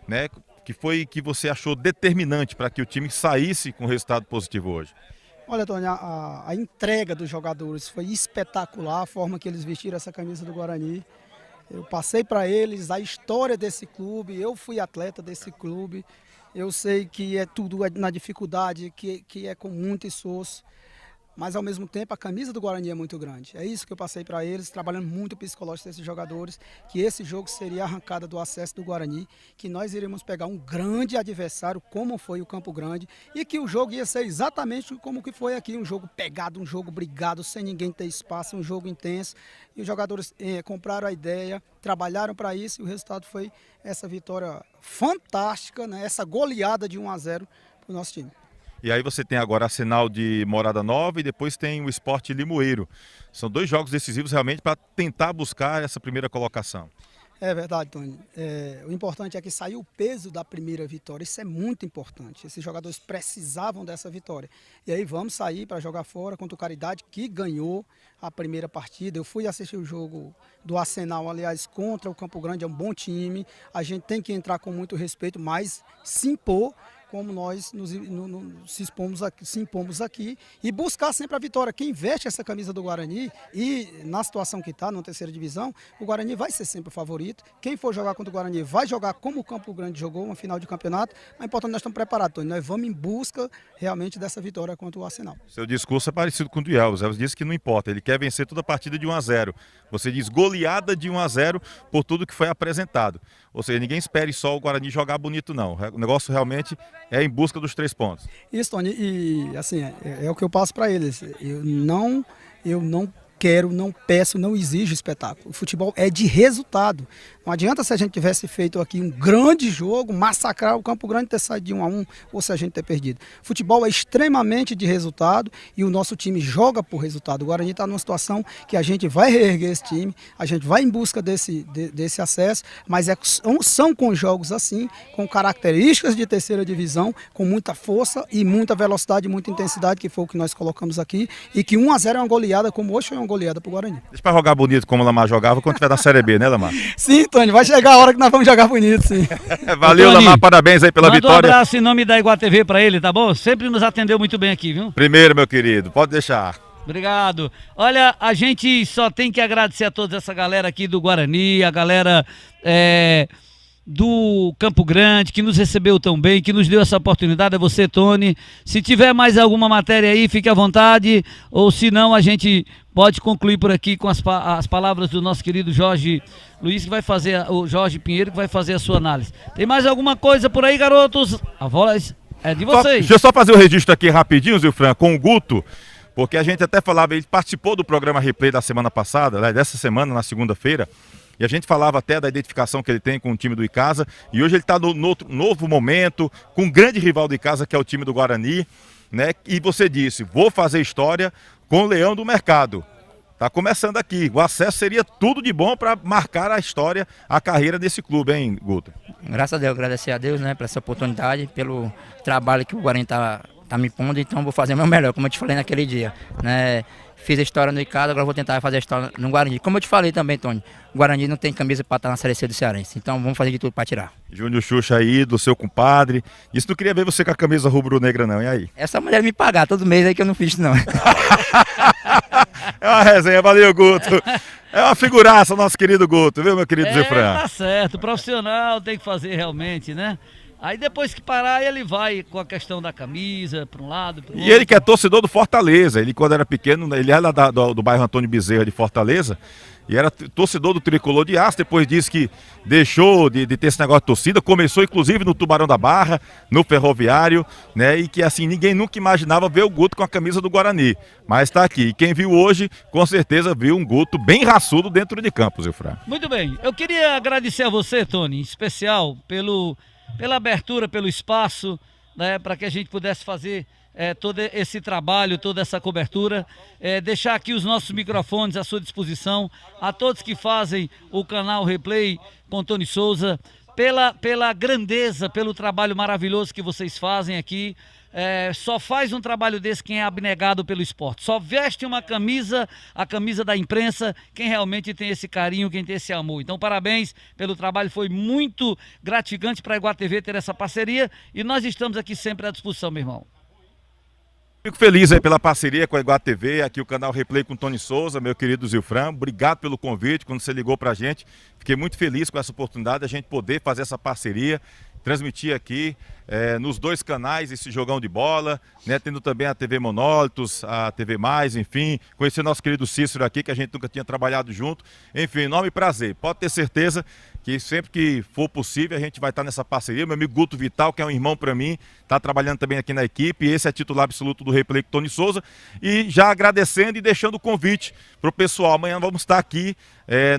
né? Que você achou determinante para que o time saísse com resultado positivo hoje? Olha, Tony, a entrega dos jogadores foi espetacular, a forma que eles vestiram essa camisa do Guarani. Eu passei para eles a história desse clube, eu fui atleta desse clube. Eu sei que é tudo na dificuldade, que é com muito esforço, mas ao mesmo tempo a camisa do Guarani é muito grande. É isso que eu passei para eles, trabalhando muito o psicológico desses jogadores, que esse jogo seria a arrancada do acesso do Guarani, que nós iríamos pegar um grande adversário, como foi o Campo Grande, e que o jogo ia ser exatamente como que foi aqui, um jogo pegado, um jogo brigado, sem ninguém ter espaço, um jogo intenso. E os jogadores compraram a ideia, trabalharam para isso e o resultado foi essa vitória fantástica, né? Essa goleada de 1-0 para o nosso time. E aí você tem agora Arsenal de Morada Nova e depois tem o Sport Limoeiro. São 2 jogos decisivos realmente para tentar buscar essa primeira colocação. É verdade, Tony. O importante é que saiu o peso da primeira vitória. Isso é muito importante. Esses jogadores precisavam dessa vitória. E aí vamos sair para jogar fora contra o Caridade, que ganhou a primeira partida. Eu fui assistir o jogo do Arsenal, aliás, contra o Campo Grande. É um bom time. A gente tem que entrar com muito respeito, mas se impor como nós se impomos aqui e buscar sempre a vitória. Quem veste essa camisa do Guarani e na situação que está, na 3ª divisão, o Guarani vai ser sempre o favorito. Quem for jogar contra o Guarani vai jogar como o Campo Grande jogou, uma final de campeonato. Mas é importante, nós estamos preparados, Tony. Nós vamos em busca realmente dessa vitória contra o Arsenal. Seu discurso é parecido com o do Elvis. Elvis disse que não importa, ele quer vencer toda a partida de 1-0. Você diz goleada de 1-0 por tudo que foi apresentado. Ou seja, ninguém espere só o Guarani jogar bonito, não. O negócio realmente é em busca dos 3 pontos. Isso, Tony, e assim, é o que eu passo para eles. Eu não quero, não peço, não exijo espetáculo. O futebol é de resultado. Não adianta se a gente tivesse feito aqui um grande jogo, massacrar o Campo Grande, ter saído de 1-1, ou se a gente ter perdido. Futebol é extremamente de resultado e o nosso time joga por resultado. O Guarani está numa situação que a gente vai reerguer esse time, a gente vai em busca desse acesso, mas são com jogos assim, com características de terceira divisão, com muita força e muita velocidade, muita intensidade, que foi o que nós colocamos aqui, e que 1-0 é uma goleada, como hoje foi uma goleada para o Guarani. Deixa pra jogar bonito como o Lamar jogava quando tiver na Série B, né, Lamar? Sim, Tony, vai chegar a hora que nós vamos jogar bonito, sim. Valeu, Tony, Lamar, parabéns aí pela vitória. Um abraço em nome da Iguá TV para ele, tá bom? Sempre nos atendeu muito bem aqui, viu? Primeiro, meu querido, pode deixar. Obrigado. Olha, a gente só tem que agradecer a toda essa galera aqui do Guarani, a galera do Campo Grande, que nos recebeu tão bem, que nos deu essa oportunidade, é você, Tony. Se tiver mais alguma matéria aí, fique à vontade, ou se não, a gente pode concluir por aqui com as palavras do nosso querido Jorge Luiz, que vai fazer, o Jorge Pinheiro, que vai fazer a sua análise. Tem mais alguma coisa por aí, garotos? A voz é de vocês. Deixa eu só fazer o registro aqui rapidinho, Zilfran, com o Guto, porque a gente até falava, ele participou do programa Replay da semana passada, dessa semana, na segunda-feira, e a gente falava até da identificação que ele tem com o time do Icasa, e hoje ele está no novo momento, com um grande rival do Icasa, que é o time do Guarani, né? E você disse, vou fazer história com o Leão do Mercado. Tá começando aqui, o acesso seria tudo de bom para marcar a história, a carreira desse clube, hein, Guto? Graças a Deus, agradecer a Deus, né, por essa oportunidade, pelo trabalho que o Guarani tá me pondo, então vou fazer o meu melhor, como eu te falei naquele dia, né? Fiz a história no Icasa, agora vou tentar fazer a história no Guarani. Como eu te falei também, Tony, o Guarani não tem camisa para estar na Série C do Cearense, então vamos fazer de tudo para tirar. Júnior Xuxa aí, do seu compadre. Isso não queria ver você com a camisa rubro-negra não, e aí? Essa mulher me pagar todo mês aí que eu não fiz não. É uma resenha, valeu, Guto. É uma figuraça, nosso querido Guto, viu, meu querido Zilfran? Tá certo, o profissional tem que fazer realmente, né? Aí depois que parar, ele vai com a questão da camisa, para um lado, para o outro. E ele que é torcedor do Fortaleza, ele quando era pequeno, ele era do bairro Antônio Bezerra de Fortaleza, e era torcedor do Tricolor de Aço, depois disse que deixou de ter esse negócio de torcida, começou inclusive no Tubarão da Barra, no Ferroviário, né, e que assim, ninguém nunca imaginava ver o Guto com a camisa do Guarani, mas está aqui, e quem viu hoje, com certeza viu um Guto bem raçudo dentro de campo, Zilfran. Muito bem, eu queria agradecer a você, Tony, em especial pela abertura, pelo espaço, né, para que a gente pudesse fazer todo esse trabalho, toda essa cobertura, deixar aqui os nossos microfones à sua disposição, a todos que fazem o canal Replay com Tony Souza, pela grandeza, pelo trabalho maravilhoso que vocês fazem aqui. Só faz um trabalho desse quem é abnegado pelo esporte, só veste uma camisa, a camisa da imprensa, quem realmente tem esse carinho, quem tem esse amor. Então parabéns pelo trabalho, foi muito gratificante para a Iguá TV ter essa parceria e nós estamos aqui sempre à disposição, meu irmão. Fico feliz aí pela parceria com a Iguá TV, aqui o canal Replay com o Tony Souza, meu querido Zilfran. Obrigado pelo convite, quando você ligou pra gente. Fiquei muito feliz com essa oportunidade, a gente poder fazer essa parceria, transmitir aqui nos dois canais esse jogão de bola, né? Tendo também a TV Monólitos, a TV Mais, enfim, conhecer nosso querido Cícero aqui, que a gente nunca tinha trabalhado junto. Enfim, enorme prazer. Pode ter certeza que sempre que for possível a gente vai estar nessa parceria. Meu amigo Guto Vital, que é um irmão para mim, está trabalhando também aqui na equipe, e esse é titular absoluto do Replay com Tony Souza. E já agradecendo e deixando o convite para o pessoal. Amanhã vamos estar aqui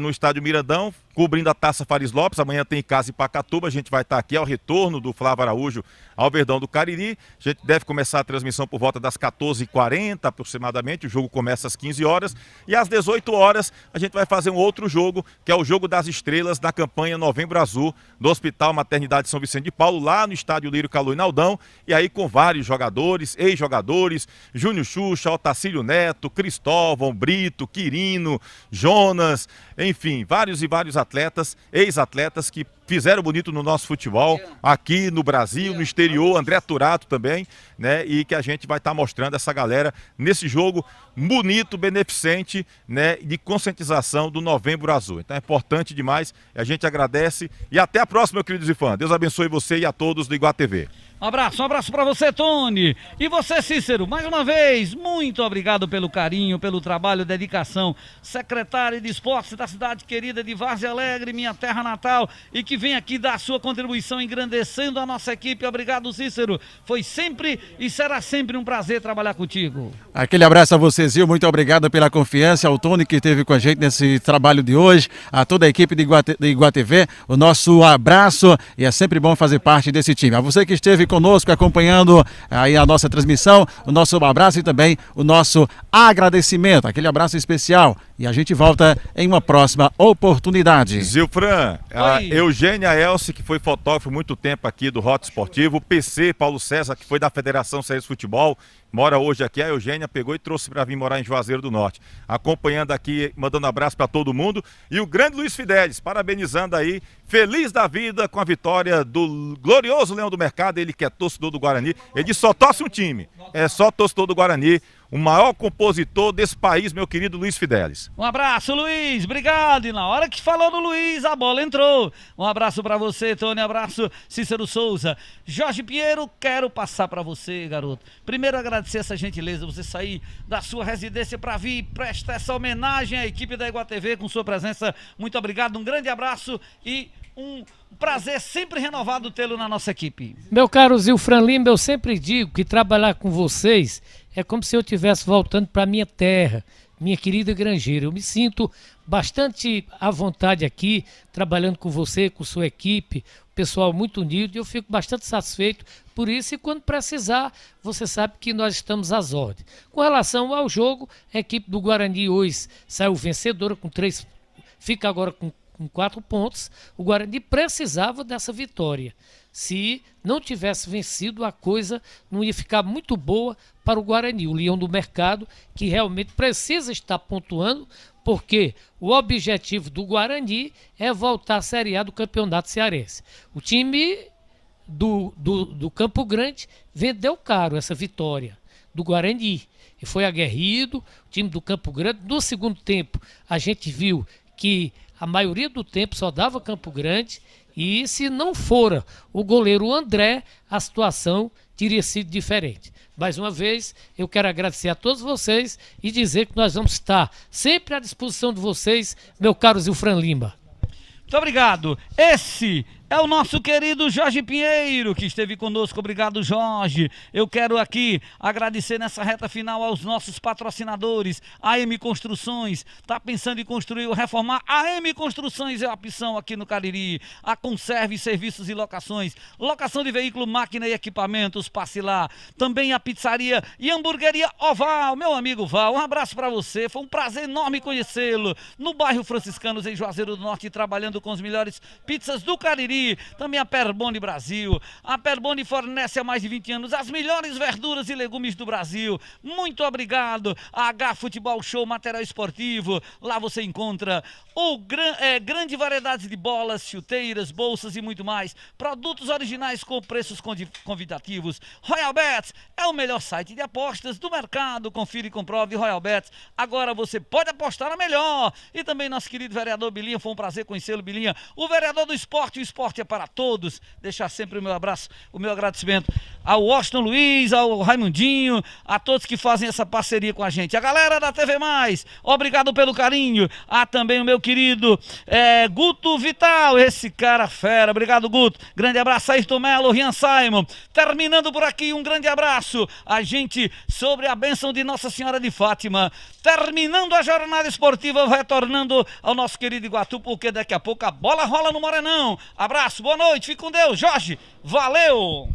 no Estádio Mirandão, cobrindo a Taça Fares Lopes. Amanhã tem Casa em Pacatuba, a gente vai estar aqui ao retorno do Flávio Araújo ao Verdão do Cariri. A gente deve começar a transmissão por volta das 14h40 aproximadamente, o jogo começa às 15 horas, e às 18 horas a gente vai fazer um outro jogo, que é o Jogo das Estrelas da campanha Novembro Azul, do Hospital Maternidade São Vicente de Paulo, lá no Estádio Lírio Calu e Naldão, e aí com vários jogadores, ex-jogadores, Júnior Xuxa, Otacílio Neto, Cristóvão, Brito, Quirino, Jonas, enfim, vários e vários atletas, ex-atletas que fizeram bonito no nosso futebol, aqui no Brasil, no exterior, André Turato também, né? E que a gente vai estar mostrando essa galera nesse jogo bonito, beneficente, né? De conscientização do Novembro Azul. Então é importante demais, a gente agradece e até a próxima, meu querido Zifan. Deus abençoe você e a todos do Iguá TV. Um abraço pra você, Tony. E você, Cícero, mais uma vez, muito obrigado pelo carinho, pelo trabalho, dedicação. Secretário de Esportes da cidade querida de Várzea Alegre, minha terra natal, e que vem aqui dar a sua contribuição, engrandecendo a nossa equipe. Obrigado, Cícero. Foi sempre e será sempre um prazer trabalhar contigo. Aquele abraço a você, Zil. Muito obrigado pela confiança. Ao Tony que esteve com a gente nesse trabalho de hoje. A toda a equipe de Iguatv, o nosso abraço. E é sempre bom fazer parte desse time. A você que esteve conosco acompanhando aí a nossa transmissão, o nosso abraço e também o nosso agradecimento, aquele abraço especial, e a gente volta em uma próxima oportunidade. Zilfran, a Eugênia Elce, que foi fotógrafo muito tempo aqui do Rota Esportivo, o PC Paulo César, que foi da Federação Cearense de Futebol, mora hoje aqui, a Eugênia pegou e trouxe para vir morar em Juazeiro do Norte, acompanhando aqui, mandando abraço para todo mundo, e o grande Luiz Fidelis, parabenizando aí, feliz da vida com a vitória do glorioso Leão do Mercado, ele que é torcedor do Guarani, ele disse só torce um time, é só torcedor do Guarani, o maior compositor desse país, meu querido Luiz Fidelis. Um abraço, Luiz, obrigado. E na hora que falou do Luiz, a bola entrou. Um abraço pra você, Tony, abraço, Cícero Souza. Jorge Pinheiro, quero passar pra você, garoto. Primeiro agradecer essa gentileza, você sair da sua residência pra vir prestar essa homenagem à equipe da Iguatv com sua presença. Muito obrigado, um grande abraço e um prazer sempre renovado tê-lo na nossa equipe. Meu caro Zilfran Lima, eu sempre digo que trabalhar com vocês é como se eu estivesse voltando para minha terra, minha querida Grangeira. Eu me sinto bastante à vontade aqui, trabalhando com você, com sua equipe, o pessoal muito unido, e eu fico bastante satisfeito por isso, e quando precisar, você sabe que nós estamos às ordens. Com relação ao jogo, a equipe do Guarani hoje saiu vencedora com 3, fica agora com 4 pontos. O Guarani precisava dessa vitória. Se não tivesse vencido, a coisa não ia ficar muito boa para o Guarani, o Leão do Mercado, que realmente precisa estar pontuando, porque o objetivo do Guarani é voltar à Série A do Campeonato Cearense. O time do Campo Grande vendeu caro essa vitória do Guarani, e foi aguerrido, o time do Campo Grande. No segundo tempo, a gente viu que a maioria do tempo só dava Campo Grande, e se não fora o goleiro André, a situação teria sido diferente. Mais uma vez, eu quero agradecer a todos vocês e dizer que nós vamos estar sempre à disposição de vocês, meu caro Zilfran Lima. Muito obrigado. Esse é o nosso querido Jorge Pinheiro, que esteve conosco. Obrigado, Jorge. Eu quero aqui agradecer nessa reta final aos nossos patrocinadores. AM Construções, está pensando em construir ou reformar? AM Construções é a opção aqui no Cariri. A Conserve Serviços e Locações, locação de veículo, máquina e equipamentos, passe lá. Também a pizzaria e hamburgueria Oval, meu amigo Val, um abraço para você. Foi um prazer enorme conhecê-lo no bairro Franciscanos, em Juazeiro do Norte, trabalhando com as melhores pizzas do Cariri. Também a Perboni Brasil. A Perboni fornece há mais de 20 anos as melhores verduras e legumes do Brasil. Muito obrigado. A H Futebol Show, material esportivo. Lá você encontra grande variedade de bolas, chuteiras, bolsas e muito mais. Produtos originais com preços convidativos. Royal Bets é o melhor site de apostas do mercado. Confira e comprove Royal Bets. Agora você pode apostar a melhor. E também nosso querido vereador Bilinha, foi um prazer conhecê-lo, Bilinha. O vereador do esporte, o esporte é para todos. Deixar sempre o meu abraço, o meu agradecimento ao Washington Luiz, ao Raimundinho, a todos que fazem essa parceria com a gente. A galera da TV Mais, obrigado pelo carinho. Há também o meu querido Guto Vital, esse cara fera. Obrigado, Guto. Grande abraço a Ayrton Melo, Rian Simon. Terminando por aqui, um grande abraço a gente sobre a bênção de Nossa Senhora de Fátima. Terminando a jornada esportiva, retornando ao nosso querido Iguatu, porque daqui a pouco a bola rola no Morenão. Abraço, boa noite, fique com Deus. Jorge, valeu!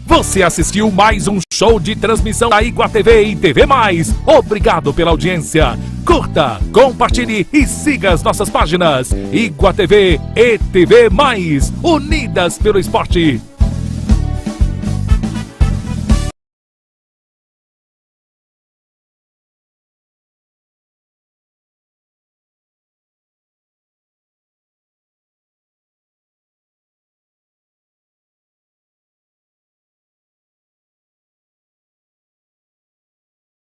Você assistiu mais um show de transmissão da Iguatv e TV Mais. Obrigado pela audiência. Curta, compartilhe e siga as nossas páginas. Iguatv e TV Mais, unidas pelo esporte.